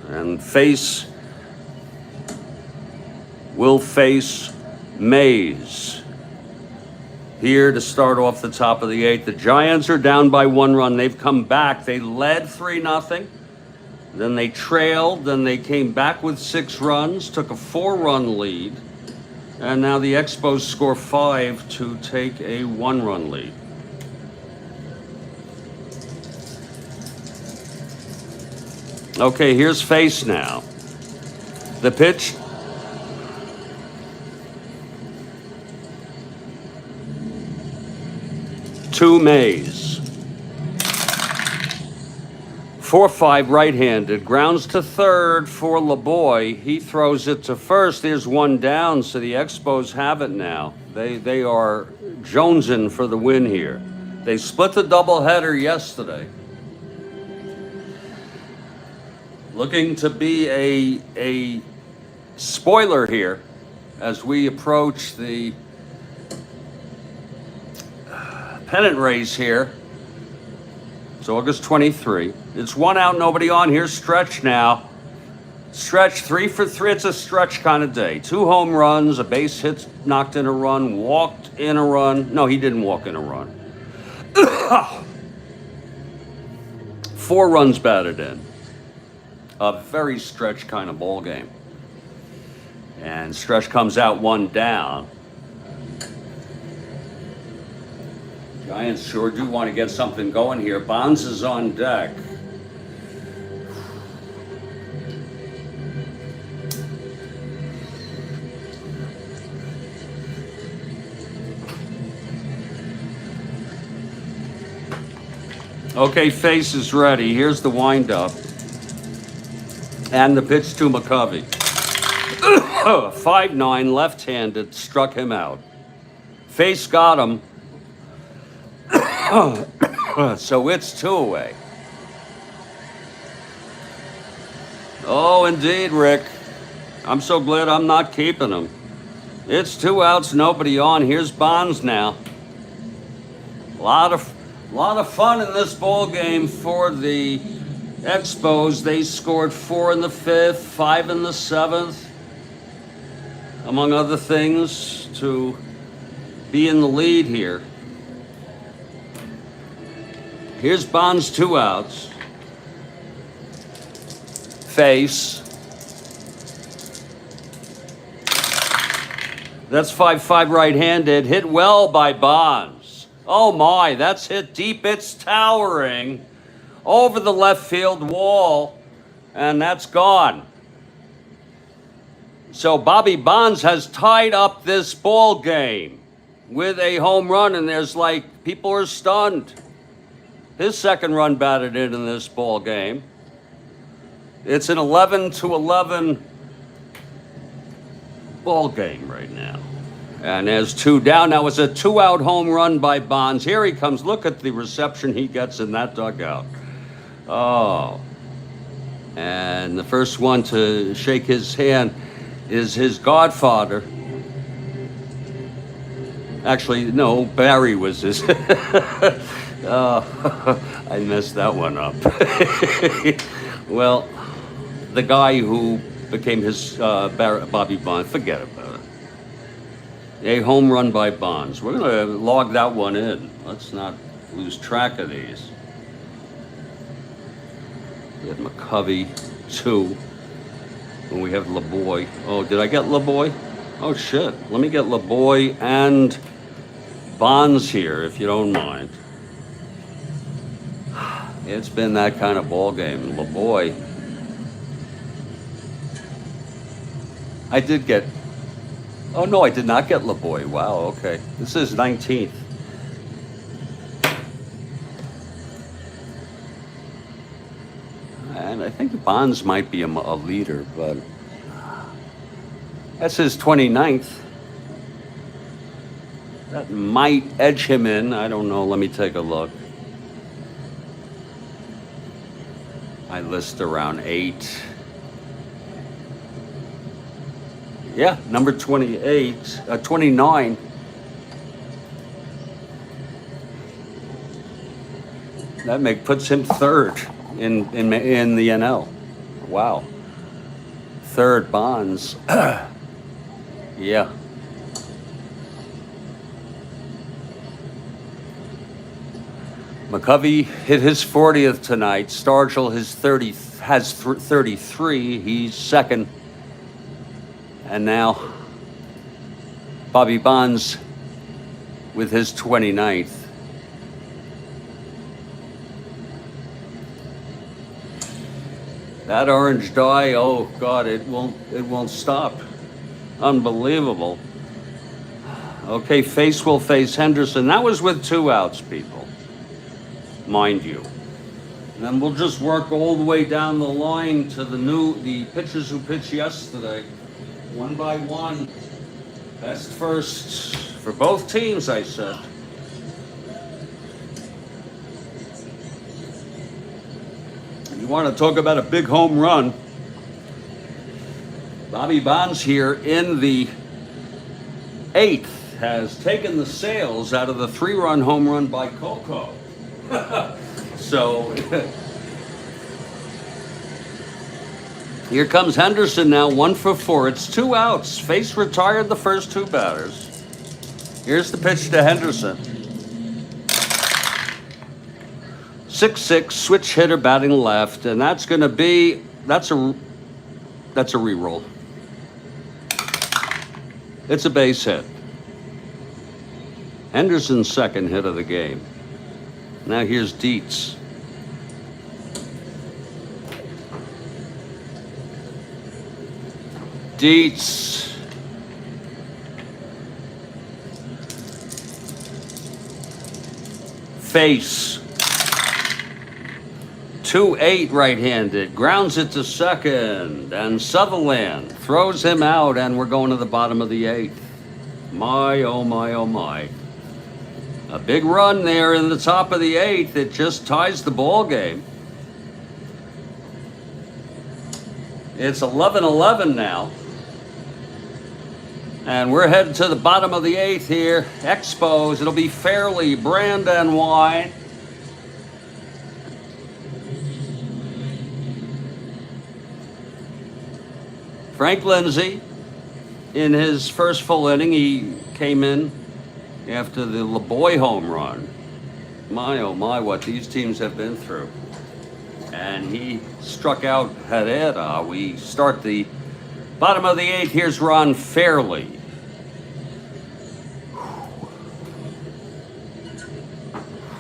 And Face will face Mays here to start off the top of the 8th. The Giants are down by 1 run. They've come back. They led 3-0. Then they trailed, then they came back with 6 runs, took a 4-run lead, and now the Expos score 5 to take a 1-run lead. Okay, here's Face now. The pitch. To Mays. 4-5 right-handed, grounds to third for LeBoy. He throws it to first. There's 1 down, so the Expos have it now. They are jonesing for the win here. They split the doubleheader yesterday. Looking to be a spoiler here as we approach the pennant race here. It's August 23. It's 1 out, nobody on. Here's Stretch now. Stretch 3 for 3. It's a Stretch kind of day. 2 home runs, a base hit, knocked in a run, walked in a run. No, he didn't walk in a run. 4 runs batted in. A very Stretch kind of ball game. And Stretch comes out 1 down. Giants sure do want to get something going here. Bonds is on deck. Okay, face is ready. Here's the windup. And the pitch to McCovey. 5'9", left-handed, struck him out. Face got him. So it's 2 away. Oh, indeed, Rick. I'm so glad I'm not keeping him. It's 2 outs, nobody on. Here's Bonds now. A lot of fun in this ball game for the Expos. They scored 4 in the 5th, 5 in the 7th, among other things, to be in the lead here. Here's Bonds, 2 outs. Face. That's 5-5 right-handed. Hit well by Bonds. Oh my, that's hit deep. It's towering over the left field wall, and that's gone. So Bobby Bonds has tied up this ball game with a home run, and there's like, people are stunned. His second run batted in this ball game. It's an 11-11 ball game right now. And there's 2 down. Now it's a 2-out home run by Bonds. Here he comes. Look at the reception he gets in that dugout. Oh. And the first one to shake his hand is his godfather. Actually, no, Barry was his. Oh, I messed that one up. Well, the guy who became his Bobby Bonds, forget about it. A home run by Bonds. We're going to log that one in. Let's not lose track of these. We had McCovey, 2. And we have LeBoy. Oh, did I get LeBoy? Oh, shit. Let me get LeBoy and Bonds here, if you don't mind. It's been that kind of ball game. LeBoy. I did get... Oh, no, I did not get LeBoy. Wow, okay. This is 19th. And I think Bonds might be a leader, but that's his 29th. That might edge him in. I don't know. Let me take a look. I list around 8. Yeah, number 29. That puts him 3rd in the NL. Wow. 3rd, Bonds. Yeah. McCovey hit his 40th tonight. Stargell has 33. He's 2nd. And now Bobby Bonds with his 29th. That orange dye, oh God, it won't stop. Unbelievable. Okay, face will face Henderson. That was with 2 outs, people. Mind you. And then we'll just work all the way down the line to the pitchers who pitched yesterday. One by one. Best first for both teams, I said. You want to talk about a big home run? Bobby Bonds here in the 8th has taken the sails out of the 3-run home run by Coco. So here comes Henderson now, 1 for 4. It's 2 outs. Face retired the first 2 batters. Here's the pitch to Henderson. 6-6, switch hitter batting left, and that's going to be, that's a re-roll. It's a base hit. Henderson's 2nd hit of the game. Now here's Dietz. Dietz. Face. 2-8 right-handed, grounds it to second, and Sutherland throws him out, and we're going to the bottom of the 8th. My, oh my, oh my. A big run there in the top of the 8th. It just ties the ball game. It's 11-11 now. And we're headed to the bottom of the 8th here. Expos. It'll be Fairley, Brand, and Wine. Frank Lindsay, in his first full inning, he came in after the LeBoy home run. My, oh my, what these teams have been through. And he struck out Herrera. We start the bottom of the 8th. Here's Ron Fairley.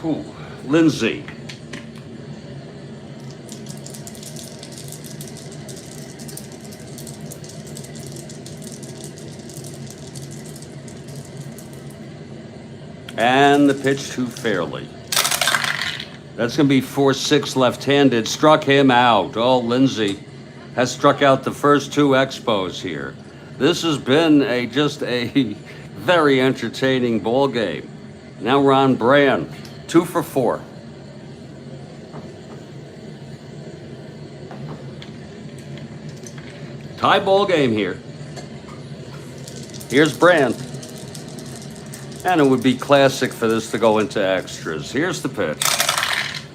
Whew. Lindsay. And the pitch to Fairley. That's going to be 4-6 left-handed. Struck him out. Oh, Lindsay has struck out the first 2 Expos here. This has been just a very entertaining ball game. Now Ron Brand, 2 for 4. Tie ball game here. Here's Brand. And it would be classic for this to go into extras. Here's the pitch.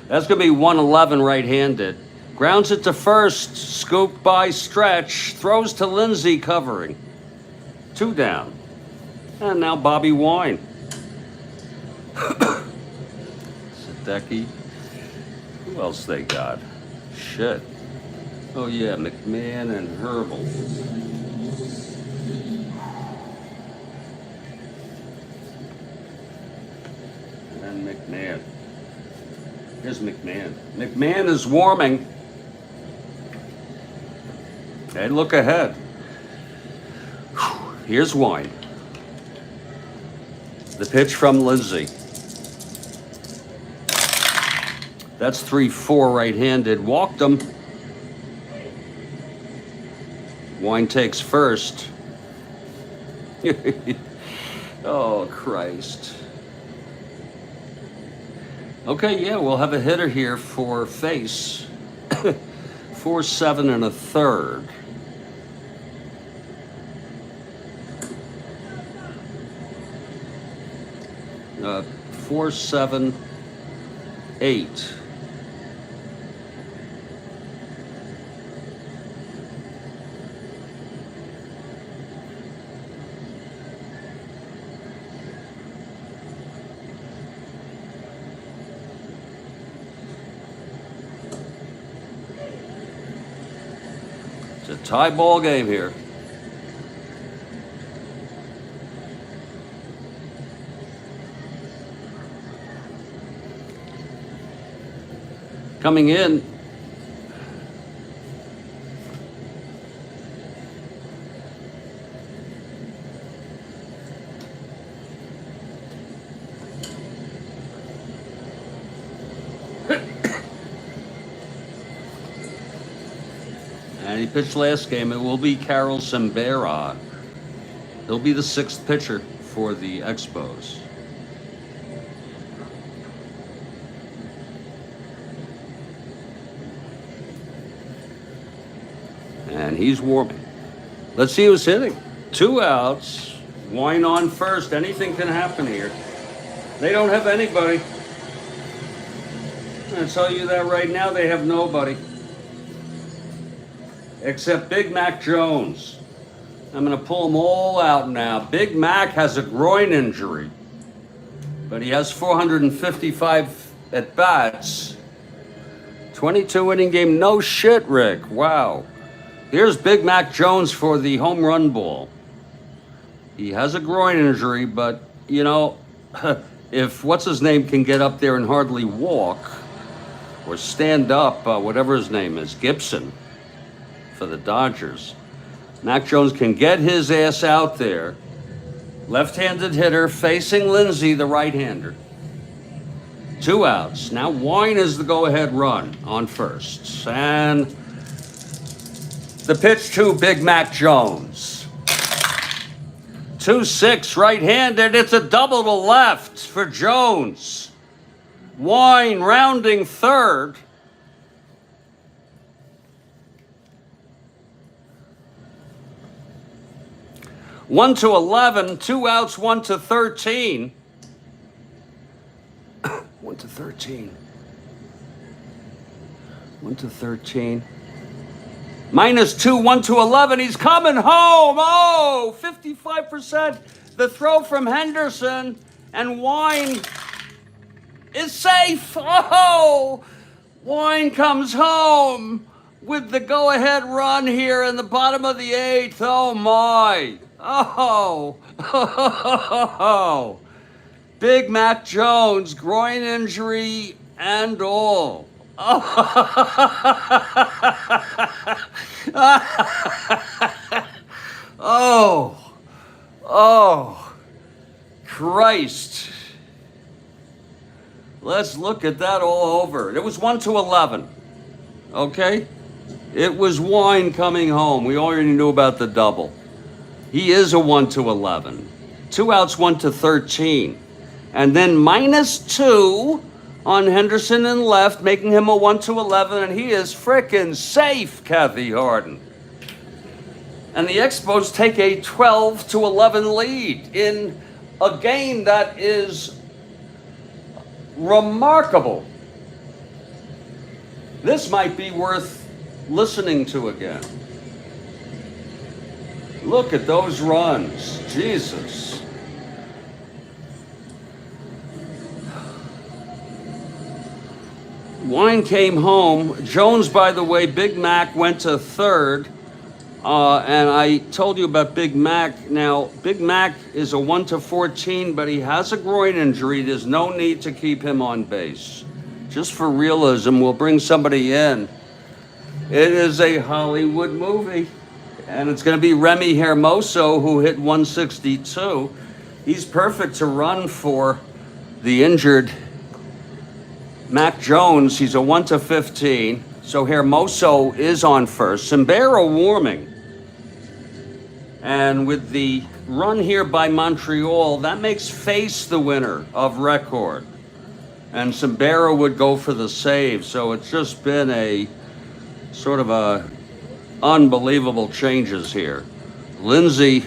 That's going to be 111 right-handed. Grounds it to first. Scooped by Stretch. Throws to Lindsay covering. 2 down. And now Bobby Wine. Sadecki. Who else they got? Shit. Oh yeah, McMahon and Herbal. And McMahon. Here's McMahon. McMahon is warming. Hey, look ahead. Here's Wine. The pitch from Lindsay. That's 3-4 right-handed. Walked him. Wine takes first. Oh, Christ. Okay, yeah, we'll have a hitter here for face. 4-7 1/3. 4-7-8. It's a tie ball game here. Coming in, and he pitched last game. It will be Carol Sembera. He'll be the 6th pitcher for the Expos. And he's warming. Let's see who's hitting. 2 outs. Wine on first. Anything can happen here. They don't have anybody. I'm going to tell you that right now. They have nobody. Except Big Mac Jones. I'm going to pull them all out now. Big Mac has a groin injury. But he has 455 at-bats. 22 inning game. No shit, Rick. Wow. Here's Big Mac Jones for the home run ball. He has a groin injury, but, you know, if what's-his-name can get up there and hardly walk or stand up, whatever his name is, Gibson, for the Dodgers, Mac Jones can get his ass out there. Left-handed hitter facing Lindsay, the right-hander. 2 outs. Now Wine is the go-ahead run on first. And the pitch to Big Mac Jones. 2-6 right-handed. It's a double to left for Jones. Wine rounding third. One to 11, 2 outs, 1 to 13. 1 to 13. 1 to 13. -2, 1 to 11. He's coming home. Oh, 55%. The throw from Henderson, and Wine is safe. Oh, Wine comes home with the go-ahead run here in the bottom of the 8th. Oh, my. Oh. Oh. Big Mac Jones, groin injury and all. Oh, oh, Christ. Let's look at that all over. It was 1 to 11, okay? It was Wine coming home. We already knew about the double. He is a 1 to 11. 2 outs, 1 to 13. And then -2 on Henderson in left, making him a 1 to 11, and he is frickin' safe, Kathy Harden. And the Expos take a 12 to 11 lead in a game that is remarkable. This might be worth listening to again. Look at those runs, Jesus. Wine came home. Jones, by the way, Big Mac went to third. And I told you about Big Mac. Now, Big Mac is a 1 to 14, but he has a groin injury. There's no need to keep him on base. Just for realism, we'll bring somebody in. It is a Hollywood movie. And it's going to be Remy Hermoso, who hit 162. He's perfect to run for the injured Mac Jones. He's a 1 to 15. So Hermoso is on first. Cimbera warming. And with the run here by Montreal, that makes Face the winner of record. And Cimbera would go for the save. So it's just been a sort of a unbelievable changes here. Lindsay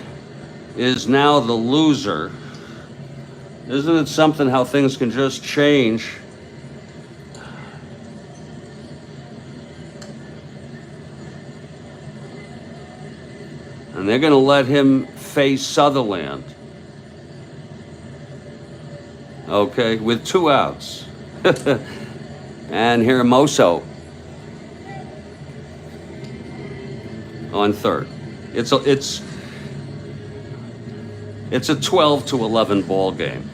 is now the loser. Isn't it something how things can just change? And they're going to let him face Sutherland. Okay, with 2 outs. And Hermoso on third. It's a 12 to 11 ball game.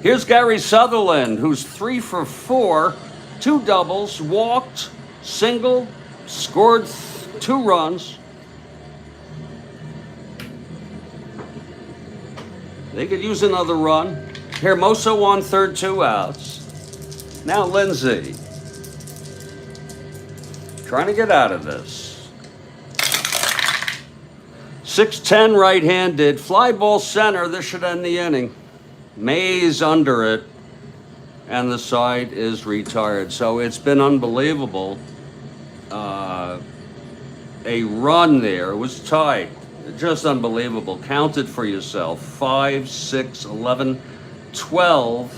Here's Gary Sutherland, who's 3 for 4. 2 doubles, walked, singled, scored 2 runs. They could use another run. Hermoso on third, 2 outs. Now Lindsay, trying to get out of this. 6-10 right-handed, fly ball center. This should end the inning. Mays under it. And the side is retired. So it's been unbelievable. A run there. It was tied. Just unbelievable. Count it for yourself. 5, 6, 11, 12,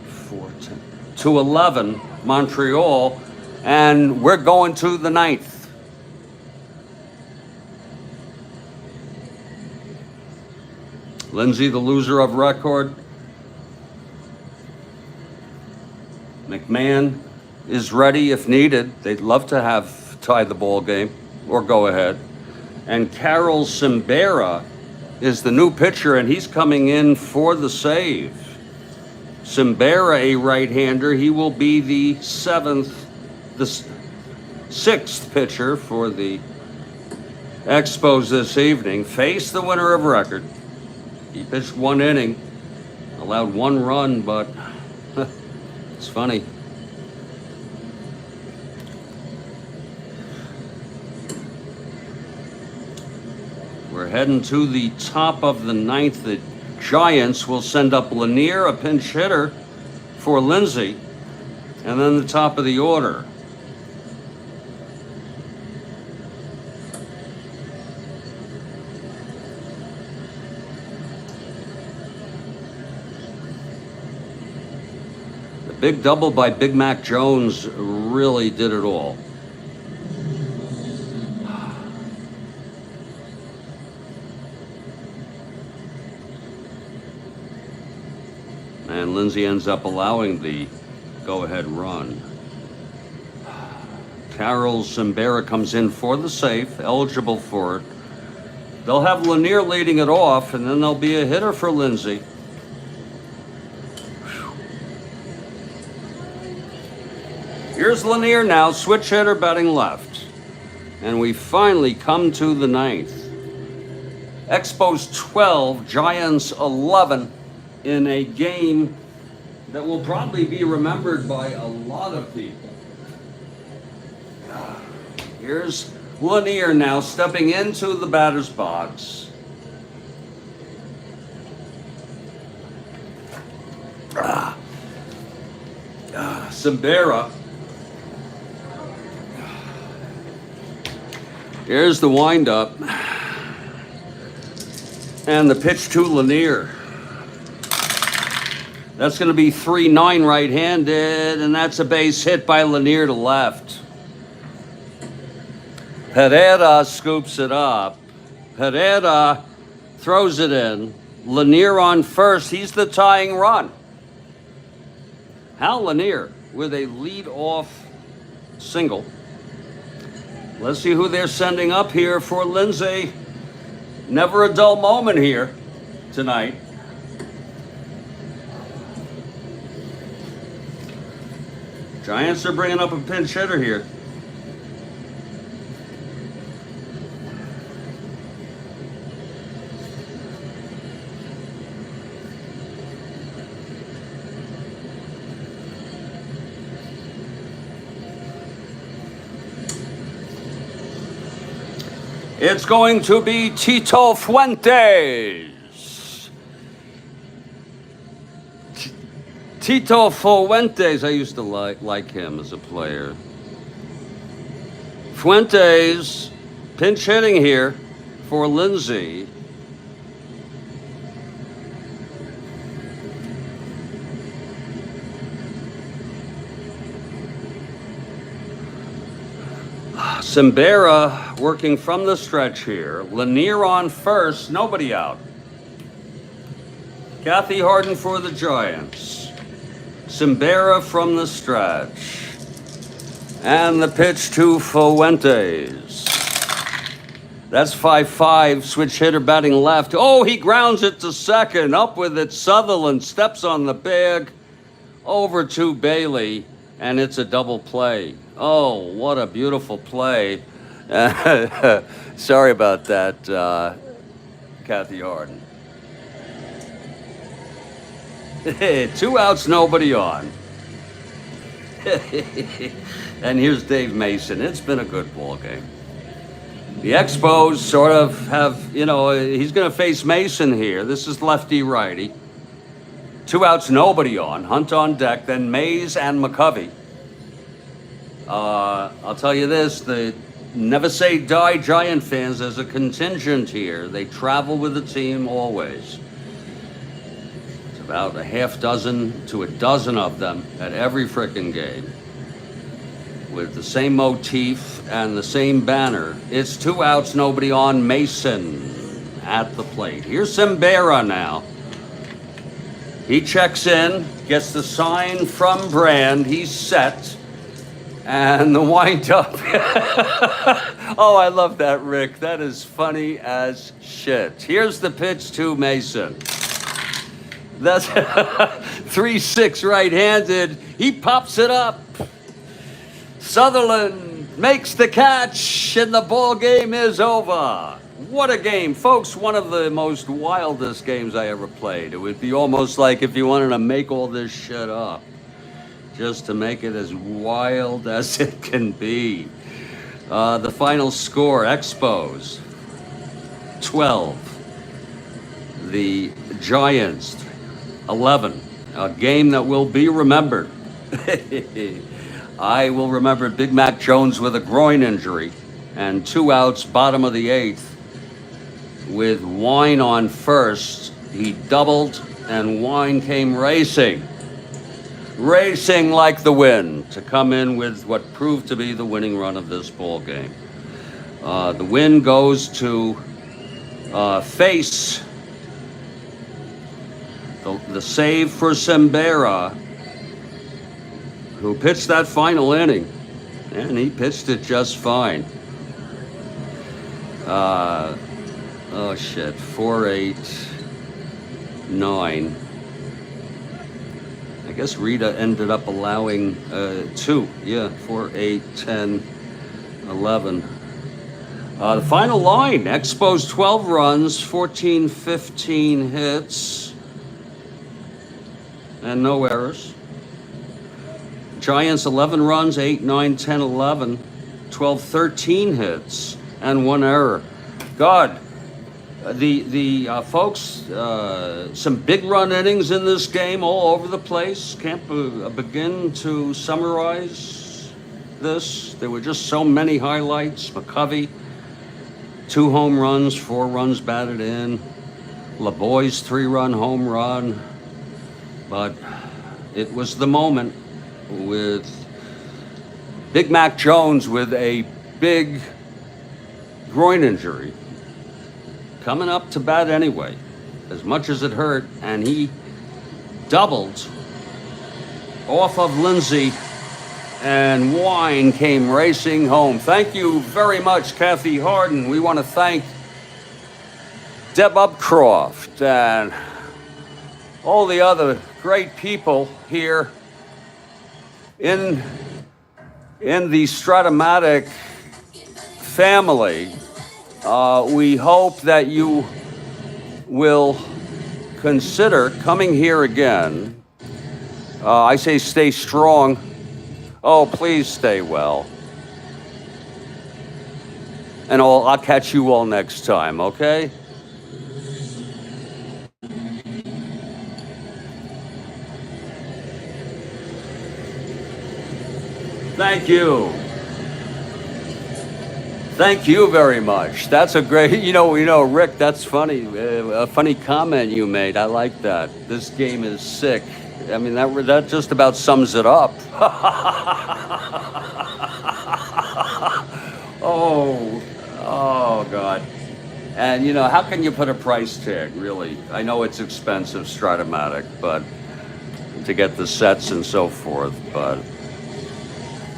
4, 10, to 11, Montreal. And we're going to the 9th. Lindsay, the loser of record. McMahon is ready if needed. They'd love to have tied the ball game or go ahead. And Carol Cimbera is the new pitcher, and he's coming in for the save. Cimbera, a right-hander, he will be the 6th pitcher for the Expos this evening face the winner of record. He pitched 1 inning, allowed 1 run, but it's funny. We're heading to the top of the 9th. The Giants will send up Lanier, a pinch hitter, for Lindsay, and then the top of the order. The big double by Big Mac Jones really did it all. And Lindsay ends up allowing the go-ahead run. Carol Zimbera comes in for the safe, eligible for it. They'll have Lanier leading it off, and then there'll be a hitter for Lindsay. Here's Lanier now, switch hitter batting left. And we finally come to the 9th. Expos 12, Giants 11. In a game that will probably be remembered by a lot of people. Here's Lanier now stepping into the batter's box. Zimbera. Here's the windup. And the pitch to Lanier. That's going to be 3-9 right-handed, and that's a base hit by Lanier to left. Pereira scoops it up. Pereira throws it in. Lanier on first. He's the tying run. Hal Lanier with a lead-off single. Let's see who they're sending up here for Lindsay. Never a dull moment here tonight. Giants are bringing up a pinch hitter here. It's going to be Tito Fuentes. Tito Fuentes, I used to like him as a player. Fuentes, pinch hitting here for Lindsay. Zimbera working from the stretch here. Lanier on first, nobody out. Kathy Harden for the Giants. Zimbera from the stretch. And the pitch to Fuentes. That's 5-5, switch hitter batting left. Oh, he grounds it to second. Up with it, Sutherland steps on the bag. Over to Bailey, and it's a double play. Oh, what a beautiful play. Sorry about that, Kathy Harden. 2 outs, nobody on. And here's Dave Mason. It's been a good ball game. The Expos sort of have, he's going to face Mason here. This is lefty-righty. 2 outs, nobody on. Hunt on deck, then Mays and McCovey. I'll tell you this, the Never Say Die Giant fans, there's a contingent here. They travel with the team always. It's about a half dozen to a dozen of them at every frickin' game. With the same motif and the same banner. It's 2 outs, nobody on. Mason at the plate. Here's Zimbera now. He checks in, gets the sign from Brand. He's set. And the wind-up. Oh, I love that, Rick. That is funny as shit. Here's the pitch to Mason. That's 3-6 right-handed. He pops it up. Sutherland makes the catch, and the ball game is over. What a game, folks. One of the most wildest games I ever played. It would be almost like if you wanted to make all this shit up, just to make it as wild as it can be. The final score, Expos 12, the Giants 11. A game that will be remembered. I will remember Big Mac Jones with a groin injury and 2 outs, bottom of the 8th, with Wine on first. He doubled and Wine came racing like the wind to come in with what proved to be the winning run of this ball game. The win goes to face the save for Sembera, who pitched that final inning, and he pitched it just fine. Oh shit, 4-8-9. I guess Rita ended up allowing 2. Yeah, 4-8-10-11. The final line, Expos 12 runs, 14-15 hits, and no errors. Giants 11 runs, 8, 9, 10, 11, 12, 13 hits, and 1 error. God, the folks, some big run innings in this game all over the place. Can't begin to summarize this. There were just so many highlights. McCovey, 2 home runs, 4 runs batted in. LeBoy's 3-run home run. But it was the moment with Big Mac Jones with a big groin injury coming up to bat anyway, as much as it hurt, and he doubled off of Lindsay, and Wine came racing home. Thank you very much, Kathy Harden. We want to thank Deb Upcroft and all the other great people here in the Strat-O-Matic family. We hope that you will consider coming here again. I say stay strong. Oh, please stay well. And I'll catch you all next time, okay? Thank you. Thank you very much. That's a great, Rick, that's funny. A funny comment you made. I like that. This game is sick. I mean, that just about sums it up. Oh, God. And, how can you put a price tag, really? I know it's expensive, Strat-O-Matic, but to get the sets and so forth, but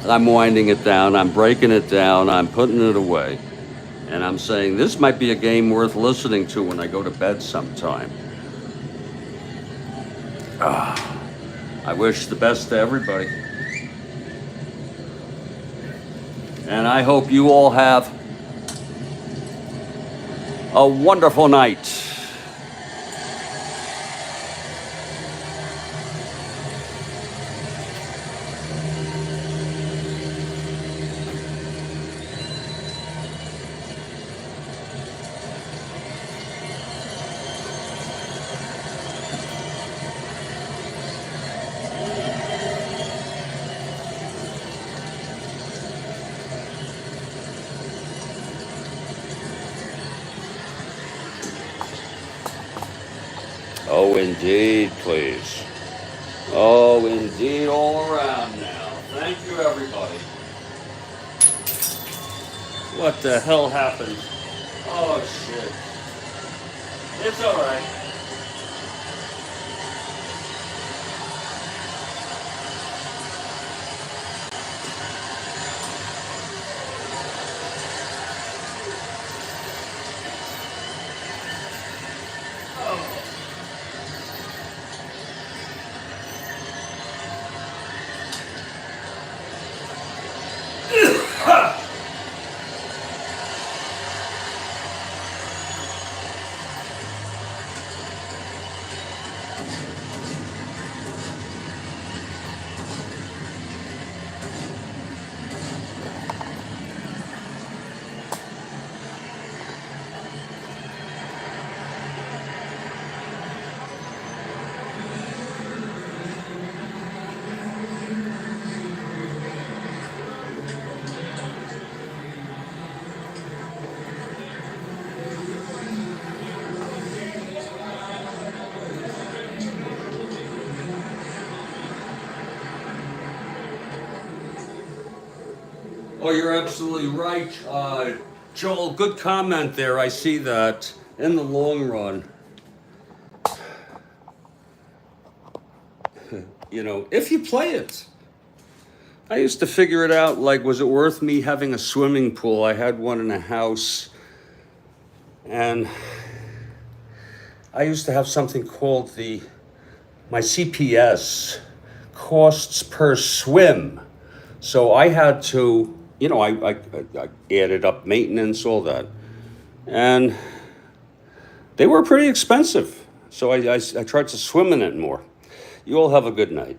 I'm winding it down, I'm breaking it down, I'm putting it away. And I'm saying this might be a game worth listening to when I go to bed sometime. I wish the best to everybody. And I hope you all have a wonderful night. Oh, indeed, please. Oh, indeed, all around now. Thank you, everybody. What the hell happened? Oh, shit. It's all right. Ha! Oh, you're absolutely right. Joel, good comment there. I see that in the long run, if you play it. I used to figure it out, like, was it worth me having a swimming pool? I had one in a house, and I used to have something called my CPS, costs per swim. So I had to, I added up maintenance, all that. And they were pretty expensive. So I tried to swim in it more. You all have a good night.